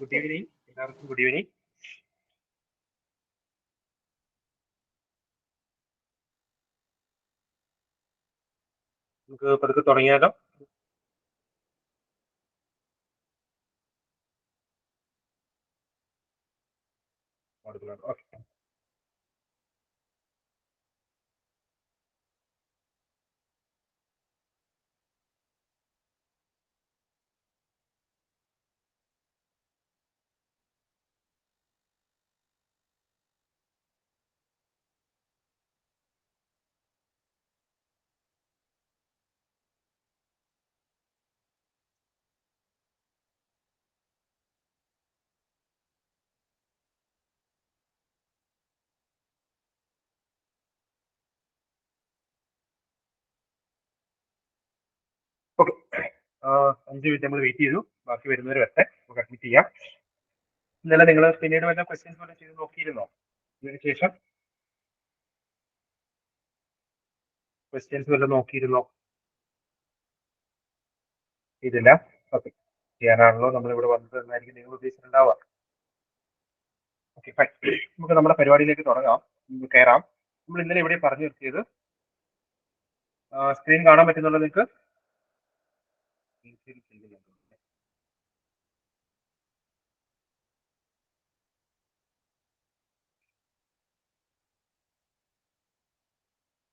Good evening, എല്ലാവർക്കും good evening. നമുക്ക് പതുക്കെ തുടങ്ങിയാലോ? ഓക്കെ. ഓക്കെ, 5 മിനിറ്റ് നമ്മൾ വെയിറ്റ് ചെയ്തു. ബാക്കി വരുന്നവർ വരട്ടെ, നമുക്ക് അഡ്മിറ്റ് ചെയ്യാം. ഇന്നലെ നിങ്ങൾ പിന്നീട് വല്ല ക്വസ്റ്റ്യൻസ് വല്ല ചെയ്ത് നോക്കിയിരുന്നോ? ഇതിന് ശേഷം ക്വസ്റ്റ്യൻസ് വല്ല നോക്കിയിരുന്നോ? ഇതില്ല. ഓക്കെ, ചെയ്യാനാണല്ലോ നമ്മൾ ഇവിടെ വന്നത് എന്നായിരിക്കും നിങ്ങൾ ഉദ്ദേശിച്ചിട്ടുണ്ടാവുക. Okay, fine. നമുക്ക് നമ്മുടെ പരിപാടിയിലേക്ക് തുടങ്ങാം, കയറാം. നമ്മൾ ഇന്നലെ ഇവിടെ പറഞ്ഞു നിർത്തിയത്, സ്ക്രീൻ കാണാൻ പറ്റുന്നുണ്ടോ നിങ്ങൾക്ക്?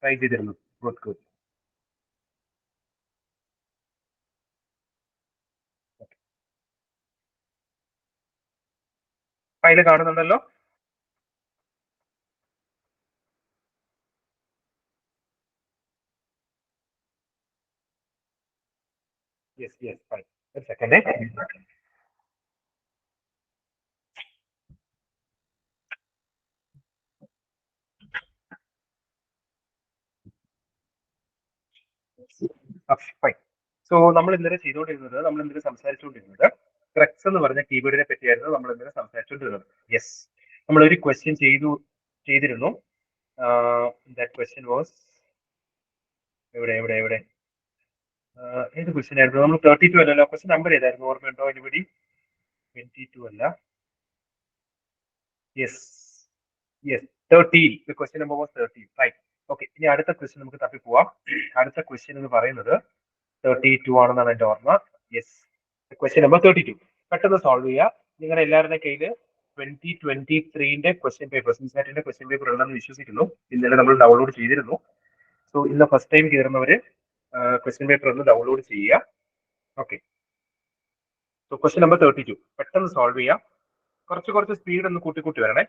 ട്രൈ ചെയ്തിരുന്നു. Good good. ഫയല് കാണുന്നുണ്ടല്ലോ? Yes yes, fine. ഒരു സെക്കൻഡ്. ഫൈൻ. സോ നമ്മൾ ഇന്നലെ ചെയ്തുകൊണ്ടിരുന്നത്, നമ്മൾ ഇന്നലെ സംസാരിച്ചുകൊണ്ടിരുന്നത് ക്രക്സ് എന്ന് പറഞ്ഞ കീബോർഡിനെ പറ്റിയായിരുന്നു നമ്മൾ ഇന്നലെ സംസാരിച്ചുകൊണ്ടിരുന്നത്. യെസ്, നമ്മൾ ഒരു ക്വസ്റ്റ്യൻ ചെയ്തിരുന്നു. ദാറ്റ് ക്വസ്റ്റ്യൻ വാസ് എവിടെ എവിടെ എവിടെ ഏത് ക്വസ്റ്റ്യൻ ആയിരുന്നു? നമ്മൾ 32 അല്ലല്ലോ. ക്വസ്റ്റ്യൻ നമ്പർ ഏതായിരുന്നു? ഓർമ്മയുണ്ടോ എനിബഡി? 22 അല്ല. Yes yes, 13. Question number was 13. Fine. Okay, ഇനി അടുത്ത ക്വസ്റ്റ്യൻ നമുക്ക് തപ്പി പോവാം. അടുത്ത ക്വസ്റ്റ്യൻ എന്ന് പറയുന്നത് 32 ആണെന്നാണ് എന്റെ ഓർമ്മ. യെസ്, ക്വസ്റ്റ്യൻ നമ്പർ 32 പെട്ടെന്ന് സോൾവ് ചെയ്യുക. നിങ്ങളുടെ എല്ലാവരുടെ കയ്യിൽ 2023 ക്വസ്റ്റ്യൻ പേപ്പർ, സിൻസാറ്റിന്റെ ക്വസ്റ്റ്യൻ പേപ്പർ ഉണ്ടെന്ന് വിശ്വസിക്കുന്നു. ഇന്നലെ നമ്മൾ ഡൗൺലോഡ് ചെയ്തിരുന്നു. സോ ഇന്ന് ഫസ്റ്റ് ടൈം കയറുന്നവര് ക്വസ്റ്റ്യൻ പേപ്പർ ഒന്ന് ഡൗൺലോഡ് ചെയ്യുക. ഓക്കെ, സോ ക്വസ്റ്റ്യൻ നമ്പർ 32 പെട്ടെന്ന് സോൾവ് ചെയ്യാം. കുറച്ച് സ്പീഡ് ഒന്ന് കൂട്ടി വരണേ.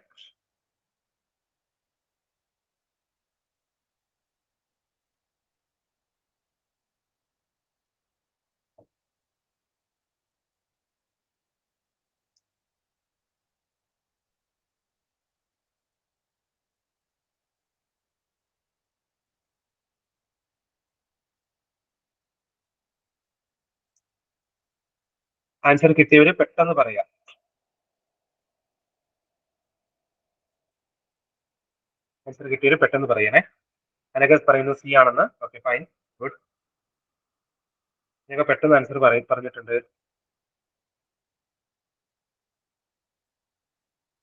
ആൻസർ കിട്ടിയവര് പെട്ടെന്ന് പറയാം. ആൻസർ കിട്ടിയവര് പെട്ടെന്ന് പറയണേ. അനഘ പറയുന്നു സി ആണെന്ന്. Okay, fine, good. നിങ്ങൾ പെട്ടെന്ന് ആൻസർ പറഞ്ഞിട്ടുണ്ട്.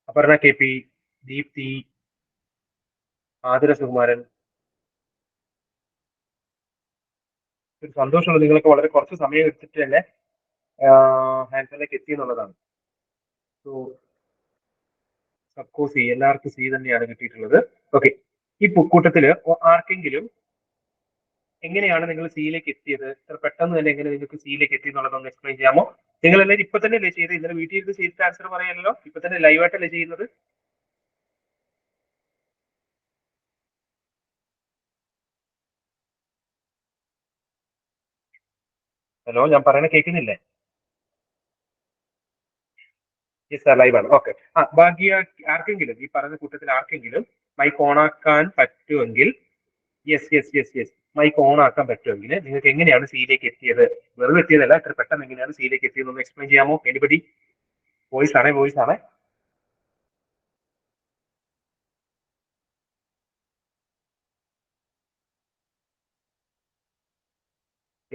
Aparna K P, Deepthi, Athira Sukumaran. ഒരു സന്തോഷമുള്ള, നിങ്ങൾക്ക് വളരെ കുറച്ച് സമയം എടുത്തിട്ട് തന്നെ ആൻസറിലേക്ക് എത്തി എന്നുള്ളതാണ്. സോ സബ്കോ സി, എല്ലാവർക്കും സി തന്നെയാണ് കിട്ടിയിട്ടുള്ളത്. ഓക്കെ, ഈ കൂട്ടത്തില് ആർക്കെങ്കിലും എങ്ങനെയാണ് നിങ്ങൾ സിയിലേക്ക് എത്തിയത്, ഇത്ര പെട്ടെന്ന് തന്നെ എങ്ങനെ നിങ്ങൾക്ക് സിയിലേക്ക് എത്തി എന്നുള്ളതൊന്ന് എക്സ്പ്ലെയിൻ ചെയ്യാമോ? നിങ്ങൾ എല്ലാവരും ഇപ്പൊ തന്നെ അല്ലേ ചെയ്ത്? ഇന്നലെ വീട്ടിൽ ഇരുന്ന് ചെയ്തിട്ട് ആൻസർ പറയാനല്ലോ, ഇപ്പൊ തന്നെ ലൈവായിട്ടല്ലേ ചെയ്യുന്നത്? ഹലോ, ഞാൻ പറയണ കേൾക്കുന്നില്ലേ? യെസ്, ലൈവാണ്. ഓക്കെ. ബാക്കി ആർക്കെങ്കിലും, ഈ പറഞ്ഞ കൂട്ടത്തിൽ ആർക്കെങ്കിലും മൈക്ക് ഓൺ ആക്കാൻ പറ്റുമെങ്കിൽ, yes yes yes yes, mic on ആക്കാൻ പറ്റുമെങ്കിൽ നിങ്ങൾക്ക് എങ്ങനെയാണ് സിയിലേക്ക് എത്തിയത്? വെറുതെ എത്തിയതല്ല, ഇത്ര പെട്ടെന്ന് എങ്ങനെയാണ് സിയിലേക്ക് എത്തിയതെന്ന് എക്സ്പ്ലെയിൻ ചെയ്യാമോ? എനിബഡി? വോയിസ് ആണേ, വോയിസ് ആണേ.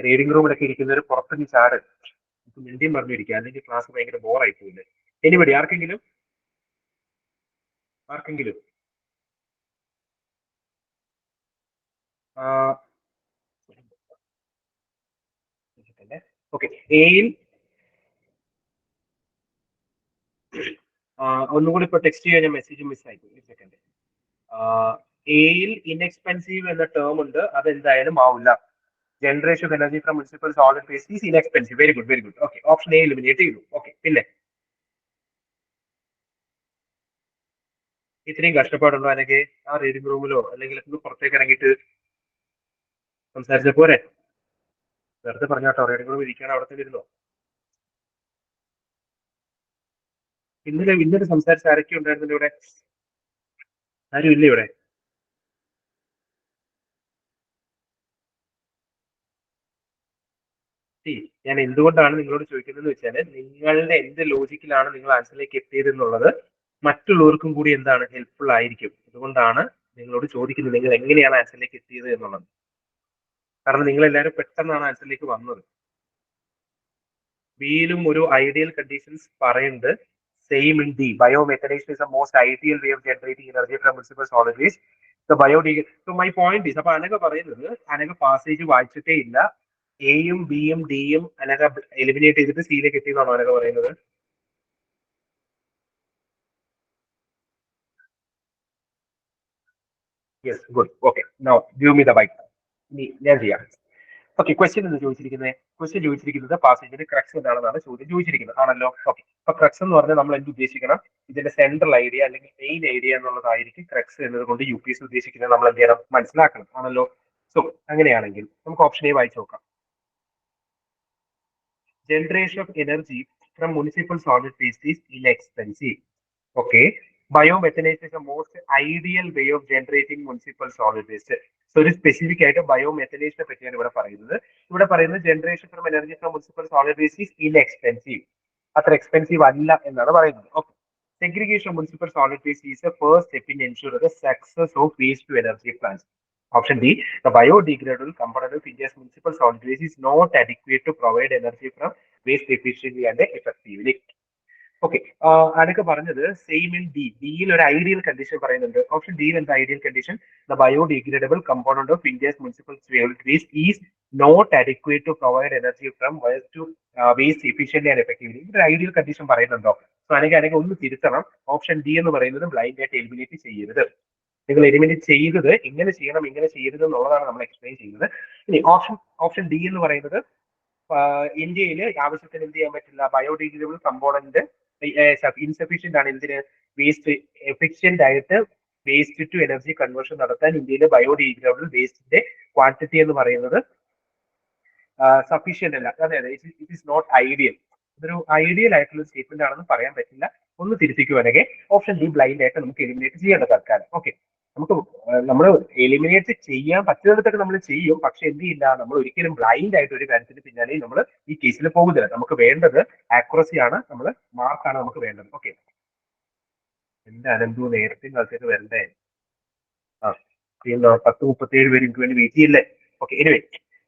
റീഡിംഗ് റൂമിലൊക്കെ ഇരിക്കുന്നവർ പുറത്തുനിന്ന് ചാട്. മിണ്ടിയും പറഞ്ഞിരിക്കുക, അല്ലെങ്കിൽ ക്ലാസ് ഭയങ്കര ബോറായി പോയില്ലേ. എനിബഡി ആർക്കെങ്കിലും ഓക്കെ. എയിൽ ഒന്നുകൂടി ഇപ്പൊ ടെക്സ്റ്റ് ചെയ്യാൻ ഞാൻ മെസ്സേജ് മിസ്സായി. ഒരു സെക്കൻഡ്. എയിൽ ഇൻഎക്സ്പെൻസീവ് എന്ന ടേം ഉണ്ട്, അത് എന്തായാലും ആവില്ല. Generation of energy from municipal solid waste is inexpensive. Very good, very good. Okay, option A eliminate ചെയ്തു. ഓക്കെ, പിന്നെ ഇത്രയും കഷ്ടപ്പാടുണ്ടോ അല്ലെങ്കിൽ ആ റീഡിംഗ് റൂമിലോ അല്ലെങ്കിൽ പുറത്തേക്ക് ഇറങ്ങിയിട്ട് സംസാരിച്ച പോരെ? വെറുതെ പറഞ്ഞാട്ടോ, റീഡിംഗ് റൂമിൽ ഇരിക്കാൻ അവിടെ തന്നെ ഇരുന്നോ. ഇന്നലെ സംസാരിച്ച ആരൊക്കെ ഉണ്ടായിരുന്നല്ലോ ഇവിടെ? ആരും ഇല്ല ഇവിടെ? ഞാൻ എന്തുകൊണ്ടാണ് നിങ്ങളോട് ചോദിക്കുന്നത് വെച്ചാൽ, നിങ്ങളുടെ എന്ത് ലോജിക്കിലാണ് നിങ്ങൾ ആൻസറിലേക്ക് എത്തിയത് എന്നുള്ളത് മറ്റുള്ളവർക്കും കൂടി എന്താണ് ഹെൽപ്ഫുൾ ആയിരിക്കും. അതുകൊണ്ടാണ് നിങ്ങളോട് ചോദിക്കുന്നത് നിങ്ങൾ എങ്ങനെയാണ് ആൻസറിലേക്ക് എത്തിയത് എന്നുള്ളത്. കാരണം നിങ്ങൾ എല്ലാവരും പെട്ടെന്നാണ് ആൻസറിലേക്ക് വന്നത്. ബിയിലും ഒരു ഐഡിയൽ കണ്ടീഷൻസ് പറയുന്നുണ്ട്. Same in D, biomethanisation is the most ideal way of generating energy from municipal solid waste. The so my point is, അപ്പൊ അനഘ പറയുന്നത് അനഘ പാസേജ് വായിച്ചിട്ടേ ഇല്ല, എയും ബിയും ഡിയും അനഘ എലിമിനേറ്റ് ചെയ്തിട്ട് സിയിലേക്ക് എത്തിയെന്നാണോ അനഘ പറയുന്നത്? Yes, good. Okay, now give me the bike. ഞാൻ ചെയ്യാം. ഓക്കെ, ക്വസ്റ്റ്യൻ എന്ന് ചോദിച്ചിരിക്കുന്നത് പാസേജിന്റെ ക്രക്സ് എന്താണെന്നാണ് ചോദ്യം ചോദിച്ചിരിക്കുന്നത്, ആണല്ലോ. ഓക്കെ, അപ്പൊ ക്രക്സ് എന്ന് പറഞ്ഞാൽ നമ്മൾ എന്ത് ഉദ്ദേശിക്കണം? ഇതിന്റെ സെൻട്രൽ ഐഡിയ അല്ലെങ്കിൽ മെയിൻ ഐഡിയ എന്നുള്ളതായിരിക്കും ക്രക്സ് എന്നത് കൊണ്ട് യു പി എസ് ഉദ്ദേശിക്കുന്നത്. നമ്മൾ എന്ത് ചെയ്യണം? മനസ്സിലാക്കണം, ആണല്ലോ. സോ അങ്ങനെയാണെങ്കിൽ നമുക്ക് ഓപ്ഷൻ എ വായിച്ചു നോക്കാം. Generation of energy from municipal solid waste is inexpensive. Okay. Biomethanation is the most ideal way of generating municipal solid waste. So ഒരു സ്പെസിഫിക് ആയിട്ട് ബയോമെത്തനേഷനെ പറ്റിയാണ് ഇവിടെ പറയുന്നത്. ഇവിടെ പറയുന്നത് generation from energy from municipal solid waste is inexpensive. അത്ര expensive അല്ല എന്നാണ് പറയുന്നത്. Okay. Segregation of municipal solid waste is the first step in ensuring the success of waste to energy plants. Option D, the biodegradable component of India's municipal solid waste is not adequate to provide energy from waste efficiently and effectively. Okay, അതൊക്കെ പറഞ്ഞത് same in D. ഡിയിൽ ഒരു ideal condition പറയുന്നുണ്ട്. Option ഡിയിൽ എന്താ ideal condition? The biodegradable component of India's municipal solid waste is not adequate to provide energy from waste efficient and effectively. ഒരു ideal condition പറയുന്നുണ്ടോ? So അനക്ക് ഒന്ന് തിരുത്തണം. ഓപ്ഷൻ ഡി എന്ന് പറയുന്നത് ബ്ലൈൻഡ് ആയിട്ട് എലിമിനേറ്റ് ചെയ്യരുത്. നിങ്ങൾ എലിമിനേറ്റ് ചെയ്തത് ഇങ്ങനെ ചെയ്യണം ഇങ്ങനെ ചെയ്യരുത് എന്നുള്ളതാണ് നമ്മൾ എക്സ്പ്ലെയിൻ ചെയ്യുന്നത്. ഇനി ഓപ്ഷൻ ഡി എന്ന് പറയുന്നത് ഇന്ത്യയിൽ ആവശ്യത്തിന് എന്ത് ചെയ്യാൻ പറ്റില്ല, ബയോഡിഗ്രേഡബിൾ കമ്പോണന്റ് ഇൻസഫീഷ്യന്റ് ആണ്. എന്തിന്? വേസ്റ്റ് എഫിഷ്യന്റ് ആയിട്ട് വേസ്റ്റ് ടു എനർജി കൺവേർഷൻ നടത്താൻ ഇന്ത്യയിലെ ബയോഡിഗ്രേഡബിൾ വേസ്റ്റിന്റെ ക്വാണ്ടിറ്റി എന്ന് പറയുന്നത് സഫീഷ്യന്റ് അല്ല. അതെ അതെ, ഇറ്റ് ഈസ് നോട്ട് ഐഡിയൽ. ഇതൊരു ഐഡിയൽ ആയിട്ടുള്ള സ്റ്റേറ്റ്മെന്റ് ആണെന്ന് പറയാൻ പറ്റില്ല. ഒന്ന് തിരുത്തിക്കുവാണെങ്കിൽ ഓപ്ഷൻ ഡി ബ്ലൈൻഡ് ആയിട്ട് നമുക്ക് എലിമിനേറ്റ് ചെയ്യേണ്ട തൽക്കാലം. ഓക്കെ, നമ്മൾ എലിമിനേറ്റ് ചെയ്യാൻ പറ്റുന്നിടത്തൊക്കെ നമ്മൾ ചെയ്യും, പക്ഷെ എന്ത് ചെയ്യില്ല, നമ്മൾ ഒരിക്കലും ബ്ലൈൻഡ് ആയിട്ട് ഒരു കാര്യത്തിന് പിന്നാലെ നമ്മൾ ഈ കേസിൽ പോകുന്നില്ല. നമുക്ക് വേണ്ടത് ആക്യുറസി ആണ്, നമ്മൾ മാർക്കാണ് നമുക്ക് വേണ്ടത്. ഓക്കെ, എന്റെ അനന്തു നേരത്തെ കാലത്തേക്ക് വരണ്ടേ? ആ, 10:37 പേര് എനിക്ക് വേണ്ടി വെയിറ്റ് ചെയ്യില്ലേ? Okay, anyway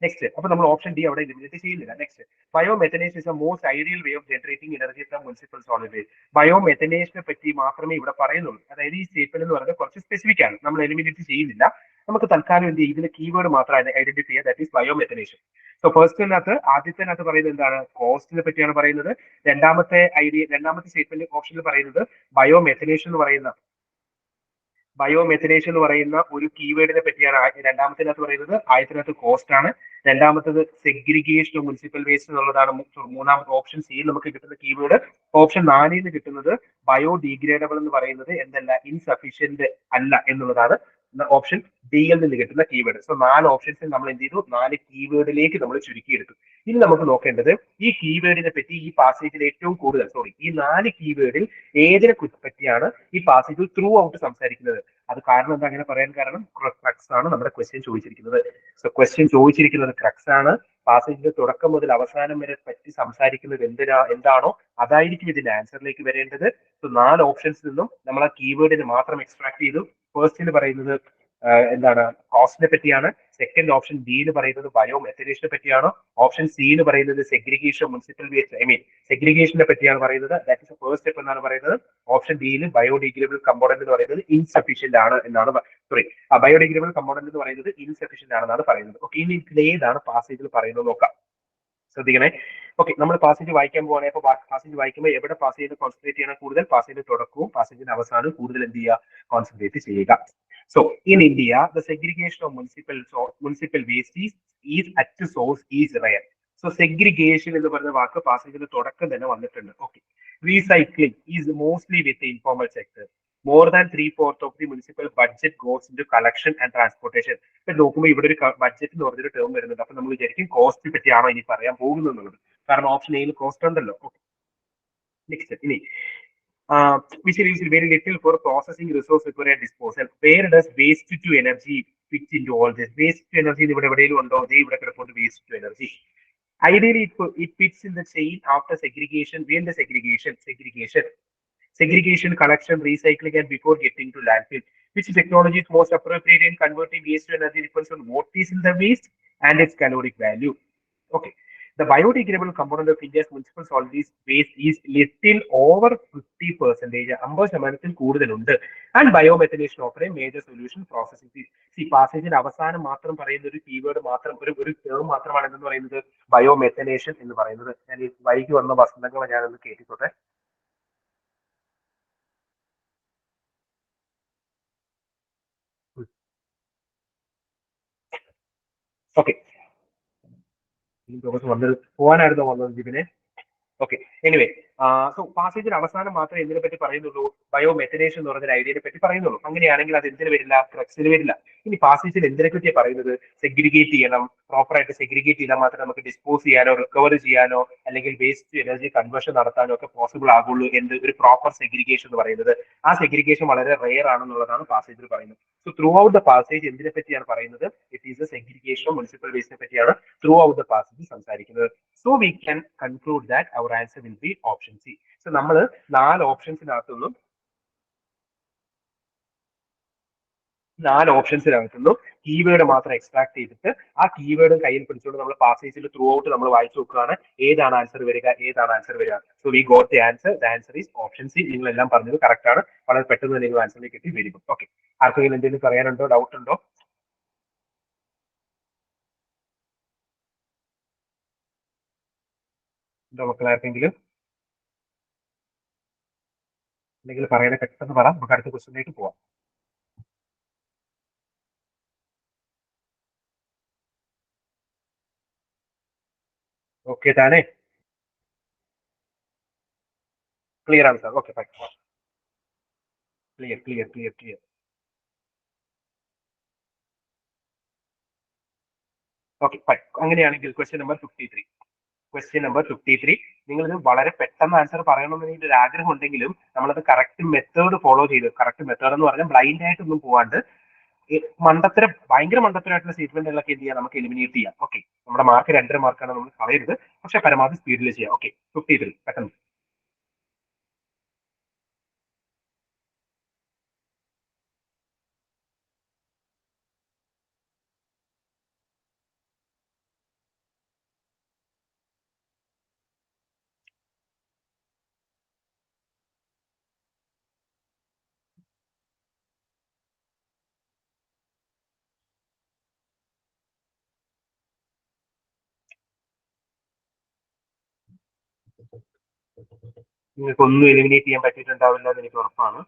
next. അപ്പൊ നമ്മൾ ഓപ്ഷൻ ഡി അവിടെ എലിമിനേറ്റ് ചെയ്യുന്നില്ല. Next, biomethanation is the most ideal way of generating energy from municipal solid waste. ബയോമെത്തനേഷനെ പറ്റി മാത്രമേ ഇവിടെ പറയുന്നുള്ളൂ. അതായത് ഈ സ്റ്റേറ്റ്മെന്റ് എന്ന് പറയുന്നത് കുറച്ച് സ്പെസിഫിക് ആണ്, നമ്മൾ എലിമിനേറ്റ് ചെയ്യുന്നില്ല. നമുക്ക് തൽക്കാലം എന്ത് ചെയ്യും, ഇതിന്റെ കീവേഡ് മാത്രം ഐഡന്റിഫൈ ചെയ്യുക, ദാറ്റ് ഈസ് ബയോമെത്തനേഷൻ. സോ ആദ്യത്തെ പറയുന്നത് എന്താണ്? കോസ്റ്റിനെ പറ്റിയാണ് പറയുന്നത്. രണ്ടാമത്തെ സ്റ്റേറ്റ്മെന്റ് ഓപ്ഷനിൽ പറയുന്നത് ബയോമെത്തനേഷൻ എന്ന് പറയുന്ന ഒരു കീവേഡിനെ പറ്റിയാണ് രണ്ടാമത്തിനകത്ത് പറയുന്നത്. ആദ്യത്തിനകത്ത് കോസ്റ്റ് ആണ്, രണ്ടാമത്തത് സെഗ്രിഗേഷൻ ഓഫ് മുനിസിപ്പൽ വേസ്റ്റ് എന്നുള്ളതാണ്. മൂന്നാമത്തെ ഓപ്ഷൻ സിയിൽ നമുക്ക് കിട്ടുന്ന കീവേഡ്. ഓപ്ഷൻ 4 കിട്ടുന്നത് ബയോഡിഗ്രേഡബിൾ എന്ന് പറയുന്നത് എന്തല്ല, ഇൻസഫീഷ്യന്റ് അല്ല എന്നുള്ളതാണ് ഓപ്ഷൻ ഡിയിൽ നിന്ന് കിട്ടുന്ന കീവേഡ്. സോ 4 ഓപ്ഷൻസിൽ നമ്മൾ എന്ത് ചെയ്തു, 4 കീവേഡിലേക്ക് നമ്മൾ ചുരുക്കിയെടുത്തു. ഇനി നമുക്ക് നോക്കേണ്ടത് ഈ കീവേഡിനെ പറ്റി ഈ പാസേജിൽ ഏറ്റവും കൂടുതൽ, ഈ 4 കീവേഡിൽ ഏതിനെ പറ്റിയാണ് ഈ പാസേജിൽ ത്രൂ ഔട്ട് സംസാരിക്കുന്നത്. അത് കാരണം എന്താ അങ്ങനെ പറയാൻ കാരണം? ക്രക്സ് ആണ് നമ്മുടെ ക്വസ്റ്റ്യൻ ചോദിച്ചിരിക്കുന്നത്. സോ ക്വസ്റ്റ്യൻ ചോദിച്ചിരിക്കുന്നത് ക്രക്സ് ആണ്. പാസേജിന്റെ തുടക്കം മുതൽ അവസാനം വരെ പറ്റി സംസാരിക്കുന്നത് എന്താണോ അതായിരിക്കും ഇതിന്റെ ആൻസറിലേക്ക് വരേണ്ടത്. സോ 4 ഓപ്ഷൻസിൽ നിന്നും നമ്മൾ ആ കീവേഡിന് മാത്രം എക്സ്ട്രാക്ട് ചെയ്തു. ഫസ്റ്റിൽ പറയുന്നത് എന്താണ് കോസ്റ്റിനെ പറ്റിയാണ്. സെക്കൻഡ് ഓപ്ഷൻ ബി എന്ന് പറയുന്നത് ബയോ മെത്തനേഷനെ പറ്റിയാണ്. ഓപ്ഷൻ സി എന്ന് പറയുന്നത് segregation municipal waste I mean സെഗ്രിഗേഷനെ പറ്റിയാണ് പറയുന്നത്. ദാറ്റ് ഇസ് ഫസ്റ്റ് സ്റ്റെപ്പ് എന്നാണ് പറയുന്നത്. ഓപ്ഷൻ ഡിയിൽ ബയോഡിഗ്രേഡബിൾ കമ്പോണന്റ് എന്ന് പറയുന്നത് ഇൻസഫിഷ്യന്റ് ആണ് എന്നാണ് സോറി ബയോഡിഗ്രേഡബിൾ കമ്പോണന്റ് എന്ന് പറയുന്നത് ഇൻസഫിഷ്യന്റ് ആണെന്നാണ് പറയുന്നത്. ഓക്കെ, ഇനി ഇതിൽ ഏതാണ് പാസേജിൽ പറയുന്നത് നോക്കാം. ശ്രദ്ധിക്കണേ. ഓക്കെ, നമ്മൾ പാസേജ് വായിക്കാൻ പോവാണെങ്കിൽ അപ്പൊ പാസേജ് വായിക്കുമ്പോൾ എവിടെ പാസേജ് കോൺസെൻട്രേറ്റ് ചെയ്യണം കൂടുതൽ? പാസേജിന്റെ തുടക്കവും പാസേജിന്റെ അവസാനവും കൂടുതൽ എന്ത് ചെയ്യുക? കോൺസെൻട്രേറ്റ് ചെയ്യുക. So in India, the segregation of municipal waste is at source is rare. So segregation എന്ന് പറയുന്ന വാക്ക് പാസേജിന്റെ തുടക്കം തന്നെ വന്നിട്ടുണ്ട്. Okay, recycling is mostly with informal sector. More than 3/4 of the municipal budget goes into collection and transportation. ഇപ്പൊ നോക്കുമ്പോൾ ഇവിടെ ഒരു budget എന്ന് പറഞ്ഞൊരു ടേം വരുന്നുണ്ട്. അപ്പൊ നമ്മൾ വിചാരിക്കും കോസ്റ്റ് പറ്റിയാണോ ഇനി പറയാൻ പോകുന്നത്, കാരണം ഓപ്ഷൻ എയിൽ കോസ്റ്റ് ഉണ്ടല്ലോ. നെക്സ്റ്റ് ഇനി which leaves very little for processing resource required and disposal. Where does waste to energy fit into all this? Waste to energy ഇവിടെ എവിടെയെങ്കിലും ഉണ്ടോ? ഇവിടെ കിടപ്പുണ്ട് waste to energy. Ideally, it fits in the chain after segregation. When the segregation, collection, recycling, and before getting to landfill. Which technology is most appropriate in converting waste to energy depends on what is in the waste and its caloric value. Okay. The biodegradable component of India's municipal solid waste is little over 50%. 50% കൂടുതലുണ്ട്. And biomethanation offer a major solution processing. ഈ പാസേജിന്റെ അവസാനം മാത്രം പറയുന്ന ഒരു keyword മാത്രം, ഒരു term മാത്രമാണ് എന്തെന്ന് പറയുന്നത്? ബയോമെത്തനേഷൻ എന്ന് പറയുന്നത്. ഞാൻ ഈ വൈകി വന്ന വസന്തങ്ങളെ ഞാനൊന്ന് കേട്ടിട്ടോട്ടെ. ഓക്കെ, വന്നത് പോകാനായിരുന്നു വന്നത് ജിബിനെ. ഓക്കെ, എനിവേ, സോ പാസേജിന്റെ അവസാനം മാത്രമേ എന്തിനെ പറ്റി പറയുന്നുള്ളൂ? ബയോമെത്തനേഷൻ എന്ന് പറഞ്ഞ ഐഡിയയെ പറ്റി പറയുന്നുള്ളൂ. അങ്ങനെയാണെങ്കിൽ അത് എന്തിനു വരില്ല? ക്രക്സിന് വരില്ല. ഇനി പാസേജിൽ എന്തിനെ പറ്റിയാണ് പറയുന്നത്? സെഗ്രിഗേറ്റ് ചെയ്യണം, പ്രോപ്പർ ആയിട്ട് സെഗ്രിഗേറ്റ് ചെയ്താൽ മാത്രമേ നമുക്ക് ഡിസ്പോസ് ചെയ്യാനോ റിക്കവർ ചെയ്യാനോ അല്ലെങ്കിൽ വേസ്റ്റ് എനർജി കൺവേർഷൻ നടത്താനോ ഒക്കെ പോസിബിൾ ആകുള്ളൂ. എന്ത് ഒരു പ്രോപ്പർ സെഗ്രിഗേഷൻ എന്ന് പറയുന്നത്? ആ സെഗ്രിഗേഷൻ വളരെ റെയർ ആണെന്നുള്ളതാണ് പാസേജിൽ പറയുന്നത്. So throughout the passage എന്തിനെ പറ്റിയാണ് പറയുന്നത്? It is a segregation of municipal വേസ്റ്റിനെ പറ്റിയാണ് ത്രൂ ഔട്ട് ദ പാസേജ് സംസാരിക്കുന്നത്. So we can conclude that our answer will be option C. So നമ്മൾ 4 ഓപ്ഷൻസിനകത്തുനിന്നും കീവേഡ് മാത്രം എക്സ്ട്രാക്ട് ചെയ്തിട്ട് ആ കീവേഡും കയ്യിൽ പിടിച്ചുകൊണ്ട് നമ്മൾ പാസേജിൽ ത്രൂ ഔട്ട് നമ്മൾ വായിച്ചു നോക്കുകയാണ് ഏതാണ് ആൻസർ വരിക. So we got the answer. The answer is option C. നിങ്ങൾ എല്ലാം പറഞ്ഞത് കറക്റ്റ് ആണ്. വളരെ പെട്ടെന്ന് നിങ്ങൾ ആൻസറിലേക്ക് എത്തി. Very good. ഓക്കെ, ആർക്കെങ്കിലും എന്തെങ്കിലും പറയാനുണ്ടോ? ഡൗട്ട് ഉണ്ടോ? മക്കൾ ആർക്കെങ്കിലും എന്തെങ്കിലും പറയണേ പെട്ടെന്ന് പറ. നമുക്ക് അടുത്ത ക്വസ്റ്റിലേക്ക് പോവാം. ഓക്കെ താനെ, ക്ലിയർ ആണ് sir. Okay fine, clear. Okay fine. അങ്ങനെയാണെങ്കിൽ ക്വസ്റ്റ്യൻ നമ്പർ 53. നിങ്ങൾ ഇത് വളരെ പെട്ടെന്ന് ആൻസർ പറയണമെന്ന് എനിക്ക് ഒരു ആഗ്രഹം ഉണ്ടെങ്കിലും നമ്മളത് കറക്റ്റ് മെത്തേഡ് ഫോളോ ചെയ്ത്, കറക്റ്റ് മെത്തേഡ് എന്ന് പറഞ്ഞാൽ ബ്ലൈൻഡ് ആയിട്ടൊന്നും പോവാണ്ട് ഭയങ്കര മണ്ടത്തരമായിട്ടുള്ള സ്റ്റേറ്റ്മെന്റുകളൊക്കെ എന്ത് ചെയ്യാം? നമുക്ക് എലിമിനേറ്റ് ചെയ്യാം. ഓക്കെ, നമ്മുടെ മാർക്ക് 2.5 മാർക്കാണ്, നമ്മൾ കളയരുത്. പക്ഷെ പരമാവധി സ്പീഡിൽ ചെയ്യാം. ഓക്കെ, 53 പെട്ടെന്ന്. നിങ്ങൾക്ക് ഒന്നും എലിമിനേറ്റ് ചെയ്യാൻ പറ്റിയിട്ടുണ്ടാവില്ല എന്ന് എനിക്ക് ഉറപ്പാണ്.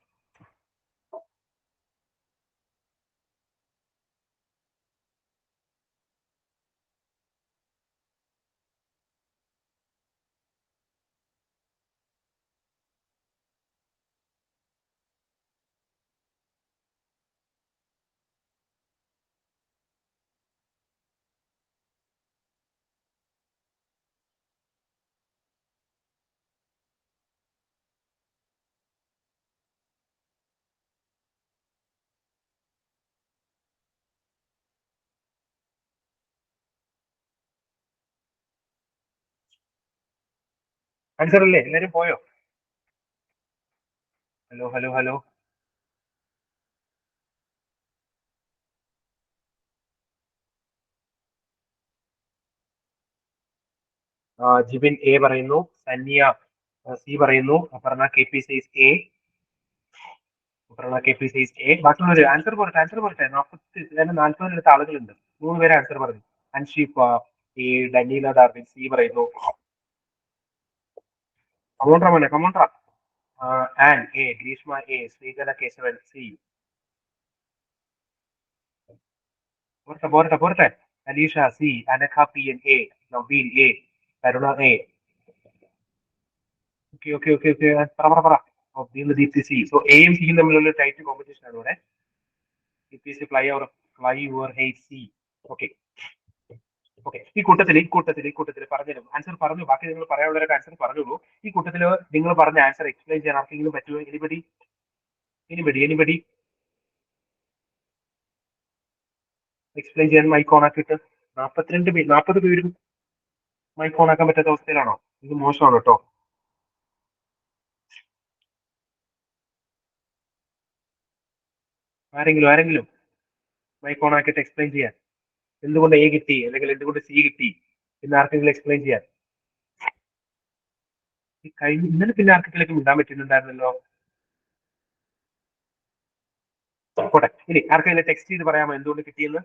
ആൻസർ അല്ലേ? എല്ലാവരും പോയോ? ഹലോ. ജിബിൻ എ പറയുന്നു, സന്യ സി പറയുന്നു, Aparna K P says A, Aparna K P says A. ബാക്കിയുള്ളവർ ആൻസർ പോരട്ടെ, 40 ആളുകളുണ്ട്. 3 പേര് ആൻസർ പറഞ്ഞു. Anshifa A, Daniela Darwin C പറയുന്നു. കമോണ്ട്ര Ann A, Greeshma A, Sreekala Kesavan C. പോരട്ടെ. Aleesha C, Anagha P N A, Nabeel A, Karuna A. Okay. പറ. ദീപ്തി സി. സോ എയും സിയും തമ്മിലുള്ള ടൈറ്റ് കോമ്പറ്റീഷൻ ആണ് ഇവിടെ. Deepthi fly your height C. Okay. ഈ കൂട്ടത്തിൽ പറഞ്ഞുതരും ആൻസർ പറഞ്ഞു. ബാക്കി നിങ്ങൾ പറയാനുള്ളവരൊക്കെ ആൻസർ പറഞ്ഞോളൂ. ഈ കൂട്ടത്തിൽ നിങ്ങൾ പറഞ്ഞ ആൻസർ എക്സ്പ്ലെയിൻ ചെയ്യാൻ ആർക്കെങ്കിലും പറ്റുമോ? എനിബഡി എക്സ്പ്ലെയിൻ ചെയ്യാൻ മൈക്ക് ഓൺ ആക്കിയിട്ട്. 40 പേരും മൈക്ക് ഓൺ ആക്കാൻ പറ്റാത്ത അവസ്ഥയിലാണോ? ഇത് മോശമാണ് കേട്ടോ. ആരെങ്കിലും മൈക്ക് ഓൺ ആക്കിയിട്ട് എക്സ്പ്ലെയിൻ ചെയ്യാൻ. എന്തുകൊണ്ട് എ കിട്ടി അല്ലെങ്കിൽ എന്തുകൊണ്ട് സി കിട്ടി എന്ന് ആർക്കെങ്കിലും എക്സ്പ്ലെയിൻ ചെയ്യാൻ. ഇന്നലെ പിന്നെ ആർക്കെങ്കിലും ഇടാൻ പറ്റുന്നുണ്ടായിരുന്നല്ലോ. പോട്ടെ. ഇനി ആർക്കെങ്കിലും ടെക്സ്റ്റ് ചെയ്ത് പറയാമോ എന്തുകൊണ്ട് കിട്ടിയെന്ന്?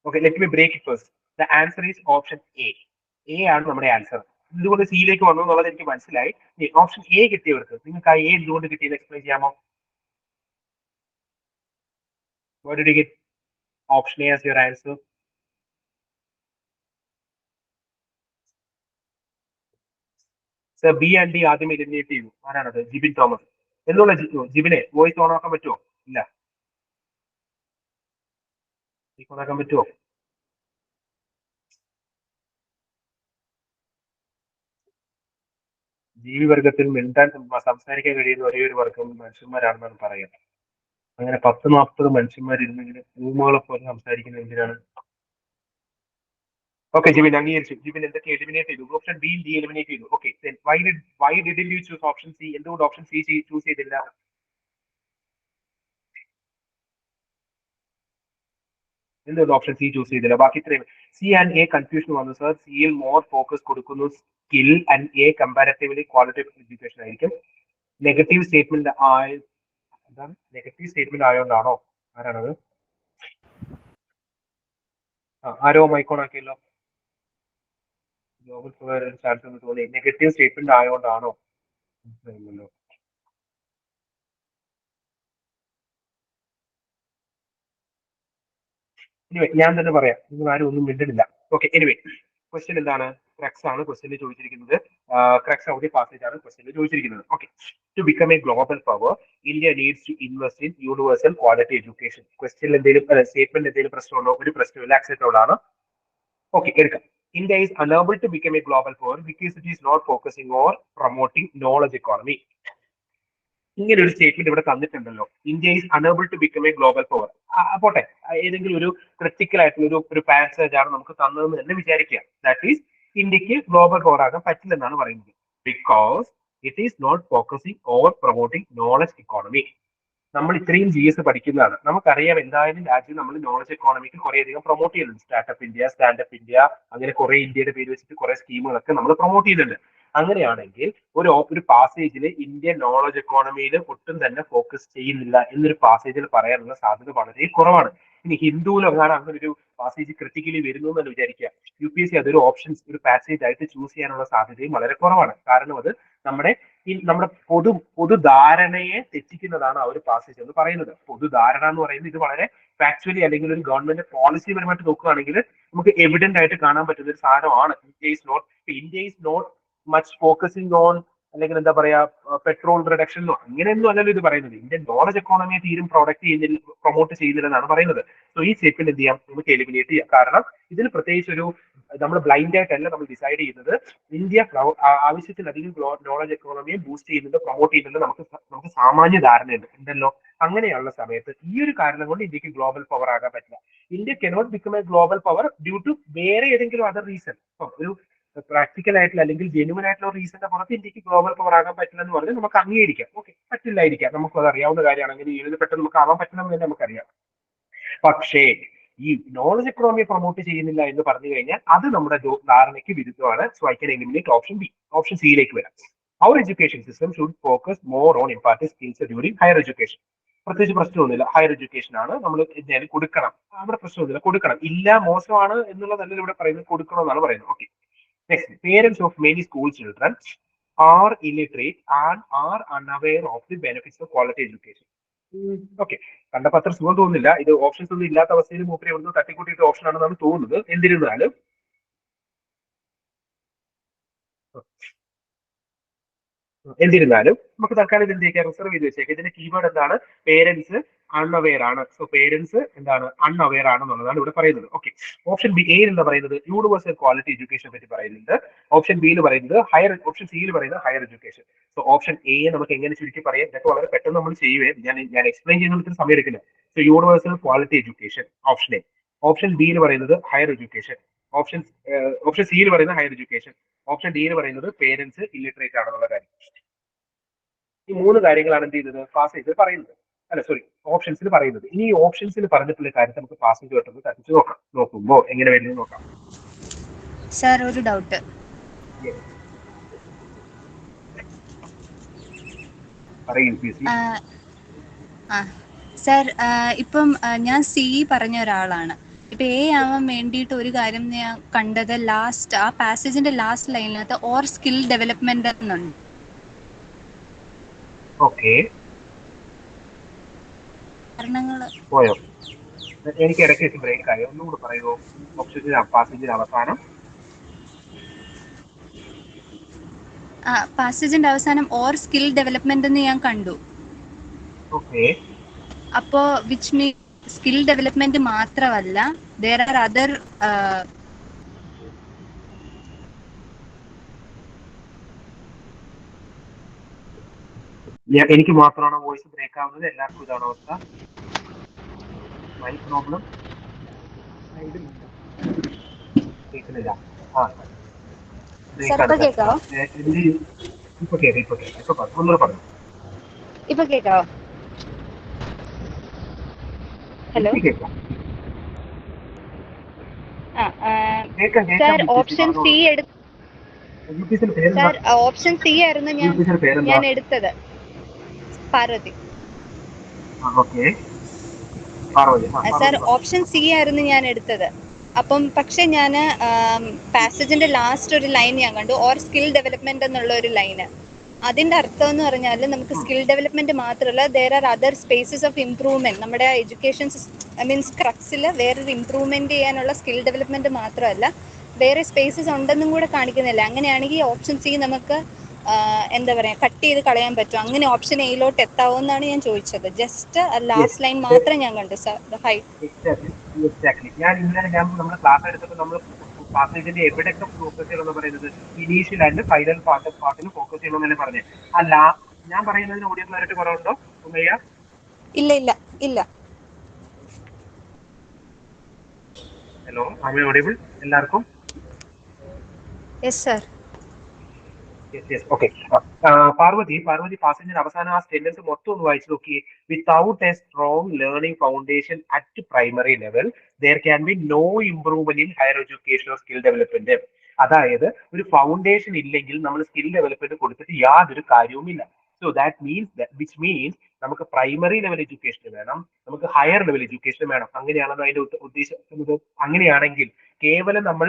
Okay, let me break it first. The answer is option A. A ആണ് നമ്മുടെ ആൻസർ. എന്തുകൊണ്ട് സിയിലേക്ക് വന്നു എന്നുള്ളത് എനിക്ക് മനസ്സിലായി. ഓപ്ഷൻ എ കിട്ടിയവർക്ക് നിങ്ങൾക്ക് ആ എ എന്തുകൊണ്ട് കിട്ടിയത് എക്സ്പ്ലെയിൻ ചെയ്യാമോ? What did you get option A as your answer? Sir B and D ആദ്യം എലിമിനേറ്റ് ചെയ്തു. ആരാണത്? ജിബിൻ തോമസ്. എന്നുള്ള ജിബിനെ വോയിസ് ഓൺ ആക്കാൻ പറ്റുമോ? ഇല്ല. ഓൺ ആക്കാൻ പറ്റുമോ? ജീവിവർഗത്തിൽ മിണ്ടാൻ സംസാരിക്കാൻ കഴിയുന്ന ഒരേ ഒരു വർഗം മനുഷ്യന്മാരാണെന്നാണ് പറയാം. അങ്ങനെ 10-40 മനുഷ്യന്മാർ ഇരുന്നിങ്ങനെ ഭൂമുകളെ പോലെ സംസാരിക്കുന്ന എന്തിനാണ്? ഓക്കെ, ജിബിൻ അംഗീകരിച്ചു. ജിബിൻ എന്തൊക്കെ എലിമിനേറ്റ് ചെയ്തു? ഓപ്ഷൻ ബി ഡി എലിമിനേറ്റ് ചെയ്തു. Okay, why did you choose option C? എന്തുകൊണ്ട് ഓപ്ഷൻ സി ചൂസ് ചെയ്തില്ല? എന്തുകൊണ്ട് ഓപ്ഷൻ സി ചൂസ് ചെയ്തില്ല? ബാക്കി ഇത്രയും സി ആൻഡ് എ കൺഫ്യൂഷൻ വന്നു സർ. സിയിൽ മോർ ഫോക്കസ് കൊടുക്കുന്നു skill and a comparatively quality education ആയിരിക്കും. നെഗറ്റീവ് സ്റ്റേറ്റ്മെന്റ് നെഗറ്റീവ് സ്റ്റേറ്റ്മെന്റ് ആയതുകൊണ്ടാണോ? ആരാണത്? ആരോ മൈക്കോൺ ആക്കിയല്ലോ. ഗ്ലോബൽ ചാൻസ് എന്ന് തോന്നി. നെഗറ്റീവ് സ്റ്റേറ്റ്മെന്റ് ആയതുകൊണ്ടാണോ? ഞാൻ തന്നെ പറയാം, നിങ്ങൾ ആരും ഒന്നും മിണ്ടുന്നില്ല. ഓക്കെ, എനിവേ ക്വസ്റ്റ്യൻ എന്താണ്? ക്രക്സ് ആണ് ക്വസ്റ്റ്യനിൽ ചോദിച്ചിരിക്കുന്നത്. ക്രക്സ് ഔട്ട് പാസേജ് ആണ് ക്വസ്റ്റ്യനിൽ ചോദിച്ചിരിക്കുന്നത്. Okay, to become a global power India needs to invest in universal quality education. ക്വസ്റ്റ്യനിൽ എന്തെങ്കിലും സ്റ്റേറ്റ്മെന്റ് എന്തെങ്കിലും പ്രശ്നമുണ്ടോ? ഒരു പ്രശ്നമില്ല, അക്സെപ്റ്റബിൾ ആണ്. ഓക്കെ, എടുക്കാം. India is unable to become a global power because it is not focusing or promoting knowledge economy. ഇങ്ങനെ ഒരു സ്റ്റേറ്റ്മെന്റ് ഇവിടെ തന്നിട്ടുണ്ടല്ലോ. India is unable to become a global power. പോട്ടെ, ഏതെങ്കിലും ഒരു ക്രിട്ടിക്കൽ ആയിട്ടുള്ള ഒരു പാസേജ് ആണ് നമുക്ക് തന്നതെന്ന് തന്നെ വിചാരിക്കുക. ദാറ്റ് ഈസ് ഇന്ത്യക്ക് ഗ്ലോബൽ പവർ ആകാൻ പറ്റില്ലെന്നാണ് പറയുന്നത്. Because it is not focusing or promoting knowledge economy. നമ്മൾ ഇത്രയും ജി എസ് പഠിക്കുന്നതാണ്. നമുക്കറിയാം എന്തായാലും രാജ്യം നമ്മൾ നോളജ് എക്കോണമിക്ക് കുറേയധികം പ്രൊമോട്ട് ചെയ്യുന്നുണ്ട്. സ്റ്റാർട്ടപ്പ് ഇന്ത്യ, സ്റ്റാൻഡപ്പ് ഇന്ത്യ, അങ്ങനെ കുറെ ഇന്ത്യയുടെ പേര് വെച്ചിട്ട് കുറെ സ്കീമുകളൊക്കെ നമ്മൾ പ്രൊമോട്ട് ചെയ്യുന്നുണ്ട്. അങ്ങനെയാണെങ്കിൽ ഒരു പാസേജിൽ ഇന്ത്യൻ നോളജ് എക്കോണമിയിൽ ഒട്ടും തന്നെ ഫോക്കസ് ചെയ്യുന്നില്ല എന്നൊരു പാസേജിൽ പറയാനുള്ള സാധ്യത വളരെ കുറവാണ്. ഇനി ഹിന്ദുവിലോ അങ്ങനെ ഒരു പാസേജ് ക്രിട്ടിക്കലി വരുന്നു എന്ന് വിചാരിക്കുക. യു പി എസ് സി അതൊരു ഓപ്ഷൻസ് ഒരു പാസേജ് ആയിട്ട് ചൂസ് ചെയ്യാനുള്ള സാധ്യതയും വളരെ കുറവാണ്. കാരണം അത് നമ്മുടെ പൊതുധാരണയെ തെറ്റിക്കുന്നതാണ് ആ ഒരു പാസേജ് എന്ന് പറയുന്നത്. പൊതുധാരണ എന്ന് പറയുന്നത് ഇത് വളരെ ഫാക്ച്വലി അല്ലെങ്കിൽ ഒരു ഗവൺമെന്റ് പോളിസി പരമായിട്ട് നോക്കുകയാണെങ്കിൽ നമുക്ക് എവിഡന്റ് ആയിട്ട് കാണാൻ പറ്റുന്ന ഒരു സാധനമാണ്. India is not much focusing on അല്ലെങ്കിൽ എന്താ പറയാ പെട്രോൾ റിഡക്ഷനോ അങ്ങനെയൊന്നും അല്ലല്ലോ ഇത് പറയുന്നത്. ഇന്ത്യൻ നോളജ് എക്കോണമിയെ തീരും പ്രൊമോട്ട് ചെയ്യുന്നില്ലെന്നാണ് പറയുന്നത്. സോ ഈ സ്റ്റേറ്റ്മെന്റ് എന്ത് ചെയ്യാം? നമുക്ക് എലിമിനേറ്റ് ചെയ്യാം. കാരണം ഇതിന് പ്രത്യേകിച്ച് ഒരു നമ്മൾ ബ്ലൈൻഡ് ആയിട്ടല്ല നമ്മൾ ഡിസൈഡ് ചെയ്യുന്നത്. ഇന്ത്യ ആവശ്യത്തിലധികം നോളജ് എക്കോണമിയെ ബൂസ്റ്റ് ചെയ്യുന്നുണ്ട്, പ്രൊമോട്ട് ചെയ്യുന്നുണ്ട്, നമുക്ക് സാമാന്യ ധാരണയുണ്ട് ഉണ്ടല്ലോ. അങ്ങനെയുള്ള സമയത്ത് ഈ ഒരു കാരണം കൊണ്ട് ഇന്ത്യക്ക് ഗ്ലോബൽ പവർ ആകാൻ പറ്റില്ല. India cannot become a global power due to വേറെ ഏതെങ്കിലും അതർ റീസൺ. ഒരു പ്രാക്ടിക്കൽ ആയിട്ടുള്ള അല്ലെങ്കിൽ ജെനുവൻ ആയിട്ടുള്ള റീസണിന്റെ പുറത്ത് ഇന്ത്യക്ക് ഗ്ലോബൽ പവർ ആകാൻ പറ്റില്ല എന്ന് പറഞ്ഞാൽ നമുക്ക് അംഗീകരിക്കാം. ഓക്കെ, പറ്റില്ലായിരിക്കാം, നമുക്ക് അത് അറിയാവുന്ന കാര്യമാണ്. അങ്ങനെ ഇതിൽ പെട്ടെന്ന് നമുക്ക് ആവാൻ പറ്റണമെന്ന് തന്നെ നമുക്കറിയാം. പക്ഷേ ഈ നോളജ് എക്കണോമി പ്രൊമോട്ട് ചെയ്യുന്നില്ല എന്ന് പറഞ്ഞു കഴിഞ്ഞാൽ അത് നമ്മുടെ ധാരണയ്ക്ക് വിരുദ്ധമാണ്. So I can eliminate option B. Option സിയിലേക്ക് വരാം. Our education system should focus more on imparting skills during higher education. പ്രത്യേകിച്ച് പ്രശ്നമൊന്നുമില്ല, ഹയർ എഡ്യൂക്കേഷൻ ആണ് നമ്മൾ എന്തായാലും കൊടുക്കണം, അവിടെ പ്രശ്നമൊന്നുമില്ല, കൊടുക്കണം. ഇല്ല മോശമാണ് എന്നുള്ളതല്ല ഇവിടെ പറയുന്നത്, കൊടുക്കണം എന്നാണ് പറയുന്നത്. Okay, next, parents of many school children are illiterate and are unaware of the benefits of quality education. Okay, കണ്ടപ്പോ അത്ര സുഖം തോന്നുന്നില്ല. ഇത് ഓപ്ഷൻസ് ഒന്നും ഇല്ലാത്ത അവസ്ഥയിൽ മൂപ്പര് എവിടുന്ന് തട്ടിക്കൂട്ടിയിട്ട് ഓപ്ഷൻ ആണെന്നാണ് തോന്നുന്നത്. എന്നിരുന്നാലും നമുക്ക് തൽക്കാലം ഇത് എന്തൊക്കെയാ റിസർവ് ചെയ്ത് വെച്ചേക്കാം. ഇതിന്റെ കീവേഡ് എന്താണ്? പേരൻസ് അൺഅവെയർ ആണ്. സോ പേരൻസ് എന്താണ്? അൺഅവെയർ ആണെന്നുള്ളതാണ് ഇവിടെ പറയുന്നത്. ഓക്കെ, ഓപ്ഷൻ ബി എ എന്ന് പറയുന്നത് യൂണിവേഴ്സൽ ക്വാളിറ്റി എഡ്യൂക്കേഷനെ പറ്റി പറയുന്നുണ്ട്. ഓപ്ഷൻ ബിയിൽ പറയുന്നത് ഓപ്ഷൻ സിയിൽ പറയുന്നത് higher education. So option A നമുക്ക് എങ്ങനെ ചുരുക്കി പറയാം? ഇതൊക്കെ വളരെ പെട്ടെന്ന് നമ്മൾ ചെയ്യുവേ, ഞാൻ എക്സ്പ്ലെയിൻ ചെയ്യുന്ന സമയം എടുക്കില്ല. So universal quality education option A. Option ബിയിൽ പറയുന്നത് ഹയർ എഡ്യൂക്കേഷൻ. ഓപ്ഷൻ സിയിൽ പറയുന്നത് ഹയർ എഡ്യൂക്കേഷൻ. ഓപ്ഷൻ ഡിയിൽ പറയുന്നത് പേരൻസ് ഇല്ലിറ്ററേറ്റ് ആണെന്നുള്ള കാര്യം. ഈ 3 കാര്യങ്ങളാണ് എന്ത് ചെയ്തത്? പാസേജിൽ പറയുന്നത്. അല്ല സോറി, ഓപ്ഷൻസിൽ പറയുന്നത്. ഇനി ഈ ഓപ്ഷൻസിൽ പറഞ്ഞിട്ടുള്ള കാര്യത്തെ നമുക്ക് പാസേജ് പെട്ടെന്ന് തട്ടിച്ച് നോക്കാം. നോക്കുമ്പോ എങ്ങനെ വരുന്നത് നോക്കാം. സാർ, ഒരു ഡൗട്ട്. സാർ, ഇപ്പം ഞാൻ സി പറഞ്ഞ ഒരാളാണ്. ഇപ്പൊ എ ആവാൻ വേണ്ടിയിട്ട് ഒരു കാര്യം ഞാൻ കണ്ടത്, ലാസ്റ്റ് ആ പാസേജിന്റെ ലാസ്റ്റ് ലൈനിനകത്ത് ഓർ സ്കിൽ ഡെവലപ്മെന്റ് എന്നുണ്ട്. ഓക്കെ, പോയോ? എനിക്ക് ഇടയ്ക്ക് വെച്ച് ബ്രേക്ക് ആയോ? ഒന്നുകൂടെ പറയുമോ? ഓപ്ഷൻ പാസേജിന്റെ അവസാനം പാസേജിന്റെ അവസാനം ഓർ സ്കിൽ ഡെവലപ്മെന്റ് എന്ന് ഞാൻ കണ്ടു. ഓക്കെ, അപ്പോ വിച്ച് മീൻ സ്കിൽ ഡെവലപ്മെന്റ് മാത്രമല്ല, there are other എനിക്ക് മാത്രമാണോ വോയിസ് ബ്രേക്ക് ആവുന്നത്? എല്ലാവർക്കും ഇതാണോ അവസ്ഥ? മൈ പ്രോബ്ലം കേൾക്കുന്നില്ല. ഇപ്പൊ കേക്കാവോ? Hello, sir, option C sir, option C ആയിരുന്നു ഞാൻ എടുത്തത്. പാർവതി. സാർ, ഓപ്ഷൻ സി ആയിരുന്നു ഞാൻ എടുത്തത്. അപ്പം പക്ഷെ ഞാൻ പാസേജിന്റെ ലാസ്റ്റ് ഒരു ലൈൻ ഞാൻ കണ്ടു, ഓർ സ്കിൽ ഡെവലപ്മെന്റ് എന്നുള്ള ഒരു ലൈന്. അതിന്റെ അർത്ഥം എന്ന് പറഞ്ഞാൽ നമുക്ക് സ്കിൽ ഡെവലപ്മെന്റ് മാത്രമല്ല, there are other spaces of improvement. നമ്മുടെ എഡ്യൂക്കേഷൻ മീൻസ് ക്രക്സിൽ വേറൊരു ഇംപ്രൂവ്മെന്റ് ചെയ്യാനുള്ള സ്കിൽ ഡെവലപ്മെന്റ് മാത്രമല്ല, വേറെ സ്പേസസ് ഉണ്ടെന്നും കൂടെ കാണിക്കുന്നില്ല. അങ്ങനെയാണെങ്കിൽ ഓപ്ഷൻ സി നമുക്ക് എന്താ പറയാ, കട്ട് ചെയ്ത് കളയാൻ പറ്റും. അങ്ങനെ ഓപ്ഷൻ എയിലോട്ട് എത്താവോ എന്നാണ് ഞാൻ ചോദിച്ചത്. ജസ്റ്റ് ലാസ്റ്റ് ലൈൻ മാത്രം ഞാൻ കണ്ടു സാർ. ഞാൻ ഇന്നലെ നമ്മുടെ ക്ലാസ് എടുത്തപ്പോൾ നമ്മൾ പാസേജിന്റെ എവിടെയൊക്കെ ഫോക്കസ് ചെയ്യണമെന്ന് പറയുന്നത് ഇനീഷ്യൽ ആൻഡ് ഫൈനൽ പാർട്ടിൽ ഫോക്കസ് ചെയ്യണമെന്ന് പറഞ്ഞേ. അല്ല, ഞാൻ പറയുന്നതിന് ഓഡിയോ ക്ലാരിറ്റി കുറവുണ്ടോ? ഇല്ല ഇല്ല ഇല്ല. ഹലോ, ആം ഐ ഓഡിയബിൾ എല്ലാവർക്കും? Yes sir. ഓക്കെ, പാർവതി പാസേജിന്റെ അവസാനം ആ സെന്റൻസ് മൊത്തം ഒന്ന് വായിച്ചു നോക്കിയേ. Without a strong learning foundation at primary level there can be no improvement in higher education or skill development. അതായത് ഒരു ഫൗണ്ടേഷൻ ഇല്ലെങ്കിൽ നമ്മൾ സ്കിൽ ഡെവലപ്മെന്റ് കൊടുത്തിട്ട് യാതൊരു കാര്യവുമില്ല. So that means which means നമുക്ക് പ്രൈമറി ലെവൽ എഡ്യൂക്കേഷൻ വേണം, നമുക്ക് ഹയർ ലെവൽ എഡ്യൂക്കേഷൻ വേണം. അങ്ങനെയാണെന്ന് അതിന്റെ ഉദ്ദേശിക്കുന്നത്. അങ്ങനെയാണെങ്കിൽ കേവലം നമ്മൾ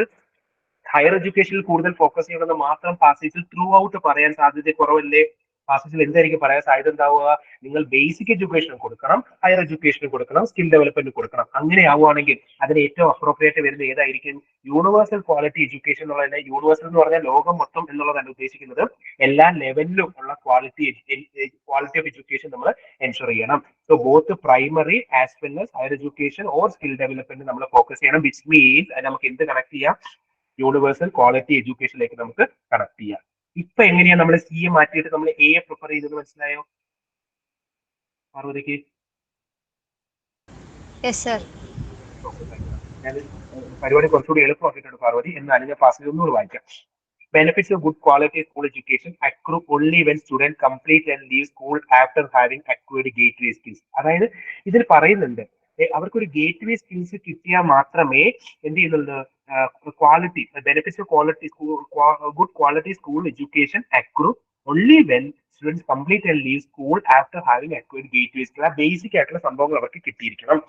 ഹയർ എഡ്യൂക്കേഷനിൽ കൂടുതൽ ഫോക്കസ് ചെയ്യണമെന്ന് മാത്രം പാസേജിൽ ത്രൂ ഔട്ട് പറയാൻ സാധ്യത കുറവല്ലേ? പാസേജിൽ എന്തായിരിക്കും പറയാൻ സാധ്യത ഉണ്ടാവുക? നിങ്ങൾ ബേസിക് എഡ്യൂക്കേഷൻ കൊടുക്കണം, ഹയർ എഡ്യൂക്കേഷൻ കൊടുക്കണം, സ്കിൽ ഡെവലപ്മെന്റ് കൊടുക്കണം. അങ്ങനെ ആവുകയാണെങ്കിൽ അതിന് ഏറ്റവും അപ്രോപ്രിയേറ്റ് വരുന്നത് ഏതായിരിക്കും? യൂണിവേഴ്സൽ ക്വാളിറ്റി എഡ്യൂക്കേഷൻ എന്നുള്ളതിനെ, യൂണിവേഴ്സൽ എന്ന് പറഞ്ഞാൽ ലോകം മൊത്തം എന്നുള്ളതാണ് ഉദ്ദേശിക്കുന്നത്. എല്ലാ ലെവലിലും ഉള്ള ക്വാളിറ്റി ഓഫ് എഡ്യൂക്കേഷൻ നമ്മൾ എൻഷുർ ചെയ്യണം. So both primary as well as higher education or skill development നമ്മൾ ഫോക്കസ് ചെയ്യണം. വിച്ച് മീൻസ് നമുക്ക് എന്ത് കണക്ട് ചെയ്യാം? യൂണിവേഴ്സൽ ക്വാളിറ്റി എഡ്യൂക്കേഷനിലേക്ക് നമുക്ക് കണക്ട് ചെയ്യാം. ഇപ്പൊ എങ്ങനെയാ നമ്മൾ സി എ മാറ്റിയിട്ട് നമ്മൾ എ പ്രിഫർ ചെയ്തത്? മനസ്സിലായോ പാർവതിക്ക്? ഞാൻ പരിപാടി കുറച്ചുകൂടി എളുപ്പമാക്കിയിട്ടുണ്ട് പാർവതി. എന്നാലും ഞാൻ പാസേജ് ഒന്നുകൂടി വായിക്കാം. benefits of good quality school education accrue only when student complete and leave school after having acquired gateway skills. അതായത് ഇതിൽ പറയുന്നുണ്ട് അവർക്കൊരു ഗേറ്റ് വേ സ്കിൽസ് കിട്ടിയാൽ മാത്രമേ എന്ത് ചെയ്യുന്നുള്ളൂ quality benefits of quality good quality school education accrue only when students complete and leave school after having acquired gateway skills. Basic ആയിട്ടുള്ള സംഭവങ്ങൾ അവർക്ക് കിട്ടിയിരിക്കണം.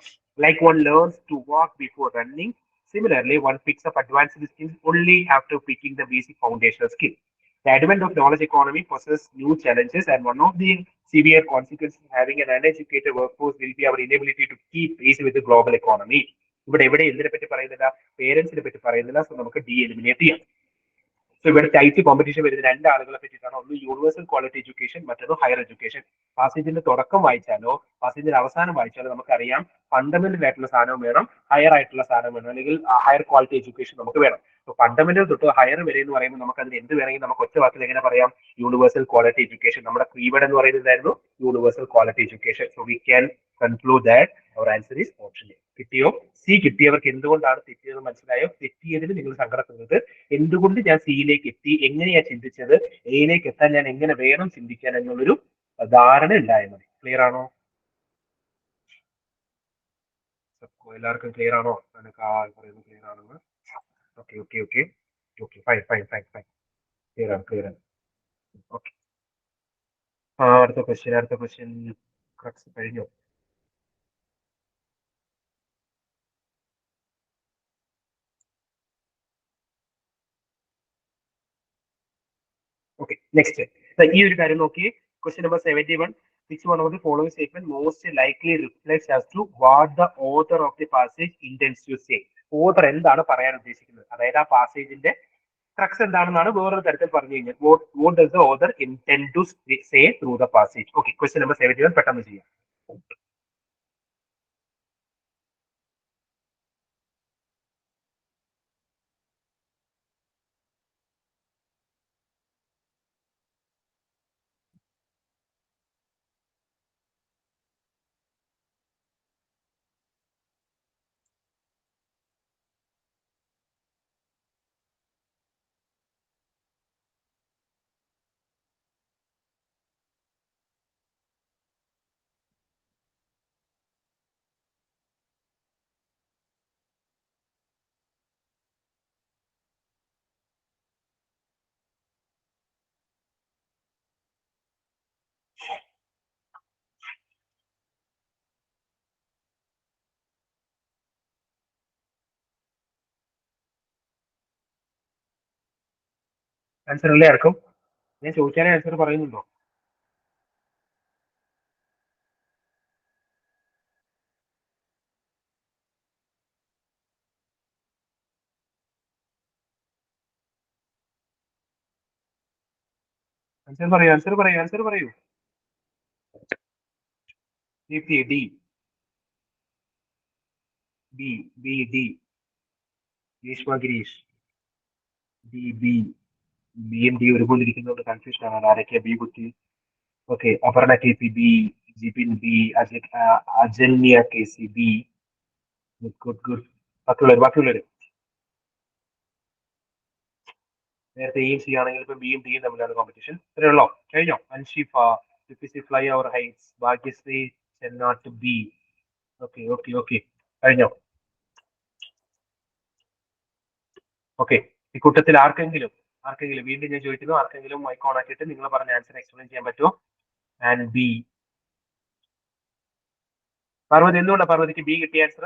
Like one learns to walk before running. Similarly, one picks up advanced skills only after picking the basic foundational skill. The advent of knowledge economy poses new challenges, and one of the severe consequences of having an uneducated workforce will be our inability to keep pace with the global economy. ഇവിടെ എവിടെ എന്തിനെ പറ്റി പറയുന്നില്ല, പേരൻസിനെ പറ്റി പറയുന്നില്ല. So നമുക്ക് D eliminate ചെയ്യാം. So ഇവിടെ ടൈറ്റ് കോമ്പറ്റീഷൻ വരുന്ന രണ്ട് ആളുകളെ പറ്റിയിട്ടാണ്. ഒന്ന് യൂണിവേഴ്സൽ ക്വാളിറ്റി എഡ്യൂക്കേഷൻ, മറ്റൊന്ന് ഹയർ എഡ്യൂക്കേഷൻ. പാസേജിന്റെ തുടക്കം വായിച്ചാലോ പാസേജിന്റെ അവസാനം വായിച്ചാലോ നമുക്കറിയാം ഫണ്ടമെന്റൽ ആയിട്ടുള്ള സാധനം വേണം, ഹയർ ആയിട്ടുള്ള സാധനം വേണം, അല്ലെങ്കിൽ ഹയർ ക്വാളിറ്റി എഡ്യൂക്കേഷൻ നമുക്ക് വേണം. സോ ഫണ്ടമെന്റൽ തൊട്ട് ഹയർ വരെ എന്ന് പറയുമ്പോൾ നമുക്ക് അതിന് എന്ത് വേണമെങ്കിൽ നമുക്ക് ഒറ്റ വാക്കിൽ എങ്ങനെ പറയാം, യൂണിവേഴ്സൽ ക്വാളിറ്റി എഡ്യൂക്കേഷൻ. നമ്മുടെ കീവേഡ് എന്ന് പറയുന്നതായിരുന്നു universal quality education. So we can conclude that our answer is option A. കിട്ടിയോ? സി കിട്ടിയവർക്ക് എന്തുകൊണ്ടാണ് തെറ്റിയത് മനസ്സിലായോ? തെറ്റിയതിന് നിങ്ങൾ സങ്കടപ്പെടുന്നത്, എന്തുകൊണ്ട് ഞാൻ സിയിലേക്ക് എത്തി, എങ്ങനെയാ ചിന്തിച്ചത്, എയിലേക്ക് എത്താൻ ഞാൻ എങ്ങനെ വേണം ചിന്തിക്കാൻ എന്നുള്ളൊരു ധാരണ ഉണ്ടായാൽ മതി. ക്ലിയർ ആണോ? എല്ലാവർക്കും ക്ലിയർ ആണോ? പറയുന്നത് ക്ലിയർ ആണെന്ന്. Okay okay okay okay fine fine fine fine clear ആണ് ക്ലിയർ ആണ്. ഓക്കെ, അടുത്ത ക്വസ്റ്റ്യൻ കഴിഞ്ഞോ? Okay, next. ഈ ഒരു കാര്യം നോക്കിയേ. Question number 71. Which one of the following statement most likely reflects as to what the author of the passage intends to say? Author എന്താണ് പറയാൻ ഉദ്ദേശിക്കുന്നത്, അതായത് ആ പാസേജിന്റെ ക്രക്സ് എന്താണെന്നാണ് വേറൊരു തരത്തിൽ പറഞ്ഞു കഴിഞ്ഞാൽ what does the author intend to say through the passage? Okay, question number 71 പെട്ടെന്ന് ചെയ്യാം. ആൻസർ അല്ലേ ആർക്കും? ഞാൻ ചോദിച്ചാലേ ആൻസർ പറയുന്നുണ്ടോ? ആൻസർ പറയൂ. Deepthi D B B D Greeshma Girish D B ബിയും ഡി ഒരുപോലെ ഇരിക്കുന്നതുകൊണ്ട് കൺഫ്യൂഷൻ ആണ് ആരൊക്കെയാ ബി കുത്തി. Okay, Aparna K P B, Jibin B, Ajanya K C B. Good good. ബാക്കിയുള്ളവര് നേരത്തെ എയും സി ആണെങ്കിൽ ഇപ്പൊ ബിയും ഡിയും തമ്മിലാണ് കോമ്പറ്റീഷൻ. ഇത്രയുള്ളോ? കഴിഞ്ഞോ? Anshifa, fly our heights, Bhagyashree, Chennat B. Okay okay okay കഴിഞ്ഞോ? ഓക്കെ, ഈ കൂട്ടത്തിൽ ആർക്കെങ്കിലും വീണ്ടും ഞാൻ ചോദിക്കുന്നു, ആർക്കെങ്കിലും മൈക്ക് ഓൺ ആക്കിയിട്ട് നിങ്ങൾ പറഞ്ഞ ആൻസർ എക്സ്പ്ലെയിൻ ചെയ്യാൻ പറ്റുമോ? And B. പാർവതി, എന്തുകൊണ്ടാണ് പാർവതിക്ക് ബി കിട്ടിയ ആൻസർ?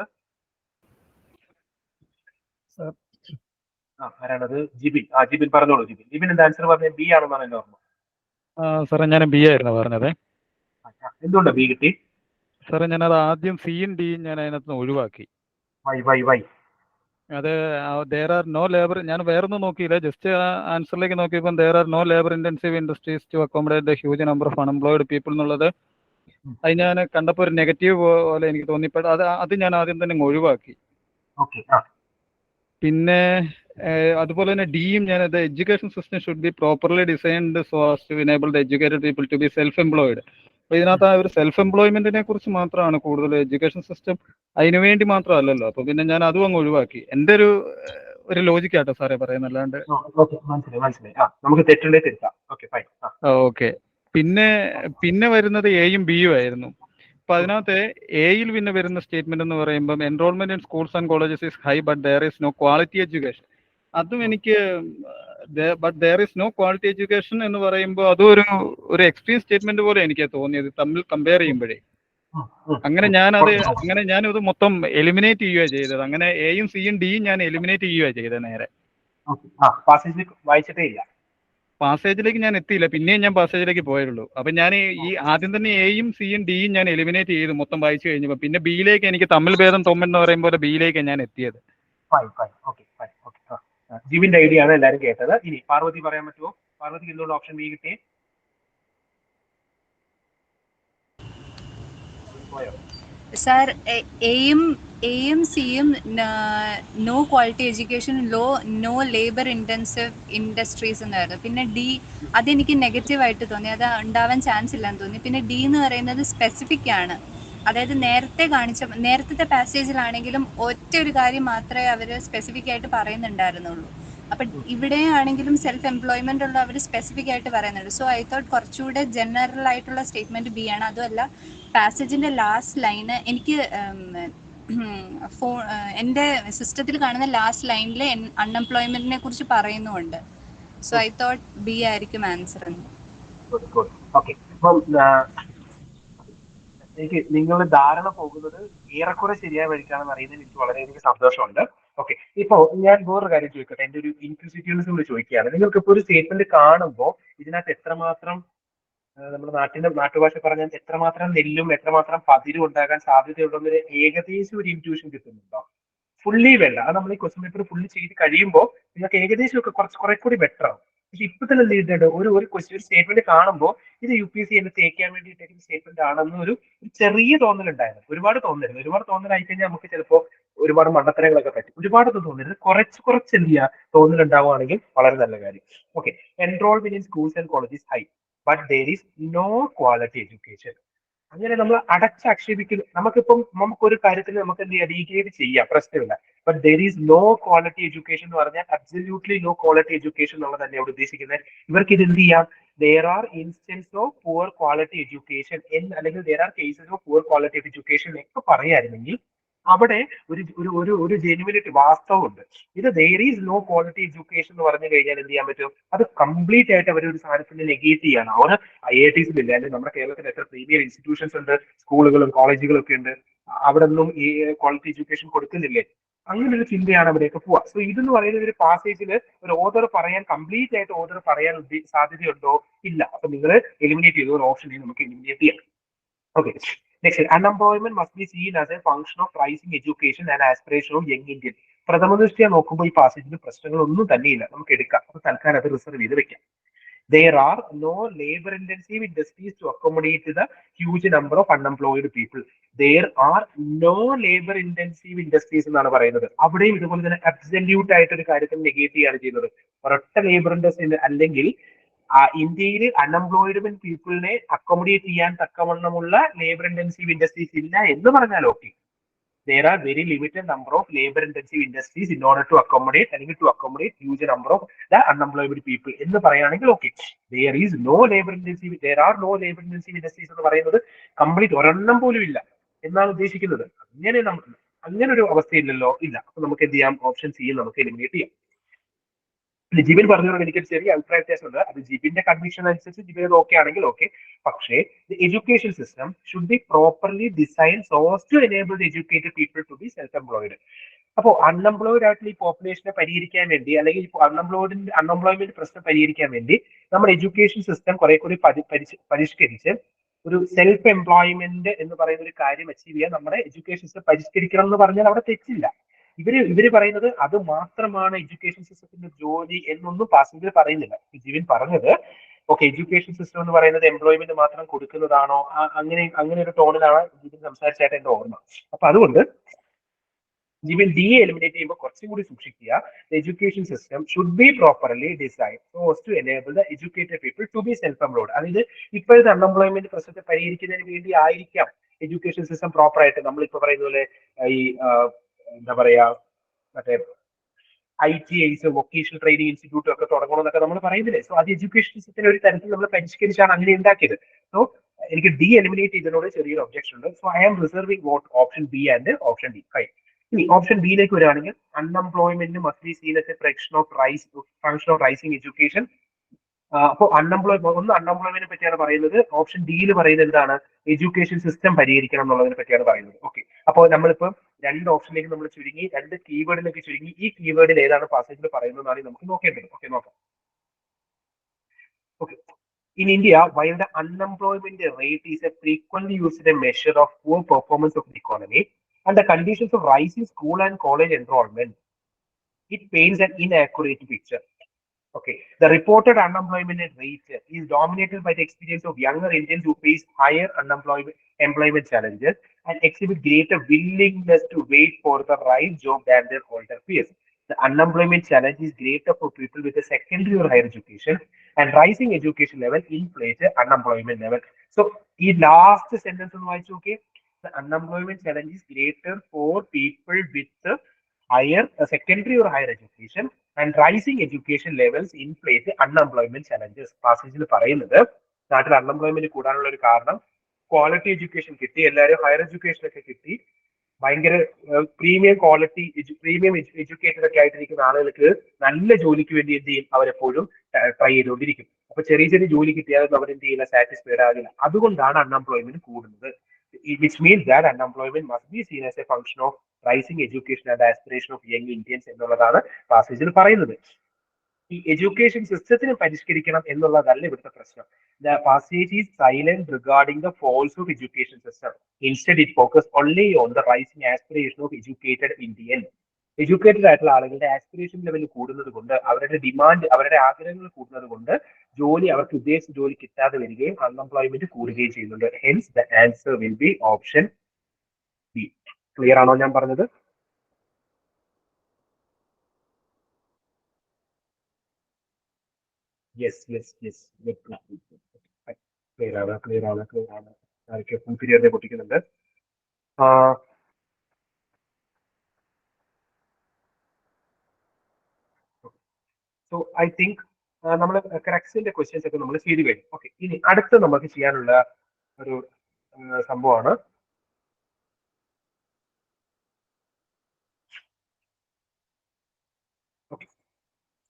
ആരാണത്? ജിബിൻ. ജിബിൻ പറഞ്ഞോളൂ. ജിബിൻ എന്താ ആൻസർ പറഞ്ഞത്? ബി ആണെന്നാണ് എന്റെ ഓർമ്മ. സാറേ ഞാൻ ബി ആയിരുന്നു പറഞ്ഞത്. എന്തുകൊണ്ടാണ് ബി കിട്ടി? സാറേ ഞാനത് ആദ്യം സിയും ഡിയും ഞാൻ അതിനകത്ത് ഒഴിവാക്കി. വൈ അത് ദേർ ആർ നോ ലേബർ, ഞാൻ വേറൊന്നും നോക്കിയില്ല, ജസ്റ്റ് ആൻസറിലേക്ക് നോക്കിയപ്പോൾ there are no labour intensive industries to accommodate the huge number of unemployed people എന്നുള്ളത് അത് ഞാൻ കണ്ടപ്പോൾ ഒരു നെഗറ്റീവ് പോലെ എനിക്ക് തോന്നിയപ്പോൾ അത് ഞാൻ ആദ്യം തന്നെ ഒഴിവാക്കി. പിന്നെ അതുപോലെ തന്നെ ഡിയും ഞാൻ education system should be properly designed so as to enable the educated people to be self employed. അപ്പോൾ ഇതിനകത്ത് ആ ഒരു സെൽഫ് എംപ്ലോയ്മെന്റിനെ കുറിച്ച് മാത്രമാണ് കൂടുതൽ, എഡ്യൂക്കേഷൻ സിസ്റ്റം അതിനുവേണ്ടി മാത്രമല്ലല്ലോ. അപ്പോൾ പിന്നെ ഞാൻ അതും അങ്ങ് ഒഴിവാക്കി. എൻ്റെ ഒരു ലോജിക് ആട്ടോ സാറേ പറയുന്നത്, അല്ലാണ്ട്. ഓക്കെ, മനസ്സിലായി. നമുക്ക് തെറ്റുണ്ടേ തിരുത്താം. Okay, fine. ഓക്കെ. പിന്നെ വരുന്നത് എയും ബിയും ആയിരുന്നു. അപ്പൊ അതിനകത്ത് എയിൽ പിന്നെ വരുന്ന സ്റ്റേറ്റ്മെന്റ് എന്ന് പറയുമ്പോൾ enrolment in schools and colleges is high but there is no quality education. അതും എനിക്ക് but there is no quality education എന്ന് പറയുമ്പോൾ അതും ഒരു എക്സ്ട്രീം സ്റ്റേറ്റ്മെന്റ് പോലെ എനിക്ക് തോന്നിയത് തമ്മിൽ കമ്പയർ ചെയ്യുമ്പോഴേ. അങ്ങനെ ഞാനത് മൊത്തം എലിമിനേറ്റ് ചെയ്യുകയാണ് ചെയ്തത്. അങ്ങനെ എയും സിയും ഡിയും ഞാൻ എലിമിനേറ്റ് ചെയ്യുകയാണ് ചെയ്തത് നേരെ. വായിച്ചിട്ടേ ഇല്ല, പാസേജിലേക്ക് ഞാൻ എത്തിയില്ല, പിന്നെയും ഞാൻ പാസേജിലേക്ക് പോയുള്ളൂ. അപ്പൊ ഞാൻ ഈ ആദ്യം തന്നെ എയും സിയും ഡിയും ഞാൻ എലിമിനേറ്റ് ചെയ്തു മൊത്തം വായിച്ചു കഴിഞ്ഞപ്പോ. പിന്നെ ബിയിലേക്ക് എനിക്ക് തമ്മിൽ ഭേദം തൊമ്മൻ എന്ന് പറയും പോലെ ബിയിലേക്ക് ഞാൻ എത്തിയത്. ജിബിന്റെ ഐഡിയ ആണ് എല്ലാരും കേട്ടത്. ഇനി പാർവതി പറയാൻ പറ്റുമോ? പാർവതിക്ക് എന്തുകൊണ്ട് ഓപ്ഷൻ ബി കിട്ടിയേ? സാർ എയും സിയും no quality education, no labour intensive industries എന്നായിരുന്നു. പിന്നെ ഡി അതെനിക്ക് നെഗറ്റീവ് ആയിട്ട് തോന്നി, അത് ഉണ്ടാവാൻ ചാൻസ് ഇല്ലാന്ന് തോന്നി. പിന്നെ ഡി എന്ന് പറയുന്നത് സ്പെസിഫിക് ആണ്, അതായത് നേരത്തെ പാസേജിലാണെങ്കിലും ഒറ്റ ഒരു കാര്യം മാത്രമേ അവർ സ്പെസിഫിക് ആയിട്ട് പറയുന്നുണ്ടായിരുന്നുള്ളൂ. അപ്പൊ ഇവിടെ ആണെങ്കിലും സെൽഫ് എംപ്ലോയ്മെന്റ് ഉള്ള അവർ സ്പെസിഫിക് ആയിട്ട് പറയുന്നുണ്ട്. സോ ഐ തോട്ട് കുറച്ചുകൂടെ ജനറൽ ആയിട്ടുള്ള സ്റ്റേറ്റ്മെന്റ് ബി ആണ്. അതുമല്ല പാസേജിന്റെ ലാസ്റ്റ് ലൈന് എനിക്ക് എൻ്റെ സിസ്റ്റത്തിൽ കാണുന്ന ലാസ്റ്റ് ലൈനിൽ അൺഎംപ്ലോയ്മെന്റിനെ കുറിച്ച് പറയുന്നുണ്ട്. സോ ഐ തോട്ട് ബി ആയിരിക്കും ആൻസർ. എനിക്ക് നിങ്ങളുടെ ധാരണ പോകുന്നത് ഏറെക്കുറെ ശരിയായ വഴിക്കാണെന്ന് അറിയുന്നതിൽ എനിക്ക് വളരെയധികം സന്തോഷമുണ്ട്. ഓക്കെ, ഇപ്പോ ഞാൻ വേറൊരു കാര്യം ചോദിക്കട്ടെ, എന്റെ ഒരു ഇൻക്വിസിറ്റീവ്നെസ് കൂടി ചോദിക്കുകയാണ്. നിങ്ങൾക്ക് ഇപ്പോൾ ഒരു സ്റ്റേറ്റ്മെന്റ് കാണുമ്പോൾ ഇതിനകത്ത് എത്രമാത്രം നമ്മുടെ നാട്ടുഭാഷ പറഞ്ഞാൽ എത്രമാത്രം നെല്ലും എത്രമാത്രം പതിരും ഉണ്ടാകാൻ സാധ്യതയുണ്ടെന്നൊരു ഏകദേശം ഒരു ഇൻറ്റ്യൂഷൻ കിട്ടുന്നുണ്ടോ? ഫുള്ളി വേണ്ട, അത് നമ്മൾ ഈ ക്വസ്റ്റ്യൻ പേപ്പർ ഫുള്ളി ചെയ്ത് കഴിയുമ്പോൾ നിങ്ങൾക്ക് ഏകദേശം ഒക്കെ കുറെ കൂടി ബെറ്റർ ആവും. പക്ഷെ ഇപ്പൊ തന്നെ എന്ത് ഒരു ക്വസ്റ്റ്യൻ സ്റ്റേറ്റ്മെന്റ് കാണുമ്പോൾ ഇത് UPSC എന്നെ തേക്കാൻ വേണ്ടിയിട്ട് സ്റ്റേറ്റ്മെന്റ് ആണെന്ന് ഒരു ചെറിയ തോന്നലുണ്ടായിരുന്നു. ഒരുപാട് തോന്നലായി കഴിഞ്ഞാൽ നമുക്ക് ചിലപ്പോൾ ഒരുപാട് മണ്ടത്തരങ്ങളൊക്കെ പറ്റും. ഒരുപാടൊന്നും തോന്നരുത്, കുറച്ച് എന്ത് ചെയ്യുക തോന്നലുണ്ടാവുകയാണെങ്കിൽ വളരെ നല്ല കാര്യം. Okay, enrolment in schools and colleges high but there is no quality education. അങ്ങനെ നമ്മൾ അടച്ചാക്ഷേപിക്കുന്നു. നമുക്കൊരു കാര്യത്തിൽ നമുക്ക് എന്ത് ചെയ്യാം, ഡീഗ്രേഡ് ചെയ്യാം, പ്രശ്നമില്ല. But there is no quality education എന്ന് പറഞ്ഞാൽ അബ്സല്യൂട്ട്ലി നോ ക്വാളിറ്റി എഡ്യൂക്കേഷൻ എന്നുള്ളത് തന്നെ ഇവിടെ ഉദ്ദേശിക്കുന്നത്. ഇവർക്ക് ഇത് എന്ത് ചെയ്യാം, there are instances of poor quality education അല്ലെങ്കിൽ there are cases of poor quality of education ഒക്കെ പറയായിരുന്നെങ്കിൽ അവിടെ ഒരു ജെന്യുവിനിറ്റി വാസ്തവമുണ്ട്. ഇത് there is no quality education എന്ന് പറഞ്ഞു കഴിഞ്ഞാൽ എന്ത് ചെയ്യാൻ പറ്റും, അത് കംപ്ലീറ്റ് ആയിട്ട് അവർ ഒരു സാധനത്തിന് നെഗേറ്റ് ചെയ്യാണ്. അവർ IITs ഇല്ല, അല്ലെങ്കിൽ നമ്മുടെ കേരളത്തിൽ എത്ര പ്രീമിയർ ഇൻസ്റ്റിറ്റ്യൂഷൻസ് ഉണ്ട്, സ്കൂളുകളും കോളേജുകളും ഒക്കെ ഉണ്ട്, അവിടെ ഒന്നും ഈ ക്വാളിറ്റി എഡ്യൂക്കേഷൻ കൊടുക്കുന്നില്ലേ? അങ്ങനെ ഒരു ചിന്തയാണ് അവിടെയൊക്കെ പോവുക. സോ ഇതെന്ന് പറയുന്ന ഒരു പാസേജിൽ ഒരു ഓർഡർ പറയാൻ കംപ്ലീറ്റ് ആയിട്ട് ഓർഡർ പറയാൻ സാധ്യതയുണ്ടോ? ഇല്ല. അപ്പൊ നിങ്ങൾ എലിമിനേറ്റ് ചെയ്ത ഒരു ഓപ്ഷൻ നമുക്ക് എലിമിനേറ്റ് ചെയ്യാം. Okay. Next, unemployment must be seen as a function of rising education and aspiration of young Indian. പ്രഥമ ദൃഷ്ടിയ നോക്കുമ്പോൾ ഈ പാസേജിൽ പ്രശ്നങ്ങളൊന്നും തന്നെയില്ല, നമുക്ക് എടുക്കാം. അപ്പൊ തൽക്കാലം അത് റിസർവ് ചെയ്ത് വെക്കാം. There are no labor intensive industries to accommodate the huge number of unemployed people. There are no labor intensive industries എന്നാണ് പറയുന്നത്. അവിടെയും ഇതുപോലെ തന്നെ അബ്സല്യൂട്ട് ആയിട്ട് ഒരു കാര്യത്തിന് നെഗേറ്റ് ചെയ്യാണ് ചെയ്യുന്നത്. ഒരൊറ്റ ലേബർ ഇൻഡസ്ട്രി അല്ലെങ്കിൽ ഇന്ത്യയിൽ അൺഎംപ്ലോയ്മെന്റ് പീപ്പിളിനെ അക്കോമഡേറ്റ് ചെയ്യാൻ തക്കവണ്ണമുള്ള ലേബർ ഇന്റൻസീവ് ഇൻഡസ്ട്രീസ് ഇല്ല എന്ന് പറഞ്ഞാൽ okay. There are very limited number of labor intensive industries in order to accommodate huge number of the unemployed people എന്ന് പറയുകയാണെങ്കിൽ okay. There are no labor intensive industries എന്ന് പറയുന്നത് complete ഒരെണ്ണം പോലും ഇല്ല എന്നാണ് ഉദ്ദേശിക്കുന്നത്. അങ്ങനെ ഒരു അവസ്ഥയില്ലല്ലോ, ഇല്ല. അപ്പൊ നമുക്ക് എന്ത് ചെയ്യാം, ഓപ്ഷൻ സി നമുക്ക് എലിമിനേറ്റ് ചെയ്യാം. ജിബിൻ പറഞ്ഞതുകൊണ്ട് എനിക്കൊരു ചെറിയ അഭിപ്രായ വ്യത്യാസമുണ്ട്. അത് ജിബിന്റെ കൺവിക്ഷൻ അനുസരിച്ച് ജിബിൻ അത് ഓക്കെ ആണെങ്കിൽ ഓക്കെ. പക്ഷേ education system should be properly design so to enable the educated people to be self employed. അപ്പോൾ അൺഎംപ്ലോയിഡ് ആയിട്ടുള്ള ഈ പോപ്പുലേഷനെ പരിഹരിക്കാൻ വേണ്ടി, അല്ലെങ്കിൽ അൺഎംപ്ലോയ്മെന്റ് പ്രശ്നം പരിഹരിക്കാൻ വേണ്ടി നമ്മുടെ എഡ്യൂക്കേഷൻ സിസ്റ്റം കുറെ കൂടി പരിഷ്കരിച്ച് ഒരു സെൽഫ് എംപ്ലോയ്മെന്റ് എന്ന് പറയുന്ന ഒരു കാര്യം അച്ചീവ് ചെയ്യാൻ നമ്മുടെ എഡ്യൂക്കേഷൻ സിസ്റ്റം പരിഷ്കരിക്കണം എന്ന് പറഞ്ഞാൽ അവിടെ തെറ്റില്ല. ഇവര് പറയുന്നത് അത് മാത്രമാണ് എഡ്യൂക്കേഷൻ സിസ്റ്റത്തിന്റെ ജോലി എന്നൊന്നും പാസഞ്ചർ പറയുന്നില്ല. ജിവിൻ പറഞ്ഞത് ഓക്കെ, എഡ്യൂക്കേഷൻ സിസ്റ്റം എന്ന് പറയുന്നത് എംപ്ലോയ്മെന്റ് മാത്രം കൊടുക്കുന്നതാണോ, അങ്ങനെ ഒരു ടോണിലാണ് ജിവിൻ സംസാരിച്ചായിട്ട് എന്റെ ഓർമ്മ. അപ്പൊ അതുകൊണ്ട് ജിവിൻ ഡി എലിമിനേറ്റ് ചെയ്യുമ്പോൾ കുറച്ചും കൂടി സൂക്ഷിക്കുക. Education system should be properly design so to enable the educated people to be self employed. അതായത് ഇപ്പോഴത്തെ അൺഎംപ്ലോയ്മെന്റ് പ്രശ്നത്തെ പരിഹരിക്കുന്നതിന് വേണ്ടി ആയിരിക്കാം എഡ്യൂക്കേഷൻ സിസ്റ്റം പ്രോപ്പർ ആയിട്ട് നമ്മളിപ്പോ പറയുന്ന പോലെ ഈ എന്താ പറയാ, മറ്റേ ITIs വൊക്കേഷണൽ ട്രെയിനിങ് ഇൻസ്റ്റിറ്റ്യൂട്ടും ഒക്കെ തുടങ്ങണമെന്നൊക്കെ നമ്മൾ പറയുന്നില്ലേ. സോ അത് എഡ്യൂക്കേഷൻ സിസ്റ്റത്തിന് ഒരു തരത്തിൽ നമ്മൾ പരിഷ്കരിച്ചാണ് അങ്ങനെ ഉണ്ടാക്കിയത്. സോ എനിക്ക് ഡി എലിമിനേറ്റ് ചെയ്തതിനോട് ചെറിയൊരു ഒബ്ജക്ഷൻ ഉണ്ട്. So I am reserving vote option B and option D. Fine. ഇനി ഓപ്ഷൻ ബിയിലേക്ക് വരികയാണെങ്കിൽ unemployment must be seen as a function of rising education. അപ്പോൾ അൺഎംപ്ലോയ്മെന്റിനെ പറ്റിയാണ് പറയുന്നത്. ഓപ്ഷൻ ഡിയിൽ പറയുന്നത് എന്താണ്? എഡ്യൂക്കേഷൻ സിസ്റ്റം പരിഹരിക്കണം എന്നുള്ളതിനെ പറ്റിയാണ് പറയുന്നത്. ഓക്കെ, അപ്പോൾ നമ്മളിപ്പം 2 ഓപ്ഷനിലേക്ക് നമ്മൾ ചുരുങ്ങി, 2 കീവേഡിലേക്ക് ചുരുങ്ങി. ഈ കീവേഡിൽ ഏതാണ് പാസേജിൽ പറയുന്നതെന്നാണ് നമുക്ക് നോക്കേണ്ടത്. ഓക്കെ, നോക്കാം. Okay, in India, while the unemployment rate is a frequently used measure of poor performance of the economy and the conditions of rising school and college enrollment, it paints an inaccurate picture. Okay, the reported unemployment rate is dominated by the experience of younger Indians who face higher employment challenges and exhibit greater willingness to wait for the right job than their older peers. The unemployment challenge is greater for people with a secondary or higher education, and rising education level inflates the unemployment level. So, in last sentence, okay, the unemployment challenge is greater for people with higher secondary or higher education, and rising education levels inflate the unemployment challenges. പാസേജിൽ പറയുന്നത് നാട്ടിൽ unemployment കൂടാനുള്ള ഒരു കാരണം quality education കിട്ടി, എല്ലാവരും higher education ഒക്കെ കിട്ടി, ഭയങ്കര പ്രീമിയം ക്വാളിറ്റി പ്രീമിയം എഡ്യൂക്കേറ്റഡ് ഒക്കെ ആയിട്ടിരിക്കുന്ന ആളുകൾക്ക് നല്ല ജോലിക്ക് വേണ്ടി എന്ത് ചെയ്യും, അവരെപ്പോഴും ട്രൈ ചെയ്തുകൊണ്ടിരിക്കും. അപ്പൊ ചെറിയ ചെറിയ ജോലി കിട്ടിയാലും അവർ എന്ത് ചെയ്യില്ല, സാറ്റിസ്ഫൈഡ് ആകില്ല. അതുകൊണ്ടാണ് അൺഎംപ്ലോയ്മെന്റ് കൂടുന്നത്. which means that unemployment must be seen as a function of rising education and aspiration of young Indians എന്നുള്ളതാണ് പാസേജിൽ പറയുന്നത്. ഈ എഡ്യൂക്കേഷൻ സിസ്റ്റത്തിനെ പരിഷ്കരിക്കണം എന്നുള്ളതല്ല ഇവിടുത്തെ പ്രശ്നം. The passage is silent regarding the faults of education system. Instead, it focuses only on the rising aspiration of educated Indians. Educated ആയിട്ടുള്ള ആളുകളുടെ aspiration level കൂടുന്നത് കൊണ്ട്, അവരുടെ ഡിമാൻഡ്, അവരുടെ ആഗ്രഹങ്ങൾ കൂടുന്നത് കൊണ്ട് ജോലി, അവർക്ക് ഉദ്ദേശിച്ച ജോലി കിട്ടാതെ വരികയും അൺഎംപ്ലോയ്മെന്റ് കൂടുകയും ചെയ്യുന്നുണ്ട്. Hence the answer will be option B. Clear ആണോ ഞാൻ പറഞ്ഞത്? യെസ് യെസ് യെസ്, ക്ലിയർ ആണ്, ക്ലിയർ ആണ്, ക്ലിയർ ആണ്. ഫുൾ പീരിയഡിനെ പൊട്ടിക്കുന്നുണ്ട്. സോ ഐ തിങ്ക് നമ്മൾ ക്രക്സിന്റെ ക്വസ്റ്റ്യൻസ് ഒക്കെ നമ്മൾ ചെയ്തു കഴിഞ്ഞു. ഓക്കെ, ഇനി അടുത്ത് നമുക്ക് ചെയ്യാനുള്ള ഒരു സംഭവമാണ്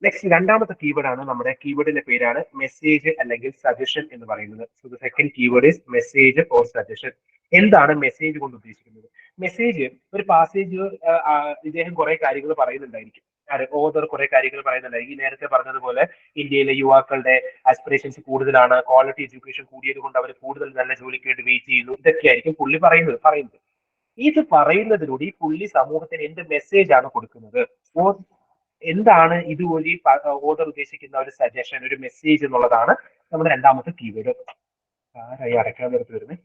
നെക്സ്റ്റ്. രണ്ടാമത്തെ കീവേഡ് ആണ് നമ്മുടെ കീവേഡിന്റെ പേരാണ് മെസ്സേജ് അല്ലെങ്കിൽ സജഷൻ എന്ന് പറയുന്നത്. So the second keyword is message or suggestion. എന്താണ് മെസ്സേജ് കൊണ്ട് ഉദ്ദേശിക്കുന്നത്? മെസ്സേജ് ഒരു പാസേജ്, ഇദ്ദേഹം കുറെ കാര്യങ്ങൾ പറയുന്നുണ്ടായിരിക്കും, ഓതർ കുറെ കാര്യങ്ങൾ പറയുന്നുണ്ടായിരിക്കും. നേരത്തെ പറഞ്ഞതുപോലെ ഇന്ത്യയിലെ യുവാക്കളുടെ ആസ്പിറേഷൻസ് കൂടുതലാണ്, ക്വാളിറ്റി എഡ്യൂക്കേഷൻ കൂടിയത് കൊണ്ട് അവർ കൂടുതൽ നല്ല ജോലിക്ക് വേണ്ടി വെയിറ്റ് ചെയ്യുന്നു, ഇതൊക്കെയായിരിക്കും പുള്ളി പറയുന്നത്. ഇത് പറയുന്നതിലൂടെ ഈ പുള്ളി സമൂഹത്തിന് എന്ത് മെസ്സേജ് ആണ് കൊടുക്കുന്നത്? എന്താണ് ഇതുവഴി ഓതർ ഉദ്ദേശിക്കുന്ന ഒരു സജഷൻ, ഒരു മെസ്സേജ് എന്നുള്ളതാണ് നമ്മുടെ രണ്ടാമത്തെ കീവേഡ്. ആരായി അടയ്ക്കാൻ നേരത്ത് വരുന്നത്?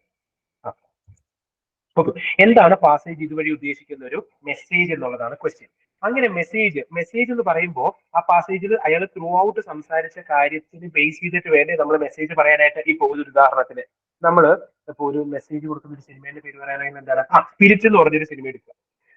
എന്താണ് പാസേജ് ഇതുവഴി ഉദ്ദേശിക്കുന്ന ഒരു മെസ്സേജ് എന്നുള്ളതാണ് ക്വസ്റ്റ്യൻ. അങ്ങനെ മെസ്സേജ് എന്ന് പറയുമ്പോൾ ആ പാസേജിൽ അയാൾ ത്രൂ ഔട്ട് സംസാരിച്ച കാര്യത്തിന് ബേസ് ചെയ്തിട്ട് വേണ്ടേ നമ്മൾ മെസ്സേജ് പറയാനായിട്ട്. ഇപ്പോൾ ഒരു ഉദാഹരണത്തിന് നമ്മൾ ഇപ്പോൾ ഒരു മെസ്സേജ് കൊടുക്കുന്ന ഒരു സിനിമയുടെ പേര് പറയാനായിട്ട് എന്താണ്, സ്പിരിറ്റ് എന്ന് പറഞ്ഞൊരു സിനിമ എടുക്കുക.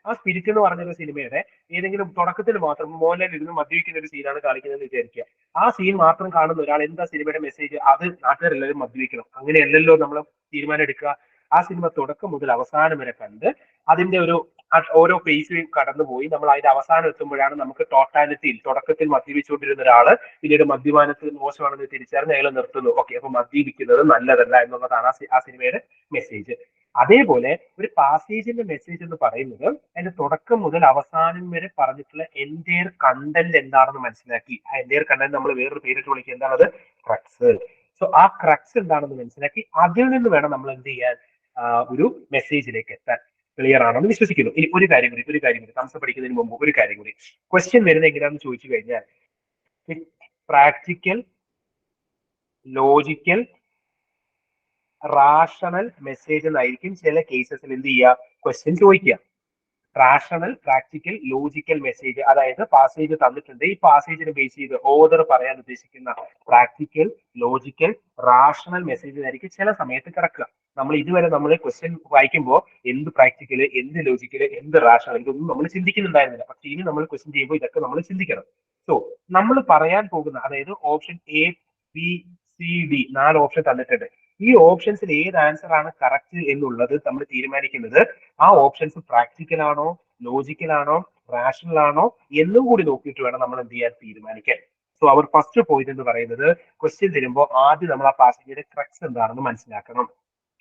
ആ സ്പിരിറ്റ് എന്ന് പറഞ്ഞൊരു സിനിമയുടെ ഏതെങ്കിലും തുടക്കത്തിൽ മാത്രം മോഹൻലാൽ ഇരുന്ന് മദ്യപിക്കുന്ന ഒരു സീനാണ് കാണിക്കുന്നത് വിചാരിക്കുക. ആ സീൻ മാത്രം കാണുന്ന ഒരാൾ എന്താ സിനിമയുടെ മെസ്സേജ്? അത് നാട്ടുകാരെല്ലാവരും മദ്യപിക്കണം, അങ്ങനെയല്ലല്ലോ നമ്മൾ തീരുമാനം എടുക്കുക. ആ സിനിമ തുടക്കം മുതൽ അവസാനം വരെ കണ്ട് അതിന്റെ ഒരു ഓരോ ഫേസ് കടന്നുപോയി നമ്മൾ അതിന്റെ അവസാനം എത്തുമ്പോഴാണ് നമുക്ക് ടോട്ടാലിറ്റിയിൽ, തുടക്കത്തിൽ മദ്യപിച്ചുകൊണ്ടിരുന്ന ഒരാള് പിന്നീട് മദ്യപാനത്തിൽ മോശമാണെന്ന് തിരിച്ചറിഞ്ഞ് അയാൾ നിർത്തുന്നു. ഓക്കെ, അപ്പൊ മദ്യപിക്കുന്നത് നല്ലതല്ല എന്നുള്ളതാണ് ആ സിനിമയുടെ മെസ്സേജ്. അതേപോലെ ഒരു പാസേജിന്റെ മെസ്സേജ് എന്ന് പറയുന്നത് അതിന്റെ തുടക്കം മുതൽ അവസാനം വരെ പറഞ്ഞിട്ടുള്ള എൻറ്റയർ കണ്ടന്റ് എന്താണെന്ന് മനസ്സിലാക്കി, ആ എൻറ്റയർ കണ്ടന്റ് നമ്മൾ വേറൊരു പേരിട്ട് വിളിക്കുക, എന്താണത്? ക്രക്സ്. സോ ആ ക്രക്സ് എന്താണെന്ന് മനസ്സിലാക്കി അതിൽ നിന്ന് വേണം നമ്മൾ എന്ത് ചെയ്യാൻ, ഒരു മെസ്സേജിലേക്ക് എത്താൻ. ക്ലിയർ ആണെന്ന് വിശ്വസിക്കുന്നു. ഇനി ഒരു കാര്യം കൂടി കംസ് പഠിക്കുന്നതിന് മുമ്പ് ഒരു കാര്യം കൂടി. ക്വസ്റ്റ്യൻ വരുന്നത് എങ്ങനെയാണെന്ന് ചോദിച്ചു കഴിഞ്ഞാൽ പ്രാക്ടിക്കൽ, ലോജിക്കൽ, റാഷണൽ മെസ്സേജ് എന്നായിരിക്കും ചില കേസസിൽ എന്ത് ചെയ്യുക, ക്വസ്റ്റ്യൻ ചോദിക്കുക. Rational, practical, logical message. അതായത് പാസേജ് തന്നിട്ടുണ്ട്, ഈ പാസേജിനെ ബേസ് ചെയ്ത് ഓതർ പറയാൻ ഉദ്ദേശിക്കുന്ന പ്രാക്ടിക്കൽ, ലോജിക്കൽ, റാഷണൽ മെസ്സേജ് ആയിരിക്കും ചില സമയത്ത് കിടക്കുക. നമ്മൾ ഇതുവരെ നമ്മൾ ക്വസ്റ്റ്യൻ വായിക്കുമ്പോൾ എന്ത് പ്രാക്ടിക്കല്, എന്ത് ലോജിക്കല്, എന്ത് റാഷണൽ, ഇതൊന്നും നമ്മൾ ചിന്തിക്കുന്നുണ്ടായിരുന്നില്ല. പക്ഷെ ഇനി നമ്മൾ ക്വസ്റ്റ്യൻ ചെയ്യുമ്പോൾ ഇതൊക്കെ നമ്മൾ ചിന്തിക്കണം. സോ നമ്മൾ പറയാൻ പോകുന്ന, അതായത് option A, B, C, D 4 option തന്നിട്ടുണ്ട്. ഈ ഓപ്ഷൻസിൽ ഏത് ആൻസർ ആണ് കറക്റ്റ് എന്നുള്ളത് നമ്മൾ തീരുമാനിക്കുന്നത് ആ ഓപ്ഷൻസ് പ്രാക്ടിക്കൽ ആണോ, ലോജിക്കൽ ആണോ, റാഷണൽ ആണോ എന്നും കൂടി നോക്കിയിട്ട് വേണം നമ്മൾ എന്ത് ചെയ്യാൻ തീരുമാനിക്കാൻ. സോ അവർ ഫസ്റ്റ് പോയിന്റ് എന്ന് പറയുന്നത്, ക്വസ്റ്റ്യൻ തരുമ്പോൾ ആദ്യം നമ്മൾ ആ പാസേജിന്റെ ക്രക്സ് എന്താണെന്ന് മനസ്സിലാക്കണം.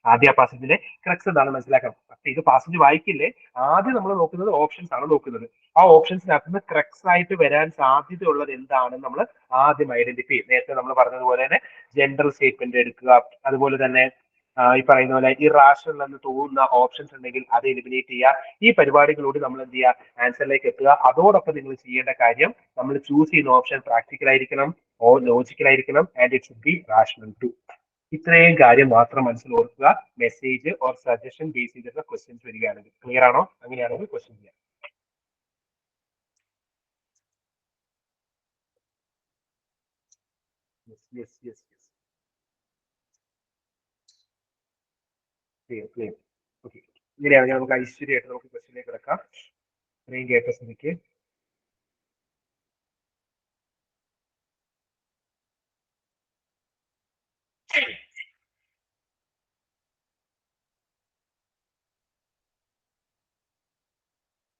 ആദ്യം ആ പാസേജിന്റെ ക്രക്സ് എന്താണെന്ന് മനസ്സിലാക്കണം. പക്ഷേ ഇത് പാസേജ് വായിക്കില്ലേ, ആദ്യം നമ്മൾ നോക്കുന്നത് ഓപ്ഷൻസ് ആണ് നോക്കുന്നത്. ആ ഓപ്ഷൻസിനകത്ത് നിന്ന് ക്രക്സ് ആയിട്ട് വരാൻ സാധ്യതയുള്ളത് എന്താണെന്ന് നമ്മൾ ആദ്യം ഐഡന്റിഫൈ ചെയ്യും. നേരത്തെ നമ്മൾ പറഞ്ഞതുപോലെ തന്നെ ജനറൽ സ്റ്റേറ്റ്മെന്റ് എടുക്കുക, അതുപോലെ തന്നെ ഈ പറയുന്ന പോലെ ഇറാഷണൽ എന്ന് തോന്നുന്ന ഓപ്ഷൻസ് ഉണ്ടെങ്കിൽ അത് എലിമിനേറ്റ് ചെയ്യുക. ഈ പരിപാടികളോട് നമ്മൾ എന്ത് ചെയ്യുക, ആൻസറിലേക്ക് എത്തുക. അതോടൊപ്പം നിങ്ങൾ ചെയ്യേണ്ട കാര്യം, നമ്മൾ ചൂസ് ചെയ്യുന്ന ഓപ്ഷൻ പ്രാക്ടിക്കൽ ആയിരിക്കണം, ഓർ ലോജിക്കൽ ആയിരിക്കണം, and it should be rational too. ഇത്രയും കാര്യം മാത്രം മനസ്സിൽ ഓർക്കുക. മെസ്സേജ് ഓർ സജഷൻ ബേസ് ചെയ്തിട്ടുള്ള ക്വസ്റ്റ്യൻസ് വരികയാണെങ്കിൽ. ക്ലിയർ ആണോ? അങ്ങനെയാണെങ്കിൽ ക്വസ്റ്റ്യൻ ചെയ്യാം. ഓക്കെ, ഇങ്ങനെയാണെങ്കിൽ നമുക്ക് ഐശ്വര്യമായിട്ട് നമുക്ക് ക്വസ്റ്റ്യനിലേക്ക് കിടക്കാം. ഇത്രയും കേട്ട സ്ഥിതിക്ക്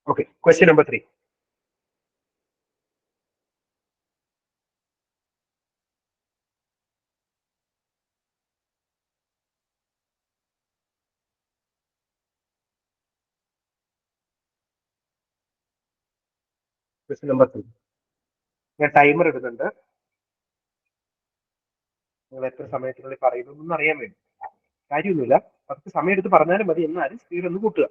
okay, question number 3. Question number 3. ഞാൻ ടൈമർ എടുക്കുന്നുണ്ട്. നിങ്ങൾ എത്ര സമയത്തിനുള്ളിൽ പറയുന്നതെന്ന് അറിയാൻ വേണ്ടി. കാര്യമൊന്നുമില്ല, കുറച്ച് സമയം എടുത്ത് പറഞ്ഞാലും മതി, എന്നാലും സ്പീഡ് ഒന്ന് കൂട്ടുക.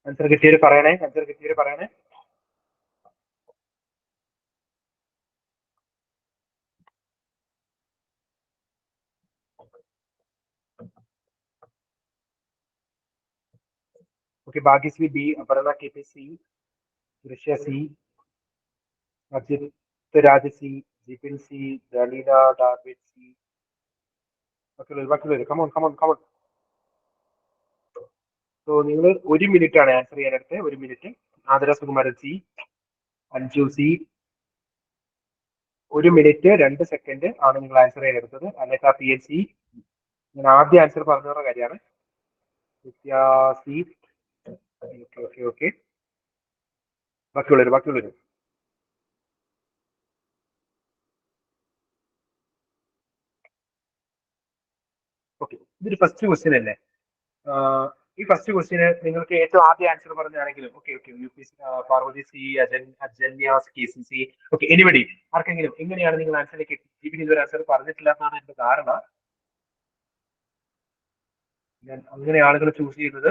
ആൻസർ കിട്ടിയവര് പറയണേ, ആൻസർ കിട്ടിയവര് പറയണേ. Okay, Bhagyashree B, Aparna K P C, Drishya C, Ajith Raj C, Jipin C, Daleena David C. ബാക്കിയുള്ളവര് കമോൺ കമോൺ കമോൺ. സോ നിങ്ങൾ 1 മിനിറ്റ് ആണ് ആൻസർ ചെയ്യാനെടുത്ത്. 1 minute. Adara Sukumaran C, Anju C, 1 minute 2 second ആണ് നിങ്ങൾ ആൻസർ ചെയ്യാനെടുത്തത്. അനേക പി എൻ സി, ഞാൻ ആദ്യം ആൻസർ പറഞ്ഞവരുടെ കാര്യമാണ്. സി. ഓക്കെ ഓക്കെ, ബാക്കിയുള്ളവര്. ഓക്കെ, ഇതൊരു ഫസ്റ്റ് ക്വസ്റ്റ്യൻ അല്ലേ? ഈ ഫസ്റ്റ് ക്വസ്റ്റ്യന് നിങ്ങൾക്ക് ഏറ്റവും ആദ്യം ആൻസർ പറഞ്ഞാണെങ്കിലും okay okay, U P Parvathi C, Ajanya's K C C. Okay, anybody, ആർക്കെങ്കിലും എങ്ങനെയാണ് നിങ്ങൾ ആൻസറിലേക്ക് എത്തി? ഇതൊരു ആൻസർ പറഞ്ഞിട്ടില്ല എന്നാണ് എന്റെ ധാരണ. ഞാൻ അങ്ങനെ ആളുകൾ ചൂസ് ചെയ്യുന്നത്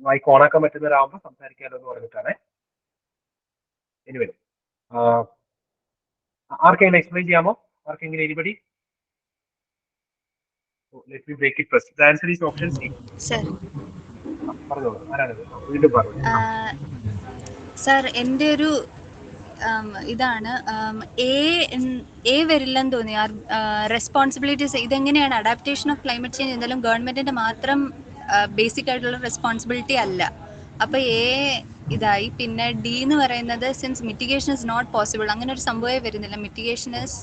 മൈക്ക് ഓണാക്കാൻ പറ്റുന്നവരാകുമ്പോൾ സംസാരിക്കാമല്ലോ എന്ന് പറഞ്ഞിട്ടാണ്. എനിവേ, ആർക്കെങ്കിലും എക്സ്പ്ലെയിൻ ചെയ്യാമോ? ആർക്കെങ്കിലും anybody? Let me break it first. The answer is option C. Sir പറഞ്ഞോളൂ, ആരാണത്? വീണ്ടും പറഞ്ഞു. സർ എൻ്റെ ഒരു ഇതാണ് എ വരില്ലെന്ന് തോന്നി. റെസ്പോൺസിബിലിറ്റീസ് ഇതെങ്ങനെയാണ്? അഡാപ്റ്റേഷൻ ഓഫ് ക്ലൈമറ്റ് ചേഞ്ച് എന്തായാലും ഗവൺമെന്റിന്റെ മാത്രം ബേസിക് ആയിട്ടുള്ള റെസ്പോൺസിബിലിറ്റി അല്ല. അപ്പൊ എ ഇതായി. പിന്നെ ഡി എന്ന് പറയുന്നത് since mitigation is not possible, അങ്ങനെ ഒരു സംഭവമേ വരുന്നില്ല. Mitigation is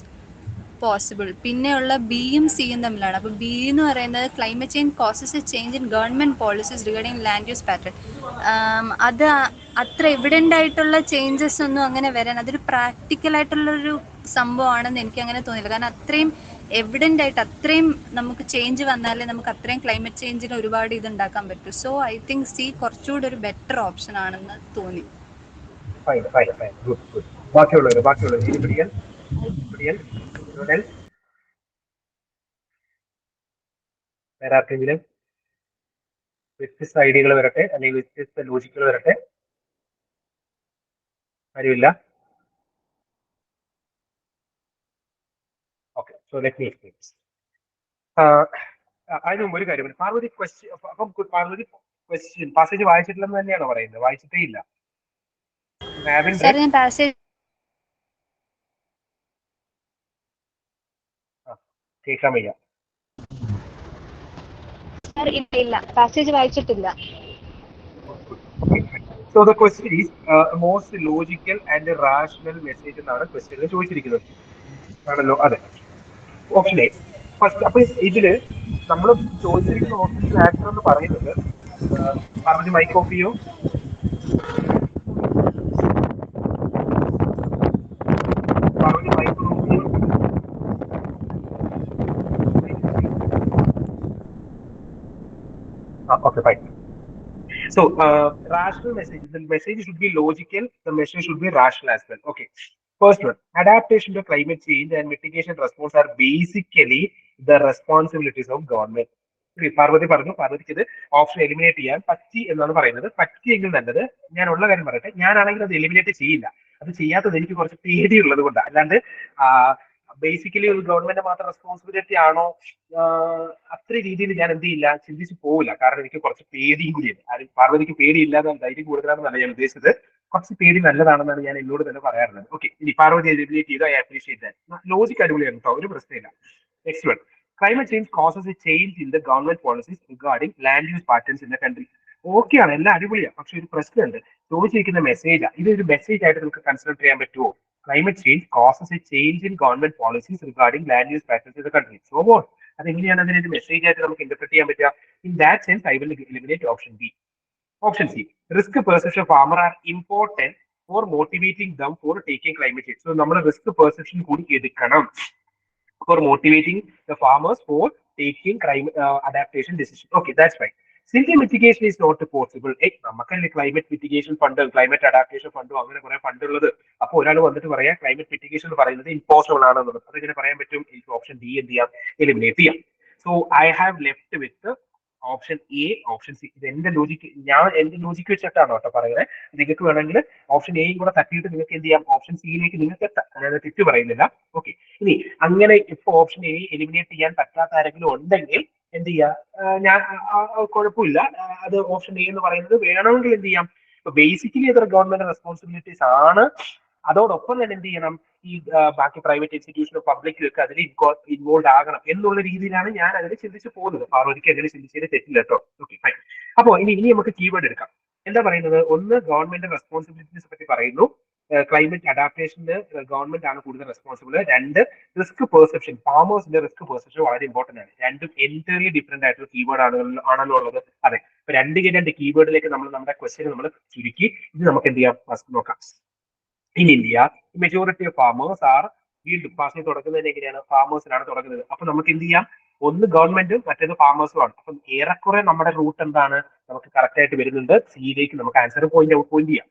possible. പിന്നെയുള്ള ബിയും സിയും തമ്മിലാണ്. അപ്പോൾ ബി എന്ന് പറയുന്നത് climate change causes a change in government policies regarding land use pattern. അത് അത്ര എവിഡൻ്റ് ആയിട്ടുള്ള ചേഞ്ചസ് ഒന്നും അങ്ങനെ വരാൻ, അതൊരു പ്രാക്ടിക്കൽ ആയിട്ടുള്ളൊരു സംഭവമാണെന്ന് എനിക്ക് അങ്ങനെ തോന്നില്ല. കാരണം അത്രയും എവിഡൻ്റ് ആയിട്ട് അത്രയും നമുക്ക് ചേഞ്ച് വന്നാലേ നമുക്ക് അത്രയും ക്ലൈമറ്റ് ചേഞ്ചിന് ഒരുപാട് ഇത് ഉണ്ടാക്കാൻ പറ്റും. സോ ഐ തിങ്ക് സി കുറച്ചുകൂടി ഒരു ബെറ്റർ ഓപ്ഷൻ ആണെന്ന് തോന്നി. Fine fine fine good good. ബാക്കിയുള്ളവർ anybody else? വേറെ ആർക്കെങ്കിലും വ്യത്യസ്ത ഐഡിയകൾ വരട്ടെ, അല്ലെങ്കിൽ വ്യത്യസ്ത ലോജിക്കുകൾ വരട്ടെ. ആരുമില്ല? Okay, so let me explain. അതിന് മുമ്പ് ഒരു കാര്യം, പാർവതി ക്വസ്റ്റ്യൻ, അപ്പം പാർവതി ക്വസ്റ്റ്യൻ പാസേജ് വായിച്ചിട്ടില്ലെന്ന് തന്നെയാണോ പറയുന്നത്? വായിച്ചിട്ടേ ഇല്ല. സാർ ഞാൻ പാസേജ് കേൾക്കാൻ വയ്യ. ഇല്ല, പാസേജ് വായിച്ചിട്ടില്ല. So the question is most logical and rational message എന്നാണ് ക്വസ്റ്റ്യനിൽ ചോദിച്ചിരിക്കുന്നത്. ആണല്ലോ? അതെ. Option A first. അപ്പൊ ഇതില് നമ്മൾ ചോദിച്ചിരിക്കുന്ന ഓപ്ഷൻസ് ആൻസർ എന്ന് പറയുന്നത്, പാർവതി മൈക്ക് ഓഫ് ചെയ്യൂ. പാർവതി മൈക്ക് ഓഫ് ചെയ്യൂ. Okay, fine. So, rational message. The message should be logical. The message should be rational as well. Okay. First one, adaptation to climate change and mitigation response are basically the responsibilities of government. Parvathy പറഞ്ഞു, പാർവതിക്ക് ഇത് option eliminate ചെയ്യാൻ പറ്റി എന്നാണ് പറയുന്നത്. പറ്റിയെങ്കിൽ നല്ലത്. ഞാൻ ഉള്ള കാര്യം പറയട്ടെ, ഞാനാണെങ്കിൽ അത് എലിമിനേറ്റ് ചെയ്യില്ല. അത് ചെയ്യാത്തത് എനിക്ക് കുറച്ച് പേടിയുള്ളത് കൊണ്ടാണ്. അല്ലാണ്ട് ബേസിക്കലി ഒരു ഗവൺമെന്റ് മാത്രം റെസ്പോൺസിബിലിറ്റി ആണോ, അത്ര രീതിയിൽ ഞാൻ എന്ത് ചെയ്യില്ല, ചിന്തിച്ച് പോവില്ല. കാരണം എനിക്ക് കുറച്ച് പേടിയും കൂടിയുണ്ട്. പാർവതിക്ക് പേടിയില്ലാതെ ധൈര്യം കൂടുതലാണെന്നല്ല ഞാൻ ഉദ്ദേശിച്ചത്. കുറച്ച് പേടി നല്ലതാണെന്നാണ് ഞാൻ എന്നോട് തന്നെ പറയാറുള്ളത്. ഓക്കെ, ഇനി പാർവതി എലിമിനേറ്റ് ചെയ്തു, ഐ അപ്രീഷിയേറ്റ് ദാറ്റ്. ലോജിക് അടിപൊളിയാണ് കേട്ടോ, ഒരു പ്രശ്നമില്ല. Next one, climate change causes a change in the government policies regarding land use patterns in the country. ഓക്കെയാണ്, എല്ലാം അടിപൊളിയാണ്. പക്ഷെ ഒരു പ്രശ്നമുണ്ട്. ചോദിച്ചിരിക്കുന്ന മെസ്സേജാണ്. ഇതൊരു മെസ്സേജ് ആയിട്ട് നമുക്ക് കൺസിഡർ ചെയ്യാൻ പറ്റുമോ? Climate change causes a change in government policies regarding land use patterns in the country. So what? അതെങ്ങനെയാണ് അതിനൊരു മെസ്സേജ് ആയിട്ട് നമുക്ക് ഇന്റർപ്രറ്റ് ചെയ്യാൻ പറ്റുക? In that sense I will eliminate option B. Option C, risk perception farmer R important four motivating them for taking climate change. So നമ്മൾ risk perception കൂടി എടുക്കണം for motivating the farmers for taking adaptation decision. Okay, that's right. Simple mitigation is not possible. നമുക്കല്ലേ climate mitigation fund, climate adaptation ഫണ്ടും അങ്ങനെ കുറെ fund ഉള്ളത്. അപ്പൊ ഒരാൾ വന്നിട്ട് പറയാം ക്ലൈമറ്റ് മിറ്റിഗേഷൻ എന്ന് പറയുന്നത് ഇമ്പോസിബിൾ ആണെന്നുള്ളത്. അതെങ്ങനെ പറയാൻ പറ്റും? എനിക്ക് ഓപ്ഷൻ ഡി എന്ത് ചെയ്യാം, എലിമിനേറ്റ് ചെയ്യാം. So I have left with option A, option C. ഇത് എന്റെ ലോജിക്ക്, ഞാൻ എന്റെ ലോജിക്ക് വെച്ചിട്ടാണോ കേട്ടോ പറയുന്നത്. നിങ്ങൾക്ക് വേണമെങ്കിൽ ഓപ്ഷൻ എയും കൂടെ തട്ടിയിട്ട് നിങ്ങൾക്ക് എന്ത് ചെയ്യാം, ഓപ്ഷൻ സിയിലേക്ക് നിങ്ങൾക്ക് എത്താം. ഞാൻ തെറ്റ് പറയുന്നില്ല. ഓക്കെ, ഇനി അങ്ങനെ ഇപ്പൊ ഓപ്ഷൻ എ എലിമിനേറ്റ് ചെയ്യാൻ പറ്റാത്ത ആരെങ്കിലും ഉണ്ടെങ്കിൽ എന്ത് ചെയ്യാ, ഞാൻ കുഴപ്പമില്ല. അത് ഓപ്ഷൻ എ എന്ന് പറയുന്നത് വേണമെങ്കിൽ എന്ത് ചെയ്യാം. ഇപ്പൊ ബേസിക്കലി അതൊരു ഗവൺമെന്റ് റെസ്പോൺസിബിലിറ്റീസ് ആണ്. അതോടൊപ്പം തന്നെ എന്ത് ചെയ്യണം, ഈ ബാക്കി പ്രൈവറ്റ് ഇൻസ്റ്റിറ്റ്യൂഷനും പബ്ലിക്കും ഒക്കെ അതിൽ ഇൻവോൾവ് ആകണം എന്നുള്ള രീതിയിലാണ് ഞാൻ അതിൽ ചിന്തിച്ച് പോകുന്നത്. പാർവതിക്ക് അതിൽ ചിന്തിച്ചതിന് തെറ്റില്ല കേട്ടോ. Okay, fine. അപ്പോ ഇനി നമുക്ക് കീവേഡ് എടുക്കാം. എന്താ പറയുന്നത്? ഒന്ന്, ഗവൺമെന്റ് റെസ്പോൺസിബിലിറ്റീസ് പറ്റി പറയുന്നു. ക്ലൈമറ്റ് അഡാപ്റ്റേഷന് ഗവൺമെന്റ് ആണ് കൂടുതൽ റെസ്പോൺസിബിൾ. രണ്ട്, റിസ്ക് പെർസെപ്ഷൻ, ഫാമേഴ്സിന്റെ റിസ്ക് പെർസെപ്ഷൻ വളരെ ഇമ്പോർട്ടന്റ് ആണ്. രണ്ടും എൻറ്റയർലി ഡിഫറെന്റ് ആയിട്ടുള്ള കീവേഡ് ആണല്ലോ ഉള്ളത്. അതെ, ഇപ്പൊ രണ്ട് കീവേഡിലേക്ക് നമ്മൾ നമ്മുടെ ക്വസ്റ്റ്യൻ നമ്മൾ ചുരുക്കി. ഇത് നമുക്ക് എന്ത് ചെയ്യാം, നോക്കാം. In India majority of farmers are, വീണ്ടും പാസിൽ തുടങ്ങുന്നതിന് എങ്ങനെയാണ്, ഫാമേഴ്സിനാണ് തുടങ്ങുന്നത്. അപ്പൊ നമുക്ക് എന്ത് ചെയ്യാം, ഒന്ന് ഗവൺമെന്റും മറ്റേത് ഫാമേഴ്സും ആണ്. അപ്പം ഏറെക്കുറെ നമ്മുടെ റൂട്ട് എന്താണ്, നമുക്ക് കറക്റ്റ് ആയിട്ട് വരുന്നുണ്ട്. സിയിലേക്ക് നമുക്ക് ആൻസർ പോയിന്റ് ചെയ്യാം.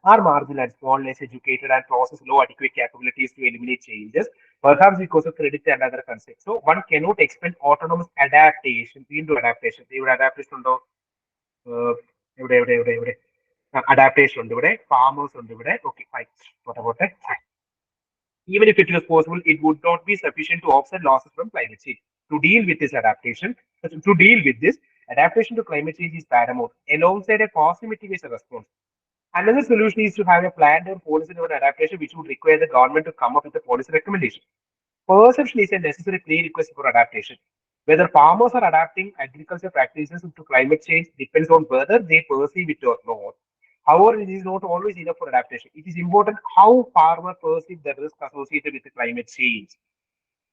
Are marginal and small, less educated and possess low adequate capabilities to eliminate changes, perhaps because of credit and other concepts. So one cannot expect autonomous adaptation into adaptation. ഇവിടെ adaptation ഉണ്ടോ? ഇവിടെ adaptation ഉണ്ട്, ഇവിടെ farmers ഉണ്ട്, ഇവിടെ. Okay, fine. പോട്ടെ. Even if it was possible, it would not be sufficient to offset losses from climate change. To deal with this adaptation to climate change is paramount, alongside a cost mitigation response. Another solution is to have a planned and policy-driven adaptation, which would require the government to come up with a policy recommendation. Perception is a necessary prerequisite for adaptation. Whether farmers are adapting agricultural practices to climate change depends on whether they perceive it or not. However, it is not always enough for adaptation. It is important how farmers perceive the risk associated with the climate change.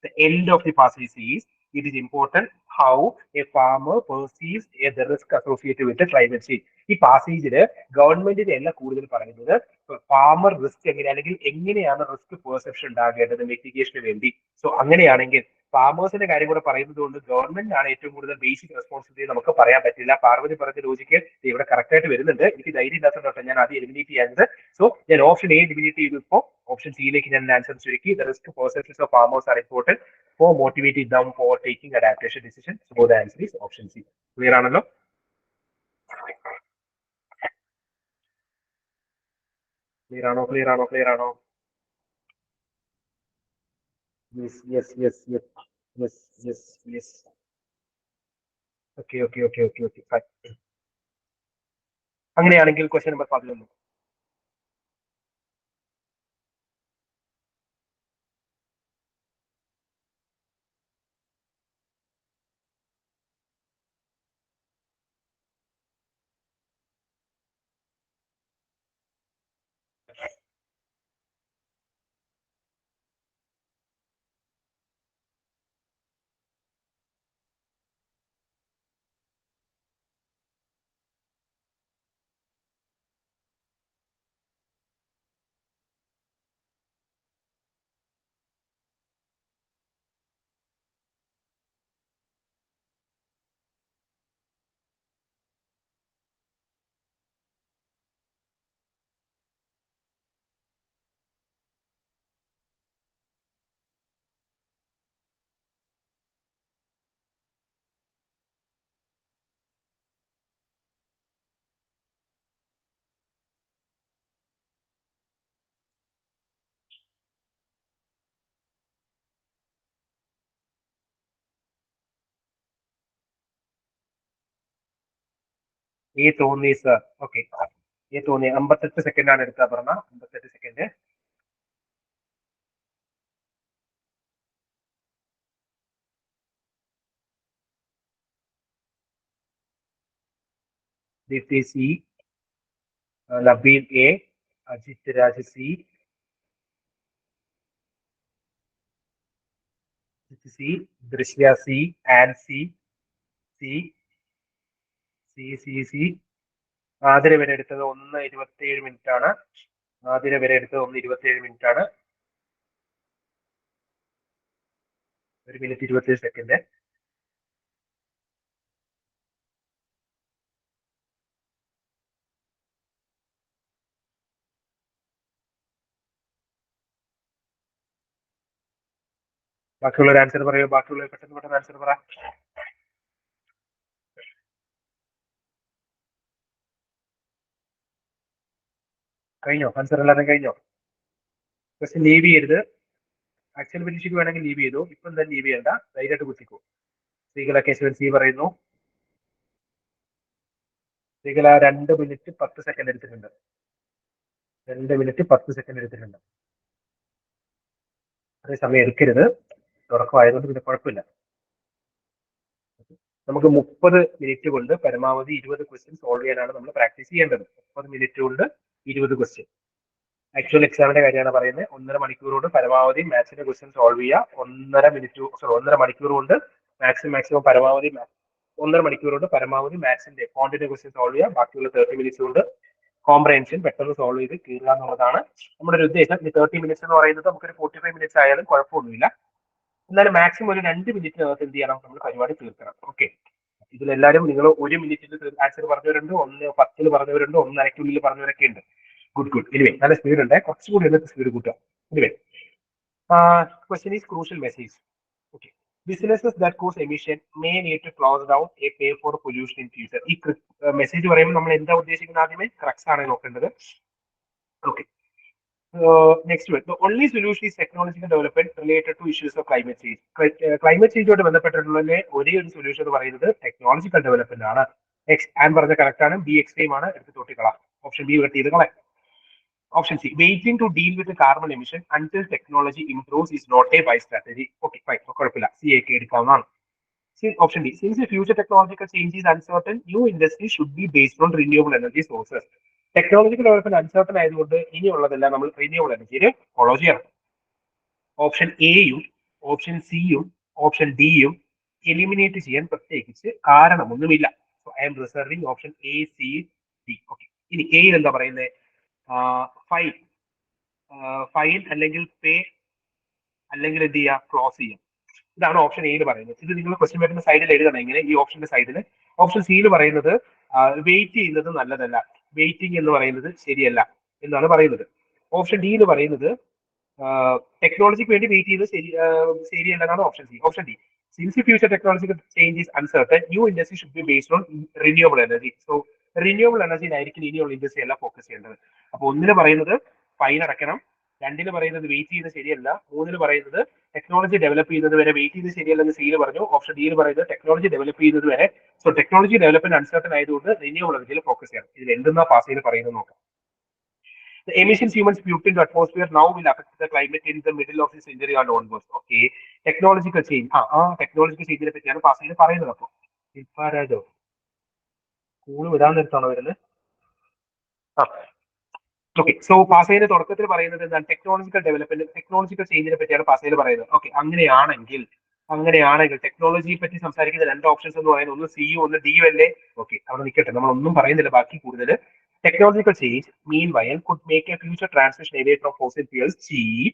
The end of the passage is, it is important how a farmer perceives the risk associated with the climate change. ഈ പാസേജില് ഗവൺമെന്റിന്റെ എല്ലാം കൂടുതൽ പറയുന്നത് farmer risk അല്ലെങ്കിൽ എങ്ങനെയാണ് risk perception ഉണ്ടാകേണ്ടത് മിറ്റിഗേഷന് വേണ്ടി. So അങ്ങനെയാണെങ്കിൽ ഫാമേഴ്സിന്റെ കാര്യം കൂടെ പറയുന്നത് കൊണ്ട് ഗവൺമെന്റ് ആണ് ഏറ്റവും കൂടുതൽ ബേസിക് റെസ്പോൺസിബിലിറ്റി നമുക്ക് പറയാൻ പറ്റില്ല. പാർവതി പറഞ്ഞ ലോജിക്ക് ഇവിടെ കറക്റ്റ് ആയിട്ട് വരുന്നുണ്ട്. എനിക്ക് ധൈര്യം ഇല്ലാത്തതുകൊണ്ടാണ് ഞാൻ ആദ്യം എലിമിനേറ്റ് ചെയ്യുന്നത്. സോ ഞാൻ ഓപ്ഷൻ എ എലിമിനേറ്റ് ചെയ്തു. ഇപ്പോൾ ഓപ്ഷൻ സിയിലേക്ക് ഞാൻ ആൻസർ ചുരുക്കി. The risk processes of farmers are important four motivating them for taking adaptation decision. So the answer is option C. Clear ആണല്ലോ? ക്ലിയർ ആണോ? ക്ലിയർ ആണോ? ക്ലിയർ ആണോ? Yes yes yes yes yes yes yes. Okay okay okay okay okay fine. അങ്ങനെയാണെങ്കിൽ question number 11. ഈ തോന്നി sir. Okay, ഈ തോന്നി 58 second ആണ് എടുത്താ പറഞ്ഞ 58 second. Deepthi C, Nabeel A, Ajith Raj C, C, Drishya C, Ann C, C C C C. Athira വരെ എടുത്തത് 1:27 മിനിറ്റ് ആണ്. ആതിര വരെ എടുത്തത് 1:27 മിനിറ്റ് ആണ്. 1 മിനിറ്റ് 27 സെക്കൻഡ്. ബാക്കിയുള്ളൊരു ആൻസർ പറയൂ. ബാക്കിയുള്ള പെട്ടെന്ന് പെട്ടെന്ന് ആൻസർ പറ. കഴിഞ്ഞോ? ആൻസർ എല്ലാവരും കഴിഞ്ഞോ? ക്വസ്റ്റ്യൻ ലീവ് ചെയ്യരുത്. ആക്ച്വൽ പരീക്ഷയ്ക്ക് വേണമെങ്കിൽ ലീവ് ചെയ്തു. ഇപ്പം എന്തായാലും ലീവ് ചെയ്യണ്ട, ധൈര്യമായിട്ട് കുത്തിക്കോ. ശ്രീകല കേശവൻ സി പറയുന്നു. ശ്രീകല 2 മിനിറ്റ് 10 സെക്കൻഡ് എടുത്തിട്ടുണ്ട്. 2 മിനിറ്റ് 10 സെക്കൻഡ് എടുത്തിട്ടുണ്ട്. അതേ സമയം എടുക്കരുത്, തുടക്കമായതുകൊണ്ട് പിന്നെ കുഴപ്പമില്ല. നമുക്ക് 30 മിനിറ്റ് കൊണ്ട് പരമാവധി 20 ക്വസ്റ്റ്യൻ സോൾവ് ചെയ്യാനാണ് നമ്മൾ പ്രാക്ടീസ് ചെയ്യേണ്ടത്. 30 മിനിറ്റ് കൊണ്ട് 20 ക്വസ്റ്റ്യൻ. ആക്ച്വൽ എക്സാമിന്റെ കാര്യമാണ് പറയുന്നത്. 1.5 മണിക്കൂർ കൊണ്ട് പരമാവധി മാത്സിന്റെ ക്വസ്റ്റ്യൻ സോൾവ് ചെയ്യുക. 1.5 മണിക്കൂർ കൊണ്ട് മാക്സിമം പരമാവധി 1.5 മണിക്കൂർ കൊണ്ട് പരമാവധി മാത്സിന്റെ ക്വാണ്ടിറ്റി ക്വസ്റ്റ്യൻ സോൾവ് ചെയ്യുക. ബാക്കിയുള്ള 30 മിനിറ്റ്സ് കൊണ്ട് കോംപ്രഹെൻഷൻ പെട്ടെന്ന് സോൾവ് ചെയ്ത് കീറുക എന്നുള്ളതാണ് നമ്മുടെ ഒരു ഉദ്ദേശം. ഈ 30 മിനിറ്റ്സ് എന്ന് പറയുന്നത് നമുക്കൊരു 45 മിനിറ്റ്സ് ആയാലും കുഴപ്പമൊന്നുമില്ല. എന്നാലും മാക്സിമം ഒരു 2 മിനിറ്റിനകത്ത് എന്ത് ചെയ്യണം, നമ്മൾ പരിപാടി തീർക്കണം. ഓക്കെ, ഇതിലെല്ലാവരും നിങ്ങൾ 1 മിനിറ്റിൽ ആൻസർ പറഞ്ഞവരുണ്ട്, 1:10 പറഞ്ഞവരുണ്ട്, 1:30 പറഞ്ഞവരൊക്കെ ഉണ്ട്. Good good. എനിവേ നല്ല സ്പീഡ് ഉണ്ട്, കുറച്ചുകൂടി എന്നിട്ട് സ്പീഡ് കൂട്ടുക. Anyway, question is crucial message. Okay, businesses that cause emission may need to close down a pay for pollution in future. ഈ മെസ്സേജ് പറയുമ്പോൾ നമ്മൾ എന്താ ഉദ്ദേശിക്കുന്നത്? ആദ്യമേ ക്രക്സ് ആണ് നോക്കേണ്ടത്. Okay, next one. The only solution is technological development related to issues of climate change. Climate change ഓട് ബന്ധപ്പെട്ടിട്ടുള്ള ഒരേ ഒരു സൊല്യൂഷൻ എന്ന് പറയുന്നത് ടെക്നോളജിക്കൽ ഡെവലപ്മെന്റ് ആണ്. ആൻ പറഞ്ഞ കറക്റ്റ് ആണ്. ബി എക്സ്ട്രീം ആണ്. എടുത്ത് തൊട്ടിക്കളാം. ഓപ്ഷൻ ബി കട്ട് ചെയ്ത് കളയാം. Option C, waiting to deal with carbon emission until technology improves is not a wise strategy. Okay fine, കുഴപ്പമില്ല. സി എ കെ എടുക്കാവുന്നതാണ്. Option D, since future technological change is uncertain new industry should be based on renewable energy sources. Technological development uncertain ആയതുകൊണ്ട് ഇനിയുള്ളതെല്ലാം നമ്മൾ renewable എനർജിയിൽ follow ചെയ്യണം. Option എയും option സിയും option ഡിയും എലിമിനേറ്റ് ചെയ്യാൻ പ്രത്യേകിച്ച് കാരണമൊന്നുമില്ല. So I'm reserving option A, C, D. Okay, ഇനി എയിൽ എന്താ പറയുന്നത്? ഫൈൻ അല്ലെങ്കിൽ പേ അല്ലെങ്കിൽ എന്ത് ചെയ്യുക, ക്ലോസ് ചെയ്യാം. ഇതാണ് ഓപ്ഷൻ എയിൽ പറയുന്നത്. ഇത് നിങ്ങൾ ക്വസ്റ്റ്യൻ പേപ്പറിന്റെ സൈഡിൽ എഴുതണം ഇങ്ങനെ, ഈ ഓപ്ഷന്റെ സൈഡിൽ. ഓപ്ഷൻ സിയിൽ പറയുന്നത് വെയിറ്റ് ചെയ്യുന്നത് നല്ലതല്ല, വെയിറ്റിംഗ് എന്ന് പറയുന്നത് ശരിയല്ല എന്നാണ് പറയുന്നത്. ഓപ്ഷൻ ഡിയിൽ പറയുന്നത് ടെക്നോളജിക്ക് വേണ്ടി വെയിറ്റ് ചെയ്ത് ശരിയല്ലെന്നാണ് option C. Option D, since future technological change is uncertain, new industry should be based on renewable energy. So renewable എനർജിയിലായിരിക്കും ഇനിയുള്ള ഇൻഡസ്ട്രി എല്ലാം ഫോക്കസ് ചെയ്യേണ്ടത്. അപ്പൊ ഒന്നിന് പറയുന്നത് ഫൈൻ അടയ്ക്കണം, രണ്ടിന് പറയുന്നത് വെയിറ്റ് ചെയ്യുന്നത് ശരിയല്ല, മൂന്നിന് പറയുന്നത് ടെക്നോളജി ഡെവലപ്പ് ചെയ്യുന്നത് വരെ വെയിറ്റ് ചെയ്ത് ശരിയല്ലെന്ന് സിയിൽ പറഞ്ഞു. ഓപ്ഷൻ ഡിയിൽ പറയുന്നത് ടെക്നോളജി ഡെവലപ്പ് ചെയ്യുന്നത് വരെ. സോ ടെക്നോളജി ഡെവലപ്മെന്റ് അൺസർട്ടൺ ആയതുകൊണ്ട് റിന്യൂവബിൾ എനർജിയിൽ ഫോക്കസ് ചെയ്യണം. ഇതിൽ എന്തെന്നാ പാസ് ചെയ്ത് പറയുന്നത് നോക്കാം. The emissions humans put into atmosphere now will affect the climate in the middle of the century and onwards. Okay. Technological change. Technological ചേഞ്ചിനെ പറ്റിയാണ് പാസ് ചെയ്ത് പറയുന്നത്. അപ്പൊ ഇപ്പാരോ സ്കൂള് വിടാൻ നേരത്താണോ വരുന്നത്? ഓക്കെ. സോ പാസയിന്റെ തുടക്കത്തിൽ പറയുന്നത് എന്താണ്? ടെക്നോളജിക്കൽ ഡെവലപ്മെന്റ്, ടെക്നോളജിക്കൽ ചേഞ്ചിനെ പറ്റിയാണ് പാസയിൽ പറയുന്നത്. ഓക്കെ. അങ്ങനെയാണെങ്കിൽ ടെക്നോളജിയെ പറ്റി സംസാരിക്കുന്ന രണ്ട് ഓപ്ഷൻസ് എന്ന് പറയുന്നത് ഒന്ന് സിയും ഒന്ന് ഡിയും അല്ലേ? ഓക്കെ, അവിടെ നിൽക്കട്ടെ, നമ്മളൊന്നും പറയുന്നില്ല ബാക്കി കൂടുതൽ. Technological change, meanwhile, could make a future transition away from fossil fuels cheap,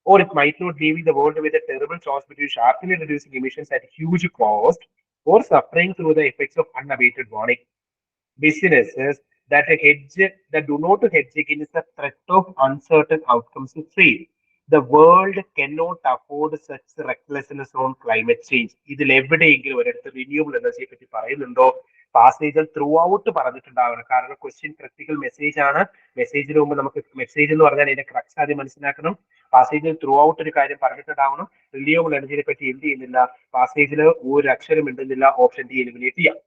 or it might not, leaving the world with a terrible choice between sharply reducing emissions at huge cost or suffering through the effects of unabated warming. Businesses that do not hedge against the threat of uncertain outcomes fail. The world cannot afford such recklessness on climate change. ഇതിൽ എവിടെയെങ്കിലും ഒരിടത്ത് renewable എനർജിയെ പറ്റി പറയുന്നുണ്ടോ? പാസേജിൽ through out പറഞ്ഞിട്ടുണ്ടാവണം. കാരണം question critical message ആണ്. മെസ്സേജിന് മുമ്പ് നമുക്ക് message എന്ന് പറഞ്ഞാൽ അതിന്റെ ക്രക്സ് ആദ്യം മനസ്സിലാക്കണം. പാസേജിൽ ത്രൂ ഔട്ട് ഒരു കാര്യം പറഞ്ഞിട്ടുണ്ടാവണം. റിന്യൂവബിൾ എനർജിയെ പറ്റി എന്ത് ചെയ്യുന്നില്ല, പാസേജിൽ ഒരു അക്ഷരം ഇടുന്നില്ല. ഓപ്ഷൻ ഡി എലിമിനേറ്റ് ചെയ്യാം.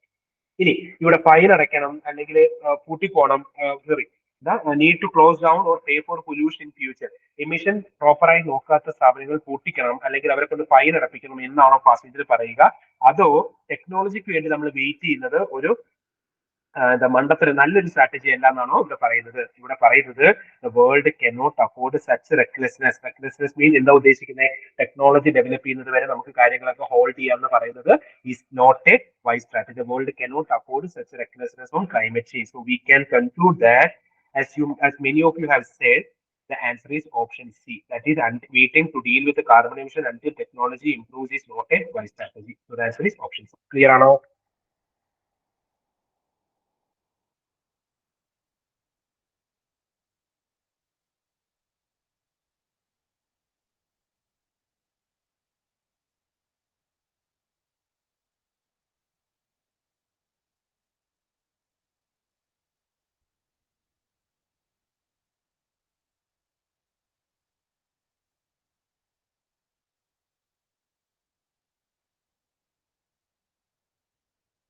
ഇനി ഇവിടെ ഫൈൻ അടയ്ക്കണം അല്ലെങ്കിൽ പൂട്ടിപ്പോണം, sorry, need to close down or pay for pollution in future. Emission പ്രോപ്പറായി നോക്കാത്ത സ്ഥാപനങ്ങൾ പൂട്ടിക്കണം അല്ലെങ്കിൽ അവരെ കൊണ്ട് ഫൈൻ അടപ്പിക്കണം എന്നാണോ പാസേജിൽ പറയുക? അതോ ടെക്നോളജിക്ക് വേണ്ടി നമ്മൾ വെയിറ്റ് ചെയ്യുന്നത് ഒരു മണ്ടത്തിന് നല്ലൊരു സ്ട്രാറ്റജി അല്ല എന്നാണോ ഇവിടെ പറയുന്നത്? ഇവിടെ പറയുന്നത് വേൾഡ് കനോട്ട് അഫോർഡ് സച്ച് റെക്ലെസ്നെസ്. റെക്ലെസ്നെസ് മീൻ എന്താ ഉദ്ദേശിക്കുന്നത്? ടെക്നോളജി ഡെവലപ്പ് ചെയ്യുന്നത് വരെ നമുക്ക് കാര്യങ്ങളൊക്കെ ഹോൾഡ് ചെയ്യാമെന്ന് പറയുന്നത് is not a wise strategy. The world cannot afford such recklessness on climate change. So we can conclude that, as many of you have said, the answer is option C. That is, waiting to deal with the carbon emission until technology improves is not a wise strategy. So the answer is option C. Clear ആണോ?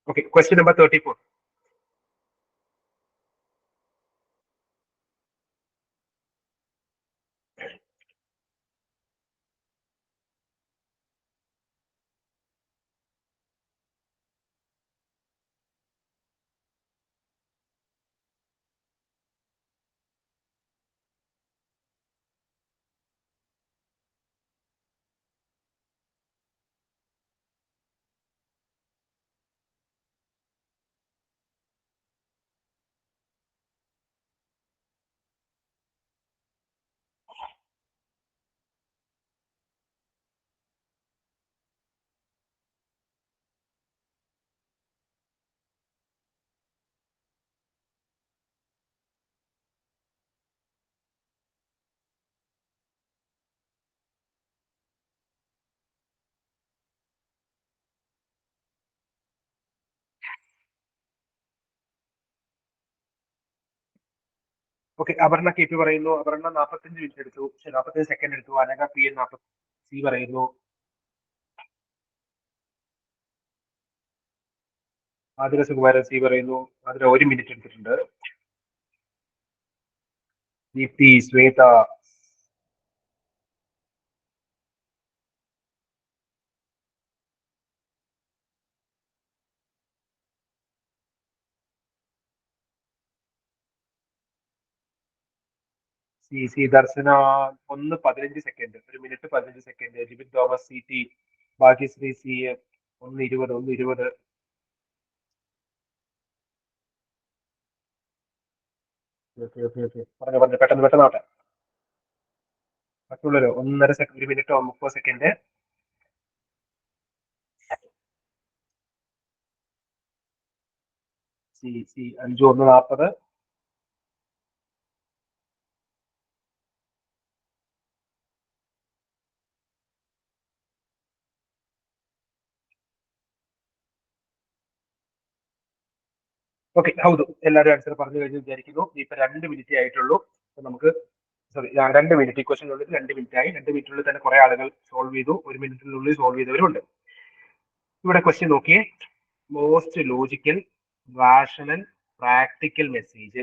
Okay, question number 34. Okay, Aparna K P പറയുന്നു. Aparna 45 minute എടുത്തു, 45 second എടുത്തു. Anagha P N 40 C പറയുന്നു. Athira Sukumaran C പറയുന്നു. Athira 1 minute എടുത്തിട്ടുണ്ട്. Deepthi, Shweta, C C Darshana 1:15 second, 1 minute 15 second. Jibin Thomas C T, Bhagyashree C M 1:20, 1:20. പറഞ്ഞു പെട്ടെന്ന് പെട്ടെന്നാവട്ടെ. മറ്റുള്ളവരോ 1.5 second, 1 minute 30 second. C 5 1 40. Okay, ഹൗദു എല്ലാവരും ആൻസർ പറഞ്ഞു കഴിഞ്ഞ് വിചാരിക്കുന്നു. ഇപ്പൊ 2 മിനിറ്റ് ആയിട്ടുള്ളൂ. നമുക്ക് സോറി 2 മിനിറ്റ്, ഈ ക്വസ്റ്റൻ ഉള്ളിൽ 2 മിനിറ്റ് ആയി. 2 മിനിറ്റിനുള്ളിൽ തന്നെ കുറെ ആളുകൾ സോൾവ് ചെയ്തു. 1 മിനിറ്റിനുള്ളിൽ സോൾവ് ചെയ്തവരുണ്ട്. ഇവിടെ ക്വസ്റ്റ്യൻ നോക്കിയേ. Most logical, rational, practical message.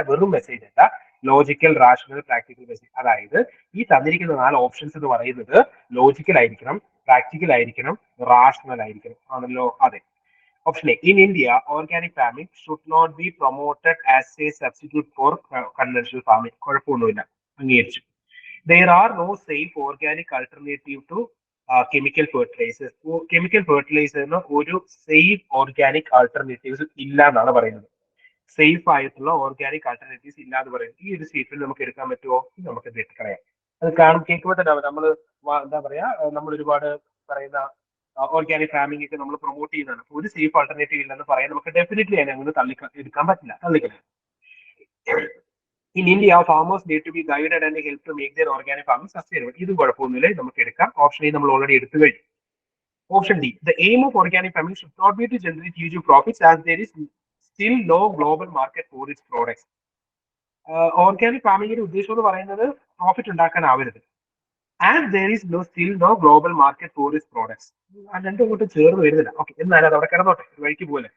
വെറും മെസ്സേജ് അല്ല, ലോജിക്കൽ, റാഷണൽ, പ്രാക്ടിക്കൽ മെസ്സേജ്. അതായത് ഈ തന്നിരിക്കുന്ന 4 ഓപ്ഷൻസ് എന്ന് പറയുന്നത് ലോജിക്കൽ ആയിരിക്കണം, പ്രാക്ടിക്കൽ ആയിരിക്കണം, റാഷണൽ ആയിരിക്കണം. ആണല്ലോ? അതെ. Option A, in India organic farming should not be promoted as a substitute for conventional farming. കുഴപ്പമൊന്നുമില്ല, അംഗീകരിച്ചു. There are no safe organic alternative to chemical fertilizers. Chemical ഫെർട്ടിലൈസറിന് ഒരു സേഫ് ഓർഗാനിക് ആൾട്ടർനേറ്റീവ്സ് ഇല്ല എന്നാണ് പറയുന്നത്. സേഫ് ആയിട്ടുള്ള ഓർഗാനിക് ആൾട്ടർനേറ്റീവ്സ് ഇല്ല എന്ന് പറയുന്നത്. ഈ ഒരു സ്റ്റേറ്റ്മെന്റ് നമുക്ക് എടുക്കാൻ പറ്റുമോ? നമുക്ക് കളയാം. അത് കേൾക്കുമ്പോൾ തന്നെ നമ്മൾ എന്താ പറയാ, നമ്മൾ ഒരുപാട് പറയുന്ന ഓർഗാനിക് ഫാമിംഗ് ഒക്കെ നമ്മൾ പ്രൊമോട്ട് ചെയ്യുന്നതാണ്. ഒരു സേഫ് ആൾട്ടർനേറ്റീവ് ഇല്ലെന്ന് പറയാൻ നമുക്ക് ഡെഫിനറ്റ്ലി അതിനെ അങ്ങനെ എടുക്കാൻ പറ്റില്ല, തള്ളിക്കളയാം. In India, farmers need to be guided and helped to make their organic farming sustainable. ഇതും കുഴപ്പമൊന്നുമില്ല, നമുക്ക് എടുക്കാം. ഓപ്ഷൻ എ നമ്മൾ ഓൾറെഡി എടുത്തു കഴിഞ്ഞു. Option D, the aim of organic farming should not be to generate huge profits as there is still no global market for its products. Organic ഫാമിങ്ങിന്റെ ഉദ്ദേശം എന്ന് പറയുന്നത് പ്രോഫിറ്റ് ഉണ്ടാക്കാനാവരുത്. And there is still no global market for its products. രണ്ടും അങ്ങോട്ട് ചേർന്ന് വരുന്നില്ല. Okay, എന്നാലും അത് അവിടെ കിടന്നോട്ടെ, വഴിക്ക് പോലെ.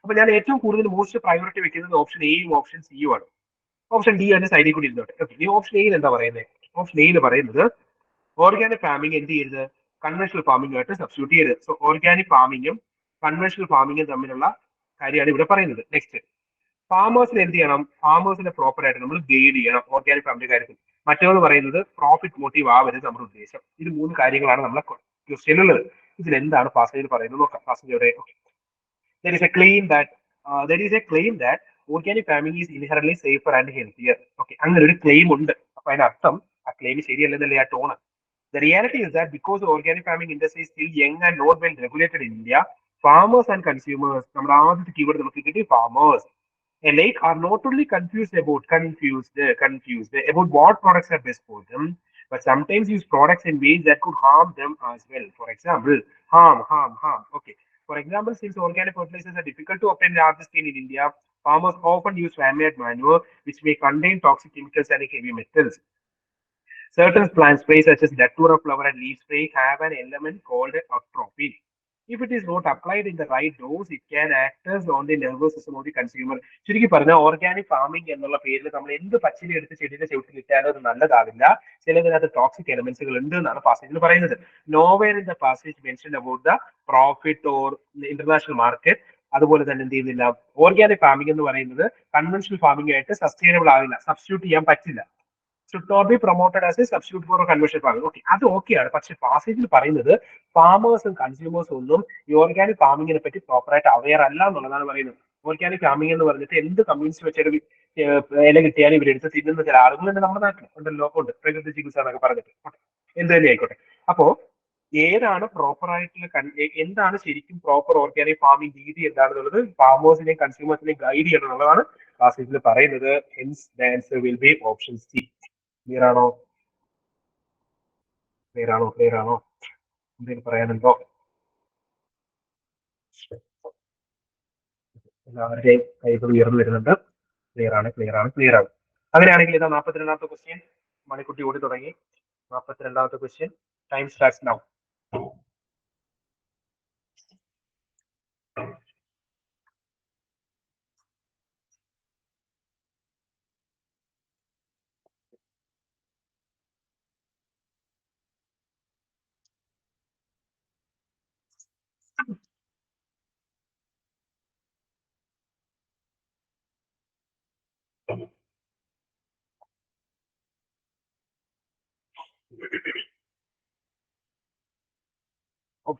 അപ്പൊ ഞാൻ ഏറ്റവും കൂടുതൽ മോസ്റ്റ് പ്രയോറിറ്റി വെക്കുന്നത് ഓപ്ഷൻ എയും ഓപ്ഷൻ സിയും ആണ്. ഓപ്ഷൻ ഡി ആണ് സൈഡിൽ കൂടി ഇരുന്നോട്ടെ. ഈ ഓപ്ഷൻ എയിൽ എന്താ പറയുന്നത്? ഓപ്ഷൻ എയിൽ പറയുന്നത് ഓർഗാനിക് ഫാമിംഗ് എന്ത് ചെയ്യരുത്, കൺവെൻഷണൽ ഫാമിംഗുമായിട്ട് സബ്സ്റ്റിറ്റ്യൂട്ട് ചെയ്യരുത്. സോ ഓർഗാനിക് ഫാമിങ്ങും കൺവെൻഷണൽ ഫാമിങ്ങും തമ്മിലുള്ള കാര്യമാണ് ഇവിടെ പറയുന്നത്. നെക്സ്റ്റ്, ഫാമേഴ്സിന് എന്ത് ചെയ്യണം? ഫാമേഴ്സിനെ പ്രോപ്പർ ആയിട്ട് നമ്മൾ ഗൈഡ് ചെയ്യണം ഓർഗാനിക് ഫാമിന്റെ കാര്യത്തിൽ. മറ്റേന്ന് പറയുന്നത് പ്രോഫിറ്റ് മോട്ടീവ് ആവരുത് നമ്മുടെ ഉദ്ദേശം. ഇത് 3 കാര്യങ്ങളാണ് നമ്മളെ ക്വസ്റ്റ്യൻ ഉള്ളത്. ഇതിൽ എന്താണ് പാസേജ് പറയുന്നത് നോക്കാം. Passage there is a claim that organic farming is inherently safer and healthier. Okay, അങ്ങനെ ഒരു ക്ലെയിം ഉണ്ട്. അപ്പൊ അതിനർത്ഥം ആ ക്ലെയിം ശരിയല്ലെന്നല്ലേ ആ tone. The reality is that because the organic farming industry is still young and not well regulated in India, farmers and consumers, നമ്മുടെ ആദ്യത്തെ keyword നമുക്ക് കിട്ടി farmers, alike are not only confused about what products are best for them, but sometimes use products in ways that could harm them as well. For example, harm. Okay. For example, since organic fertilizers are difficult to obtain large scale in India, farmers often use man-made manure, which may contain toxic chemicals and heavy metals. Certain plant sprays, such as datura flower and leaf spray, have an element called atropine. If it is not applied in the right dose, it can act as on the nervous system of the consumer. ചുരുക്കി പറഞ്ഞാൽ organic farming എന്നുള്ള പേരിൽ നമ്മൾ എന്ത് പച്ചില എടുത്ത് ചെടിയുടെ ചവിട്ടിൽ ഇട്ടാലും അത് നല്ലതാവില്ല. ചിലതിനകത്ത് ടോക്സിക് എലമെന്റ്സുകൾ ഉണ്ട് എന്നാണ് പാസേജിൽ പറയുന്നത്. Nowhere in the passage mention about the profit or international market. അതുപോലെ തന്നെ എന്ത് ചെയ്യുന്നില്ല, ഓർഗാനിക് ഫാമിംഗ് എന്ന് പറയുന്നത് കൺവെൻഷണൽ ഫാമിംഗ് ആയിട്ട് സസ്റ്റൈനബിൾ ആവില്ല, സബ്സ്റ്റിറ്റ്യൂട്ട് ചെയ്യാൻ പറ്റില്ല. should not be promoted as a substitute for a conventional farming. Okay, അത് ഓക്കെയാണ്. പക്ഷെ പാസേജിൽ പറയുന്നത് ഫാമേഴ്സും കൺസ്യൂമേഴ്സും ഒന്നും ഈ ഓർഗാനിക് ഫാമിങ്ങിനെ പറ്റി പ്രോപ്പറായിട്ട് അവെയർ അല്ല എന്നുള്ളതാണ് പറയുന്നത്. ഓർഗാനിക് ഫാമിംഗ് എന്ന് പറഞ്ഞിട്ട് എന്ത് കമ്മ്യൂണിസ്റ്റ് വെച്ചൊരു ഇല കിട്ടിയാലും ഇവരെടുത്ത് തിന്നുന്ന ചില ആളുകളുണ്ട് നമ്മുടെ നാട്ടിൽ, ഉണ്ടല്ലോ, ഉണ്ട്. പ്രകൃതി ചികിത്സ എന്നൊക്കെ പറഞ്ഞിട്ട് എന്ത് തന്നെ ആയിക്കോട്ടെ. അപ്പോ ഏതാണ് പ്രോപ്പർ ആയിട്ടുള്ള എന്താണ് ശരിക്കും പ്രോപ്പർ ഓർഗാനിക് ഫാമിംഗ് രീതി എന്താണെന്നുള്ളത് ഫാമേഴ്സിനെയും കൺസ്യൂമേഴ്സിനെയും ഗൈഡ് ചെയ്യണം എന്നുള്ളതാണ് പാസേജിൽ പറയുന്നത്. Hence the answer will be option C. Clear ആണോ? എന്തെങ്കിലും പറയാനുണ്ടോ? എല്ലാവരുടെയും കൈകൾ ഉയർന്നു വരുന്നുണ്ട്. ക്ലിയർ ആണ്. അങ്ങനെയാണെങ്കിൽ ഇതാ 42ാമത്തെ ക്വസ്റ്റ്യൻ. മണിക്കുട്ടി ഓടി തുടങ്ങി. 42ാമത്തെ question. Time starts now.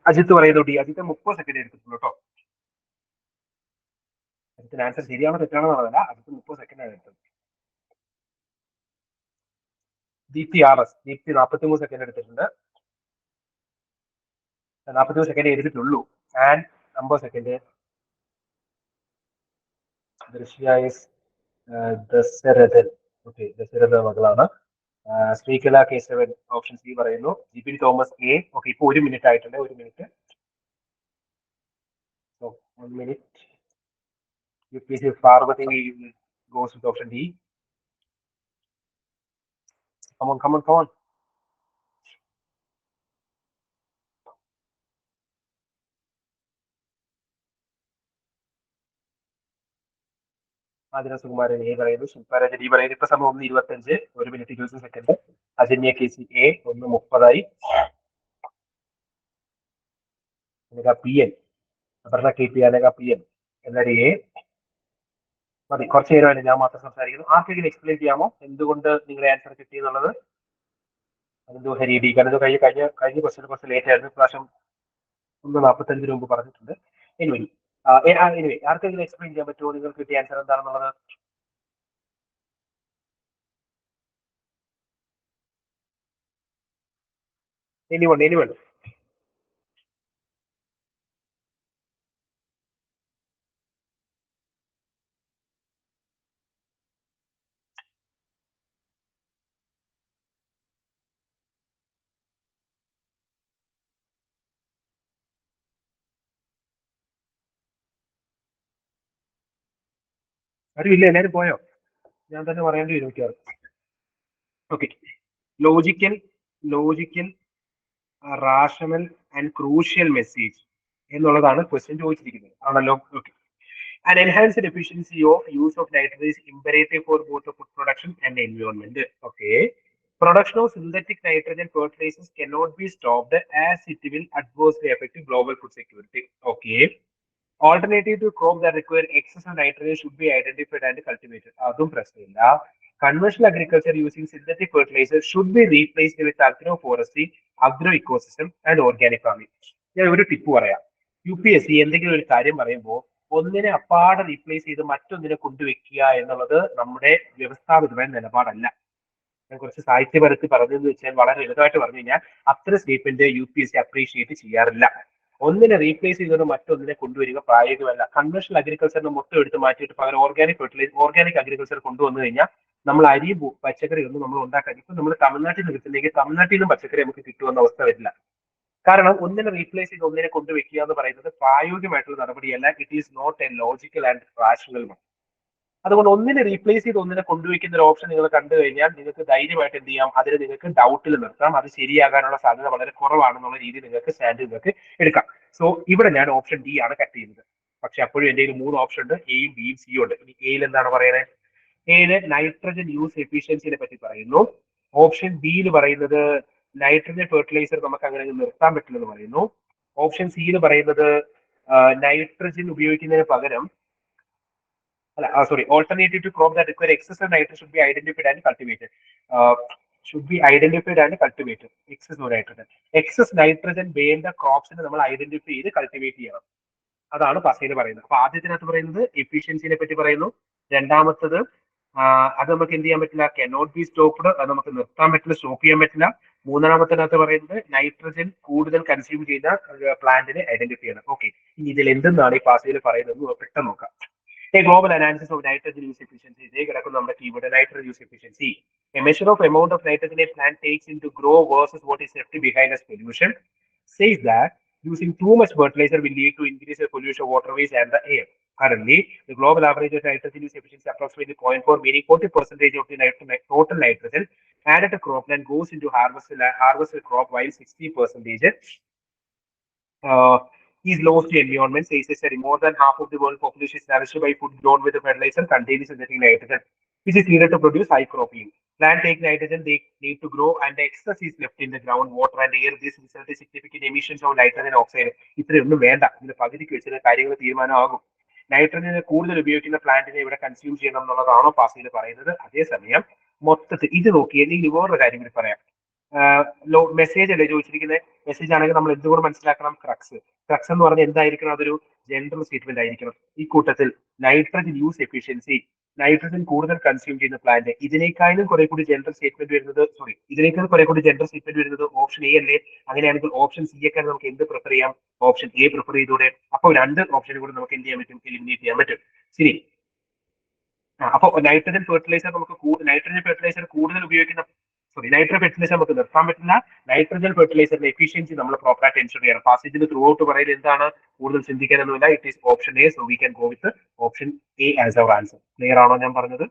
Ajith പറയുന്നു. അജിത്ത് 30 സെക്കൻഡ് എടുത്തിട്ടുള്ളൂ കേട്ടോ. അജിത്തിന് ആൻസർ ശരിയാണോ തെറ്റാണോ എന്നുള്ളതല്ല, അജിത്ത് 30 സെക്കൻഡാണ് എടുത്തത്. ദീപ്തി RS 43 സെക്കൻഡ് എടുത്തിട്ടുണ്ട്. 43 സെക്കൻഡ് എടുത്തിട്ടുള്ളൂ. And 50 second. ദൃശ്യ ഇസ് ദശരഥൻ. ഓക്കെ, ദശരഥ മകളാണ്. ശ്രീകല കേശവൻ ഓപ്ഷൻ സി പറയുന്നു. Jibin Thomas A. ഓക്കെ, ഇപ്പൊ 1 മിനിറ്റ് ആയിട്ടുണ്ട്. 1 minute. 1 minute. UPSC Parvathi goes with option D. Come on. Athira Sukumaran A പറയുന്നു. ശില്പാരാജൻ ഡി പറയുന്നു. ഇപ്പൊ സമയം 1:25, 1 minute 20 second. Ajanya KC A 1:30. PN Aparna KP Anaka PN എല്ലാവരും എ. മതി, കുറച്ച് നേരമായിട്ട് ഞാൻ മാത്രം സംസാരിക്കുന്നു. ആർക്കെങ്കിലും എക്സ്പ്ലെയിൻ ചെയ്യാമോ എന്തുകൊണ്ട് നിങ്ങളുടെ ആൻസർ കിട്ടി എന്നുള്ളത്? അതെന്തോ ഹരി ഡി. കാരണം കഴിഞ്ഞ ക്വസ്റ്റ്യൻ കുറച്ച് ലേറ്റ് ആയിരുന്നു. പ്രാവശ്യം 1:45 മുമ്പ് പറഞ്ഞിട്ടുണ്ട്. എനിവേ ആർക്കെങ്കിലും എക്സ്പ്ലെയിൻ ചെയ്യാൻ പറ്റുമോ നിങ്ങൾക്ക് കിട്ടിയ ആൻസർ എന്താണെന്നുള്ളത്? എനിവൺ ആരും ഇല്ല, എല്ലാവരും പോയോ? ഞാൻ തന്നെ പറയേണ്ടി വരും മിക്കവാറും. Okay, logical rational and crucial message എന്നുള്ളതാണ് ക്വസ്റ്റ്യൻ ചോദിച്ചിരിക്കുന്നത്, ആണല്ലോ? Okay. An enhanced efficiency of use of nitrogen is imperative for both the food production and the environment. Okay. Production of synthetic nitrogen fertilizers cannot be stopped as it will adversely affect global food security. Okay. Alternative to crop that require excess of nitrogen should be identified and cultivated. അതും പ്രശ്നമില്ല. Conventional agriculture using synthetic fertilizers should be replaced with agroforestry, agro-ecosystem and organic farming. ഞാൻ ഒരു tip പറയാം. UPSC എന്തെങ്കിലും ഒരു കാര്യം പറയുമ്പോൾ ഒന്നിനെ അപ്പാടെ റീപ്ലേസ് ചെയ്ത് മറ്റൊന്നിനെ കൊണ്ടുവെക്കുക എന്നുള്ളത് നമ്മുടെ വ്യവസ്ഥാപിതമായ നിലപാടല്ല. ഞാൻ കുറച്ച് സാഹിത്യപരത്തിൽ പറഞ്ഞതെന്ന് വെച്ചാൽ വളരെ ലളിതമായിട്ട് പറഞ്ഞു കഴിഞ്ഞാൽ അത്ര സ്റ്റേറ്റ്മെന്റ് UPSC അപ്രീഷിയേറ്റ് ചെയ്യാറില്ല. ഒന്നിനെ റീപ്ലേസ് ചെയ്തുകൊണ്ട് മറ്റൊന്നിനെ കൊണ്ടുവരിക പ്രായോഗികമല്ല. കൺവെൻഷണൽ അഗ്രികൾച്ചറിന് മൊത്തം എടുത്ത് മാറ്റിയിട്ട് പകരം ഓർഗാനിക് അഗ്രികൾച്ചർ കൊണ്ടുവന്നു കഴിഞ്ഞാൽ നമ്മൾ അരിയും പച്ചക്കറി ഒന്നും നമ്മൾ ഉണ്ടാക്കാൻ ഇപ്പൊ നമ്മൾ തമിഴ്നാട്ടിൽ നിന്ന് കിട്ടുന്നെങ്കിൽ തമിഴ്നാട്ടിൽ നിന്നും പച്ചക്കറി നമുക്ക് കിട്ടുമെന്ന അവസ്ഥ വരില്ല. കാരണം ഒന്നിനെ റീപ്ലേസ് ചെയ്ത് ഒന്നിനെ കൊണ്ടുവെക്കുക എന്ന് പറയുന്നത് പ്രായോഗികമായിട്ടുള്ള നടപടിയല്ല. It is not a logical and rational one. അതുകൊണ്ട് ഒന്നിനെ റീപ്ലേസ് ചെയ്ത് ഒന്നിനെ കൊണ്ടുവയ്ക്കുന്ന ഒരു ഓപ്ഷൻ നിങ്ങൾ കണ്ടു കഴിഞ്ഞാൽ നിങ്ങൾക്ക് ധൈര്യമായിട്ട് എന്ത് ചെയ്യാം, അതിന് നിങ്ങൾക്ക് ഡൗട്ടിൽ നിർത്താം. അത് ശരിയാകാനുള്ള സാധ്യത വളരെ കുറവാണെന്നുള്ള രീതിയിൽ നിങ്ങൾക്ക് സ്റ്റാൻഡ് നിങ്ങൾക്ക് എടുക്കാം. സോ ഇവിടെ ഞാൻ ഓപ്ഷൻ ഡി ആണ് കട്ട് ചെയ്യുന്നത്. പക്ഷെ അപ്പോഴും എൻ്റെ കയ്യിൽ 3 ഓപ്ഷൻ ഉണ്ട്, എയും ബിയും സിയും ഉണ്ട്. ഇനി എയിൽ എന്താണ് പറയുന്നത്? എയില് നൈട്രജൻ യൂസ് എഫിഷ്യൻസിനെ പറ്റി പറയുന്നു. ഓപ്ഷൻ ബിയിൽ പറയുന്നത് നൈട്രജൻ ഫെർട്ടിലൈസർ നമുക്ക് അങ്ങനെ നിർത്താൻ പറ്റില്ലെന്ന് പറയുന്നു. ഓപ്ഷൻ സിയിൽ പറയുന്നത് നൈട്രജൻ ഉപയോഗിക്കുന്നതിന് പകരം alternative to crop that require excessive nitrogen should be identified and cultivated. Excess nitrogen വേണ്ട ക്രോപ്സിനെ നമ്മൾ ഐഡന്റിഫൈ ചെയ്ത് കൾട്ടിവേറ്റ് ചെയ്യണം. അതാണ് പസയിൽ പറയുന്നത്. അപ്പൊ ആദ്യത്തിനകത്ത് പറയുന്നത് എഫിഷ്യൻസിനെ പറ്റി പറയുന്നു. രണ്ടാമത്തത് അത് നമുക്ക് എന്ത് ചെയ്യാൻ പറ്റില്ല, കനോട്ട് ബി സ്റ്റോപ്ഡ്, അത് നമുക്ക് നിർത്താൻ പറ്റില്ല, സ്റ്റോപ്പ് ചെയ്യാൻ പറ്റില്ല. മൂന്നാമത്തിനകത്ത് പറയുന്നത് നൈട്രജൻ കൂടുതൽ കൺസ്യൂം ചെയ്ത പ്ലാന്റിനെ ഐഡന്റിഫൈ ചെയ്യണം. ഓക്കെ, ഇനി ഇതിൽ എന്തെന്നാണ് ഈ പാസയിൽ പറയുന്നത് പെട്ടെന്ന് നോക്കാം. A global analysis of nitrogen use efficiency. They get the keyword nitrogen use efficiency. A measure of amount of nitrogen a plant takes into grow versus what is left behind as pollution. Says that using too much fertilizer will lead to increase the pollution of waterways and the air. Currently, the global average of nitrogen use efficiency is approximately 0.4, meaning 40% of the total nitrogen added to cropland goes into harvested crop, while 60% is lost to environment. Says that more than half of the world population is nourished by food grown with the fertilizer containing synthetic nitrogen, which is needed to produce high crop yield. Plant take nitrogen, they need to grow, and the excess is left in the ground, water and air. This results in significant emissions of nitrogen oxide. ഇത്രയൊന്നും വേണ്ട, ഇതിന്റെ പകുതിക്ക് വെച്ചിട്ട് കാര്യങ്ങൾ തീരുമാനമാകും. നൈട്രജനെ കൂടുതൽ ഉപയോഗിക്കുന്ന പ്ലാന്റിനെ ഇവിടെ consume ചെയ്യണം എന്നുള്ളതാണോ പാസയിൽ പറയുന്നത്? അതേസമയം മൊത്തത്തിൽ ഇത് നോക്കി അല്ലെങ്കിൽ വേറൊരു കാര്യം കൂടി പറയാം. മെസ്സേജ് അല്ലേ ചോദിച്ചിരിക്കുന്നത്? മെസ്സേജ് ആണെങ്കിൽ നമ്മൾ എന്തുകൊണ്ട് മനസ്സിലാക്കണം? ക്രക്സ് എന്ന് പറഞ്ഞാൽ എന്തായിരിക്കണം? അതൊരു ജനറൽ സ്റ്റേറ്റ്മെന്റ് ആയിരിക്കണം. ഈ കൂട്ടത്തിൽ നൈട്രജൻ യൂസ് എഫിഷ്യൻസി, നൈട്രജൻ കൂടുതൽ കൺസ്യൂം ചെയ്യുന്ന പ്ലാന്റ്, ഇതിനേക്കാളും കുറെ കൂടി ജനറൽ സ്റ്റേറ്റ്മെന്റ് വരുന്നത് ഓപ്ഷൻ എ അല്ലേ? അങ്ങനെയാണെങ്കിൽ ഓപ്ഷൻ സി ഒക്കെ നമുക്ക് എന്ത് പ്രിഫർ ചെയ്യാം? ഓപ്ഷൻ എ പ്രിഫർ ചെയ്തൂടെ? അപ്പോൾ 2 ഓപ്ഷനും കൂടി നമുക്ക് എന്ത് ചെയ്യാൻ പറ്റും? എലിമിനേറ്റ് ചെയ്യാൻ പറ്റും. ശരി, അപ്പൊ നൈട്രജൻ ഫെർട്ടിലൈസർ നമുക്ക് നൈട്രജൻ ഫെർട്ടിലൈസർ കൂടുതൽ ഉപയോഗിക്കുന്ന നൈട്രജൻ ഫെർട്ടിലൈസർ നമുക്ക് നിർത്താൻ പറ്റില്ല. നൈട്രജൻ ഫെർട്ടിലൈസറിന്റെ എഫിഷ്യൻസി നമ്മൾ പ്രോപ്പറായിട്ട് എൻഷുർ ചെയ്യണം. പാസേജിൽ ത്രൂ ഔട്ട് പറയുന്നത് എന്താണ്, കൂടുതൽ ചിന്തിക്കാനൊന്നുമില്ല. It is option A. So we can go with option A as our answer. Clear ആണോ ഞാൻ പറഞ്ഞത്?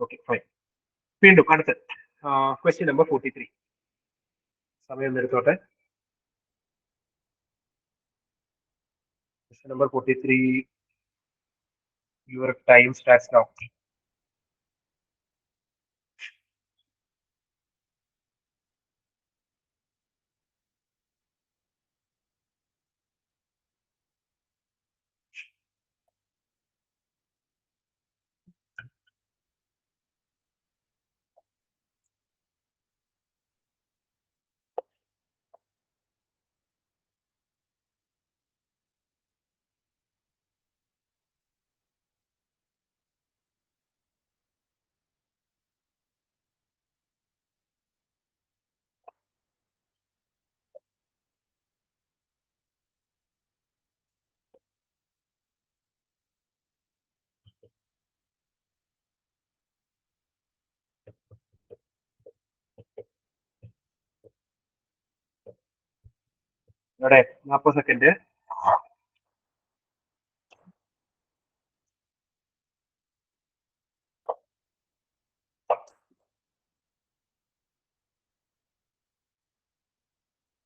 Okay fine. വീണ്ടും അടുത്ത ക്വസ്റ്റ്യൻ നമ്പർ 43. സമയം എടുത്തോട്ടെ. Question number 43. Your time starts now. ഇവിടെ 40 സെക്കൻഡ്.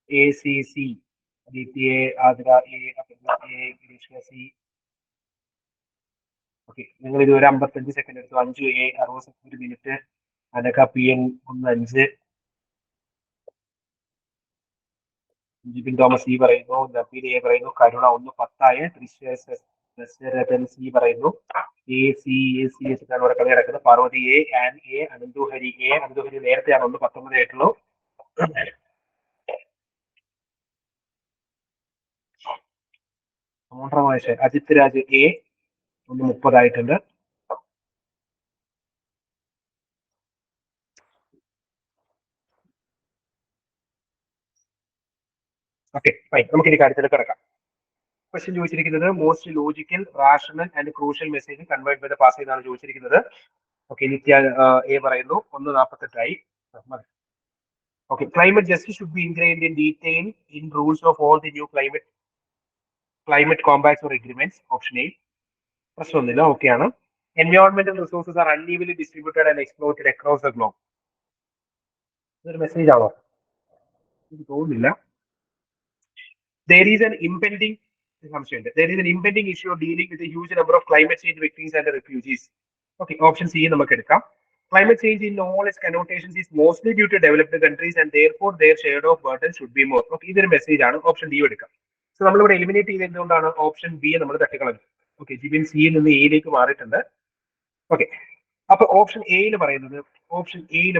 ACC, DTA, Athira A, Aparna A, Greeshma C. Okay, നിങ്ങൾ ഇതുവരെ 55 സെക്കൻഡ് എടുത്തു. 5 A, 60 minute. Anaka PN 5. Jibin Thomas C പറയുന്നു. നബീൽ A പറയുന്നു. കരുണ 10 ദശരഥൻ C പറയുന്നു. AC വെച്ചിട്ടാണ് ഇവിടെ കളി നടക്കുന്നത്. Parvathi A and A. അനന്തുഹരി A. അനന്തുഹരി നേരത്തെയാണ് 19 ആയിട്ടുള്ളൂ. അജിത് രാജ് A 30 ആയിട്ടുണ്ട്. ഓക്കെ ഫൈൻ, നമുക്ക് ഇനി കാര്യത്തിലേക്ക് കിടക്കാം. ക്വസ്റ്റ്യൻ ചോദിച്ചിരിക്കുന്നത് most logical, rational and crucial message convert by the pass എന്നാണ് ചോദിച്ചിരിക്കുന്നത്. ഓക്കെ, നിത്യ A പറയുന്നു. 1:48 okay, climate justice should be ingrained in detail in rules of all the new climate compacts or agreements. Option A. പ്രശ്നമൊന്നുമില്ല, ഓക്കെയാണ്. എൻവയോൺമെന്റൽ resources are unevenly distributed and exploited across the globe. ഇതൊരു message ആണോ? എനിക്ക് തോന്നുന്നില്ല. There is an impending issue of dealing with a huge number of climate change victims and refugees. Okay, option C നമുക്ക് എടുക്കാം. Climate change in all its connotations is mostly due to developed countries and therefore their share of burden should be more. Okay, ഇതൊരു message ആണ്. Option D എടുക്കാം. So നമ്മളിവിടെ eliminate ചെയ്ത് എന്തുകൊണ്ടാണ് option B നമ്മൾ തട്ടിക്കളഞ്ഞു. Okay, Jibin സിയിൽ നിന്ന് എയിലേക്ക് മാറിയിട്ടുണ്ട്. ഓക്കെ, അപ്പൊ ഓപ്ഷൻ എയിൽ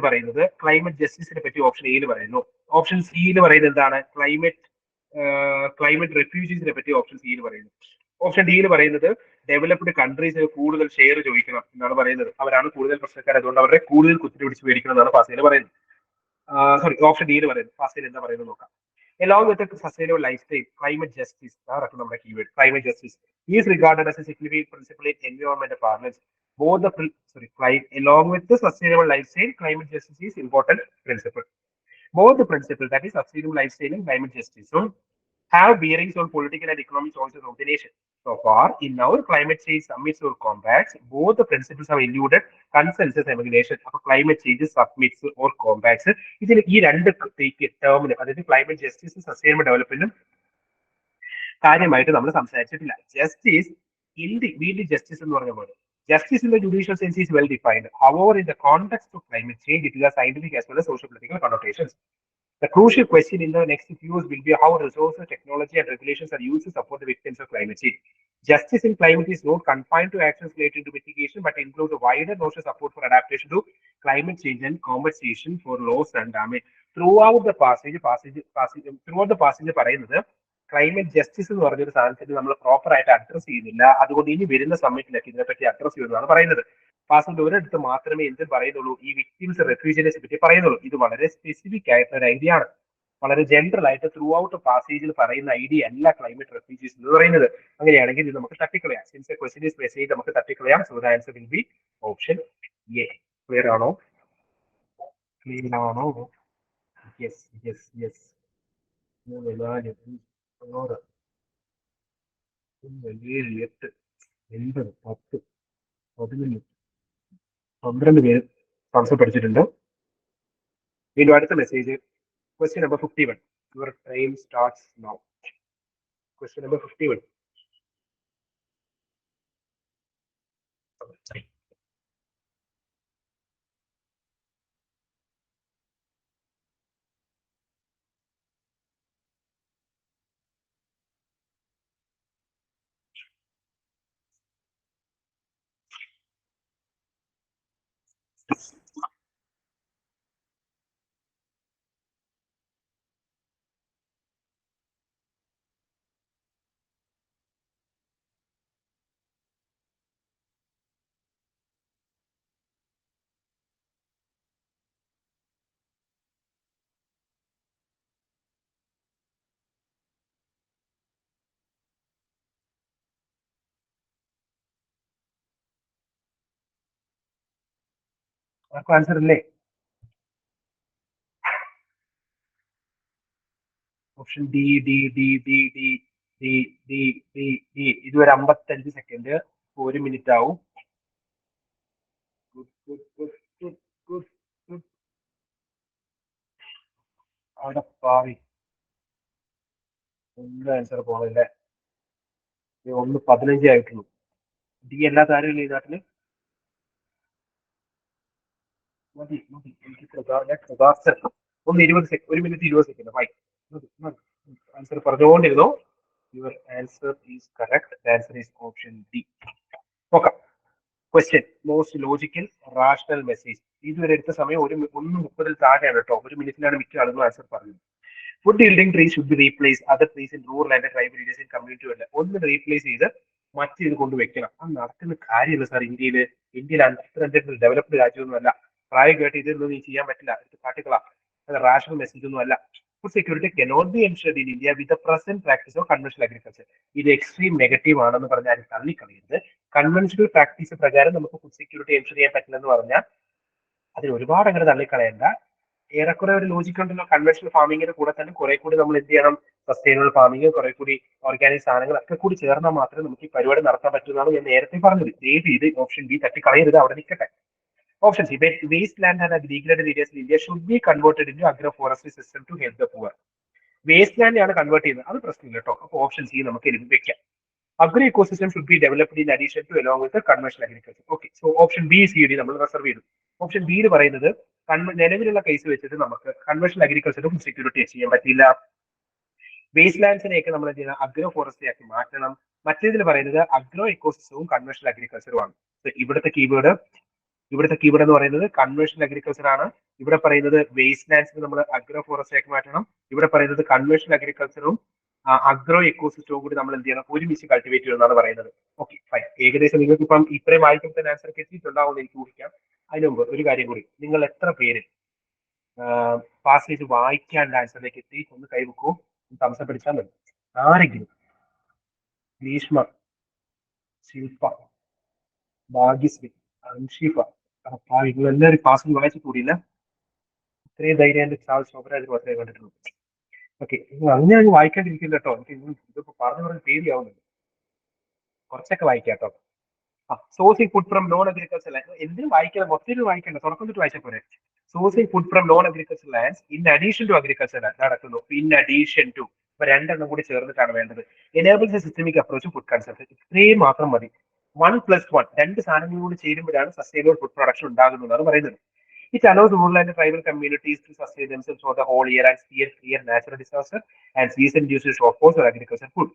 പറയുന്നത് ക്ലൈമറ്റ് ജസ്റ്റിസിനെ പറ്റി ഓപ്ഷൻ എയിൽ പറയുന്നു. ഓപ്ഷൻ സിയിൽ പറയുന്നത് എന്താണ്? ക്ലൈമറ്റ് റെഫ്യൂജീസിനെ പറ്റി ഓപ്ഷൻ സിയിൽ പറയുന്നു. ഓപ്ഷൻ ഡിയിൽ പറയുന്നത് ഡെവലപ്ഡ് കൺട്രീസ് കൂടുതൽ ഷെയർ ചോദിക്കണം എന്നാണ് പറയുന്നത്. അവരാണ് കൂടുതൽ പ്രശ്നക്കാർ, അതുകൊണ്ട് അവരെ കൂടുതൽ കുത്തിരി പിടിച്ച് മേടിക്കണം എന്നാണ് ഫാസിൽ പറയുന്നത്. ഓപ്ഷൻ ഡിയിൽ പറയുന്നത്. ഫാസിൽ എന്താ പറയുന്നത് നോക്കാം. Along with the sustainable lifestyle, climate justice, നമ്മുടെ keyword, climate justice is regarded as a significant principle in environmental parlance. Along with the sustainable lifestyle, climate justice is important principle. Both the principles, that is sustainable lifestyle and climate justice, have bearings on political and economic sources of the nation. So far, in our climate change summits or compacts, both the principles have eluded consensus among nations. Climate change summits or compacts, ഇതിൽ ഈ രണ്ട് ടേമിന്, അതായത് climate justice sustainable ഡെവലപ്മെന്റും കാര്യമായിട്ട് നമ്മൾ സംസാരിച്ചിട്ടില്ല. Justice in the വീലി justice എന്ന് പറഞ്ഞ പോലെ justice in the judicial sense is well defined. However, in the context of climate change, it is a scientific as well as social political connotations. The crucial question in the next few years will be how resources, technology, and regulations are used to support the victims of climate change. Justice in climate is not confined to actions related to mitigation, but includes a wider notion of support for adaptation to climate change and compensation for loss and damage. Throughout the passage പറയുന്നത് climate justice എന്ന് പറഞ്ഞൊരു സാധനത്തിന് നമ്മൾ proper ആയിട്ട് address ചെയ്യുന്നില്ല. അതുകൊണ്ട് ഇനി വരുന്ന സമ്മിറ്റിലൊക്കെ ഇതിനെപ്പറ്റി അഡ്രസ് ചെയ്യുന്നതാണ് പറയുന്നത്. പാസിന്റെ ഒരിടത്ത് മാത്രമേ എന്ത് പറയുന്നുള്ളൂ, ഈ വിക്ടിംസ് റെഫ്യൂജിനെ പറ്റി പറയുന്നുള്ളൂ. ഇത് വളരെ സ്പെസിഫിക് ആയിട്ടുള്ള ഒരു ഐഡിയ ആണ്. വളരെ ജനറൽ ആയിട്ട് ത്രൂ ഔട്ട് പാസേജിൽ പറയുന്ന ഐഡിയ അല്ല ക്ലൈമറ്റ് റെഫ്യൂജീസ് എന്ന് പറയുന്നത്. അങ്ങനെയാണെങ്കിൽ ഇത് നമുക്ക് തട്ടിക്കളയാം. Since A question is message നമുക്ക് തട്ടിക്കളയാം. So the answer will be option A. Clear ആണോ? ക്ലിയർ ആണോ? Yes yes yes. 3 4 5 6 7 8 9 10 11 12 പേര് ആൻസർ പഠിച്ചിട്ടുണ്ട്. വീണ്ടും അടുത്ത message, question number 51. Your time starts now. Question number 51. ആർക്കും ആൻസർ ഇല്ലേ? Option D D D D D D D D D. ഇതുവരെ 55 second, 1 minute ആവും. അവിടെ പാവി ഒന്നും ആൻസർ പോകണല്ലേ. 1:15 ആയിട്ടുള്ളൂ. ഡി എല്ലാ താരമില്ല ഈ നാട്ടില്. മതി മതി, എനിക്ക് 1 മിനിറ്റ് 20 സെക്കൻഡ്. ഫൈൻ. ആൻസർ പറഞ്ഞുകൊണ്ടിരുന്നു. Your answer is correct. Answer is option D. നോക്കാം. Question, most logical rational message. ഇതുവരെ എടുത്ത സമയം 1:30 താഴെയാണ് കേട്ടോ. 1 മിനിറ്റിലാണ് മിക്ക ആളുകളും ആൻസർ പറഞ്ഞത്. Food yielding trees should be replaced other trees in rural and tribal areas in community അല്ല. ഒന്ന് റീപ്ലേസ് ചെയ്ത് മറ്റേത് കൊണ്ട് വെക്കണം. അത് നടക്കുന്ന കാര്യമല്ല സാർ. ഇന്ത്യയിൽ അത്ര ഡെവലപ്ഡ് രാജ്യമൊന്നുമല്ല. പ്രായം കേട്ട് ഇതൊന്നും നീ ചെയ്യാൻ പറ്റില്ല, ഇത് കാട്ടിക്കളാ. അത് റാഷണൽ മെസ്സേജ് ഒന്നും അല്ല. Food security cannot be ensured in India with the present practice of conventional agriculture. ഇത് എക്സ്ട്രീം നെഗറ്റീവ് ആണെന്ന് പറഞ്ഞാൽ തള്ളിക്കളയരുത്. കൺവെൻഷണൽ പ്രാക്ടീസ് പ്രകാരം നമുക്ക് ഫുഡ് സെക്യൂരിറ്റി എൻഷുർ ചെയ്യാൻ പറ്റില്ലെന്ന് പറഞ്ഞാൽ അതിൽ ഒരുപാട് അങ്ങനെ തള്ളിക്കളയണ്ട. ഏറെക്കുറെ ഒരു ലോജിക് ഉണ്ടല്ലോ. കൺവെൻഷണൽ ഫാമിങ്ങിന്റെ കൂടെ തന്നെ കുറെ കൂടി നമ്മൾ എന്ത് ചെയ്യണം, സസ്റ്റൈനബിൾ ഫാമിങ്, കുറെ കൂടി ഓർഗാനിക് സാധനങ്ങളൊക്കെ കൂടി ചേർന്നാൽ മാത്രമേ നമുക്ക് ഈ പരിപാടി നടത്താൻ പറ്റുന്നതാണ് ഞാൻ നേരത്തെ പറഞ്ഞത്. ദയവ് ചെയ്ത് ഓപ്ഷൻ ബി തട്ടിക്കളയരുത്, അവിടെ നിൽക്കട്ടെ. Option C, waste land and degraded areas in India should be converted in agro forestry system to help the poor. Waste land ആണ് കൺവേർട്ട് ചെയ്യുന്നത്, അത് പ്രശ്നമില്ല കേട്ടോ. അപ്പോൾ ഓപ്ഷൻ സി നമുക്ക് ഇതിൽ വെക്കാം. Agri ecosystem should be developed in addition to along with conventional agriculture. Okay, so option B C D നമ്മൾ റിസർവ് ചെയ്തു. ഓപ്ഷൻ ബി പറയുന്നത് നിലവിലുള്ള കേസ് വെച്ചിട്ട് നമുക്ക് കൺവെൻഷണൽ അഗ്രികൾച്ചറും ഫുഡ് സെക്യൂരിറ്റി ചെയ്യാൻ പറ്റില്ല. വേസ്റ്റ് ലാൻഡ്സിനെയൊക്കെ നമ്മൾ എന്ത് ചെയ്യണം, അഗ്രോ ഫോറസ്ട്രി ആക്കി മാറ്റണം. മറ്റേതിൽ പറയുന്നത് അഗ്രോ ഇക്കോസിസ്റ്റവും കൺവെൻഷണൽ അഗ്രികൾച്ചറും ആണ്. ഇവിടുത്തെ കീവേഡ് എന്ന് പറയുന്നത് കൺവെൻഷണൽ അഗ്രികൾച്ചർ ആണ്. ഇവിടെ പറയുന്നത് വേസ്റ്റ് ലാൻഡ്സിന് നമ്മൾ അഗ്രോ ഫോറസ്ട്രി ആക്കി മാറ്റണം. ഇവിടെ പറയുന്നത് കൺവെൻഷണൽ അഗ്രികൾച്ചറും അഗ്രോ ഇക്കോസിസ്റ്റവും കൂടി നമ്മൾ എന്ത് ചെയ്യണം, ഒരുമിച്ച് കൾട്ടിവേറ്റ് ചെയ്യുമെന്നാണ് പറയുന്നത്. Okay fine. ഏകദേശം നിങ്ങൾക്ക് ഇപ്പം ഇത്രയും വായിക്കുമ്പോൾ തന്നെ ആൻസർ എത്തിയിട്ടുണ്ടാവും എനിക്ക് ഊഹിക്കാം. അതിന് മുമ്പ് ഒരു കാര്യം കൂടി, നിങ്ങൾ എത്ര പേര് പാസേജ് വായിക്കാണ്ട് ആൻസറിലേക്ക് എത്തി ഒന്ന് കൈവെക്കൂ. തമസം പിടിച്ചാൽ മതി. ആരെങ്കിലും, ഗ്രീഷ്മ, ശില്പ, ഭാഗ്യശ്രീ, അൻഷിഫ, നിങ്ങൾ എല്ലാവരും പാസേജ് വായിച്ചു കൂടിയില്ല. ഇത്രയും ധൈര്യം എന്റെ ശോഭരാജ് മാത്രമേ കണ്ടിട്ടുള്ളൂ. ഓക്കെ, നിങ്ങൾ അങ്ങനെ അങ്ങ് വായിക്കാണ്ടിരിക്കില്ല കേട്ടോ. എനിക്ക് ഇതിപ്പോ പറഞ്ഞ പേടിയാവുന്നുണ്ട്. കുറച്ചൊക്കെ വായിക്കാം കേട്ടോ. Sourcing food from non agriculture land. എന്തിനും വായിക്കണം, മൊത്തത്തിൽ വായിക്കണ്ട, തുറക്കൊന്നിട്ട് വായിച്ചാൽ പോരെ. Sourcing food from non agriculture land in addition to agriculture land നടക്കുന്നു. ഇൻ അഡീഷൻ ടു, ഇപ്പൊ രണ്ടെണ്ണം കൂടി ചേർന്നിട്ടാണ് വേണ്ടത്. Enables a systemic approach food consumption. ഇത്രയും മാത്രം മതി. 1+1, രണ്ട് സാധനങ്ങൾ കൂടി ചേരുമ്പോഴാണ് സസ്റ്റൈനബിൾ ഫുഡ് പ്രൊഡക്ഷൻ ഉണ്ടാകുന്നതാണ് പറയുന്നത്. It allows rural and tribal communities to sustain themselves for the whole year and steer clear natural disaster and season-induced shortfalls for agricultural food.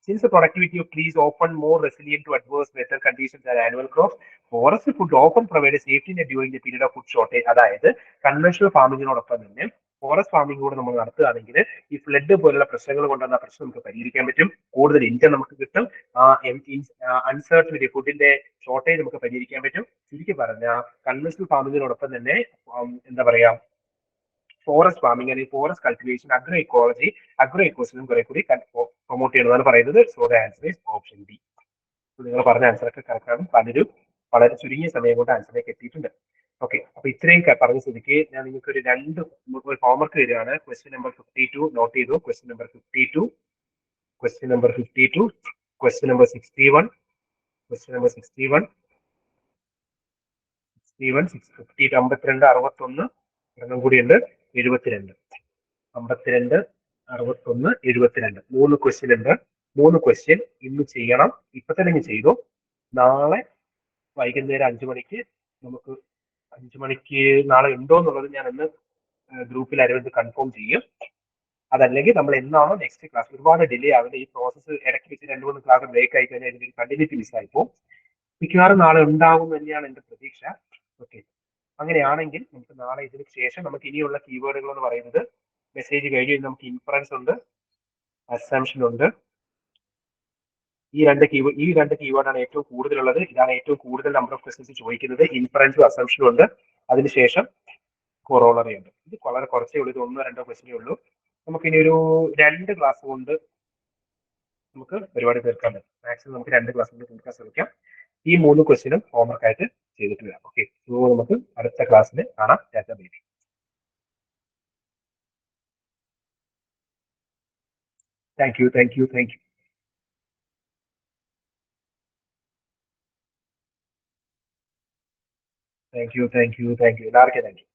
Since the productivity of trees often more resilient to adverse weather conditions than annual crops, forest food often provide a safety net during the period of food shortage. അതായത് conventional ഫാമിങ്ങിനോടൊപ്പം തന്നെ forest farming കൂടെ നമ്മൾ നടത്തുകയാണെങ്കിൽ ഈ flood പോലുള്ള പ്രശ്നങ്ങൾ കൊണ്ടുവന്ന പ്രശ്നം നമുക്ക് പരിഹരിക്കാൻ പറ്റും. കൂടുതൽ ഇൻകം നമുക്ക് കിട്ടും. അൺസർട്ടനിറ്റി, ഫുഡിന്റെ ഷോർട്ടേജ് നമുക്ക് പരിഹരിക്കാൻ പറ്റും. ചുരുക്കി പറഞ്ഞാൽ കൺവെൻഷണൽ ഫാമിങ്ങിനോടൊപ്പം തന്നെ എന്താ പറയാ, ഫോറസ്റ്റ് ഫാമിംഗ് അല്ലെങ്കിൽ ഫോറസ്റ്റ് കൾട്ടിവേഷൻ, അഗ്രോ ഇക്കോസിസ്റ്റം കുറെ കൂടി പ്രൊമോട്ട് ചെയ്യണമെന്നാണ് പറയുന്നത്. So the answer is option B. നിങ്ങൾ പറഞ്ഞ ആൻസർ ഒക്കെ കറക്റ്റ് ആണ്. പലരും വളരെ ചുരുങ്ങിയ സമയം കൊണ്ട് ആൻസറിലേക്ക് എത്തിയിട്ടുണ്ട്. ഓക്കെ, അപ്പൊ ഇത്രയും പറഞ്ഞ സ്ഥിതിക്ക് ഞാൻ നിങ്ങൾക്ക് ഒരു ഹോംവർക്ക് തരികയാണ്. ക്വസ്റ്റ്യൻ നമ്പർ 52 നോട്ട് ചെയ്തു. Question number 52, question number 52, question number 61, question number 61, 52, 52, 61 എണ്ണം കൂടിയുണ്ട്, 72, 52, 61, 72. 3 ക്വസ്റ്റ്യൻ ഉണ്ട്. 3 ക്വസ്റ്റ്യൻ ഇന്ന് ചെയ്യണം. ഇപ്പൊ തന്നെ ചെയ്തു. നാളെ വൈകുന്നേരം 5 മണിക്ക് നമുക്ക് 5 മണിക്ക് നാളെ ഉണ്ടോ എന്നുള്ളത് ഞാൻ ഇന്ന് ഗ്രൂപ്പിൽ ആരും കൺഫേം ചെയ്യും. അതല്ലെങ്കിൽ നമ്മൾ എന്നാണോ നെക്സ്റ്റ് ക്ലാസ്, ഒരുപാട് ഡിലേ ആവുന്ന ഈ പ്രോസസ്സ് ഇടയ്ക്ക് വെച്ച് 2-3 ക്ലാസ് ബ്രേക്ക് ആയി കഴിഞ്ഞാൽ ഇതിന്റെ കണ്ടിന്യൂറ്റി മിസ്സായിപ്പോ. മിക്കവാറും നാളെ ഉണ്ടാവും തന്നെയാണ് എന്റെ പ്രതീക്ഷ. ഓക്കെ, അങ്ങനെയാണെങ്കിൽ നമുക്ക് നാളെ ഇതിന് ശേഷം നമുക്ക് ഇനിയുള്ള കീവേഡുകൾ എന്ന് പറയുന്നത് മെസ്സേജ് കഴിഞ്ഞ് നമുക്ക് ഇൻഫറൻസ് ഉണ്ട്, അസംഷൻ ഉണ്ട്. ഈ രണ്ട് കീവേഡാണ് ഏറ്റവും കൂടുതലുള്ളത്. ഇതാണ് ഏറ്റവും കൂടുതൽ നമ്പർ ഓഫ് ക്വസ്റ്റ്യൻസ് ചോദിക്കുന്നത്. ഇൻഫറൻസും അസംഷനും ഉണ്ട്. അതിനുശേഷം കൊറോളറി ഉണ്ട്. ഇത് വളരെ കുറച്ചേ ഉള്ളൂ. ഇത് 1-2 ക്വസ്റ്റ്യനേ ഉള്ളൂ. നമുക്കിനി ഒരു 2 ക്ലാസ് കൊണ്ട് നമുക്ക് പരിപാടി തീർക്കാൻ പറ്റും. മാക്സിമം നമുക്ക് 2 ക്ലാസ് കൊണ്ട് തീർക്കാൻ ശ്രമിക്കാം. ഈ 3 ക്വസ്റ്റ്യനും ഹോംവർക്ക് ആയിട്ട് ചെയ്തിട്ട് വരാം. ഓക്കെ, സോ നമുക്ക് അടുത്ത ക്ലാസ്സിൽ കാണാം. Tata by. Thank you. Thank you. എല്ലാവർക്കും താങ്ക് യു.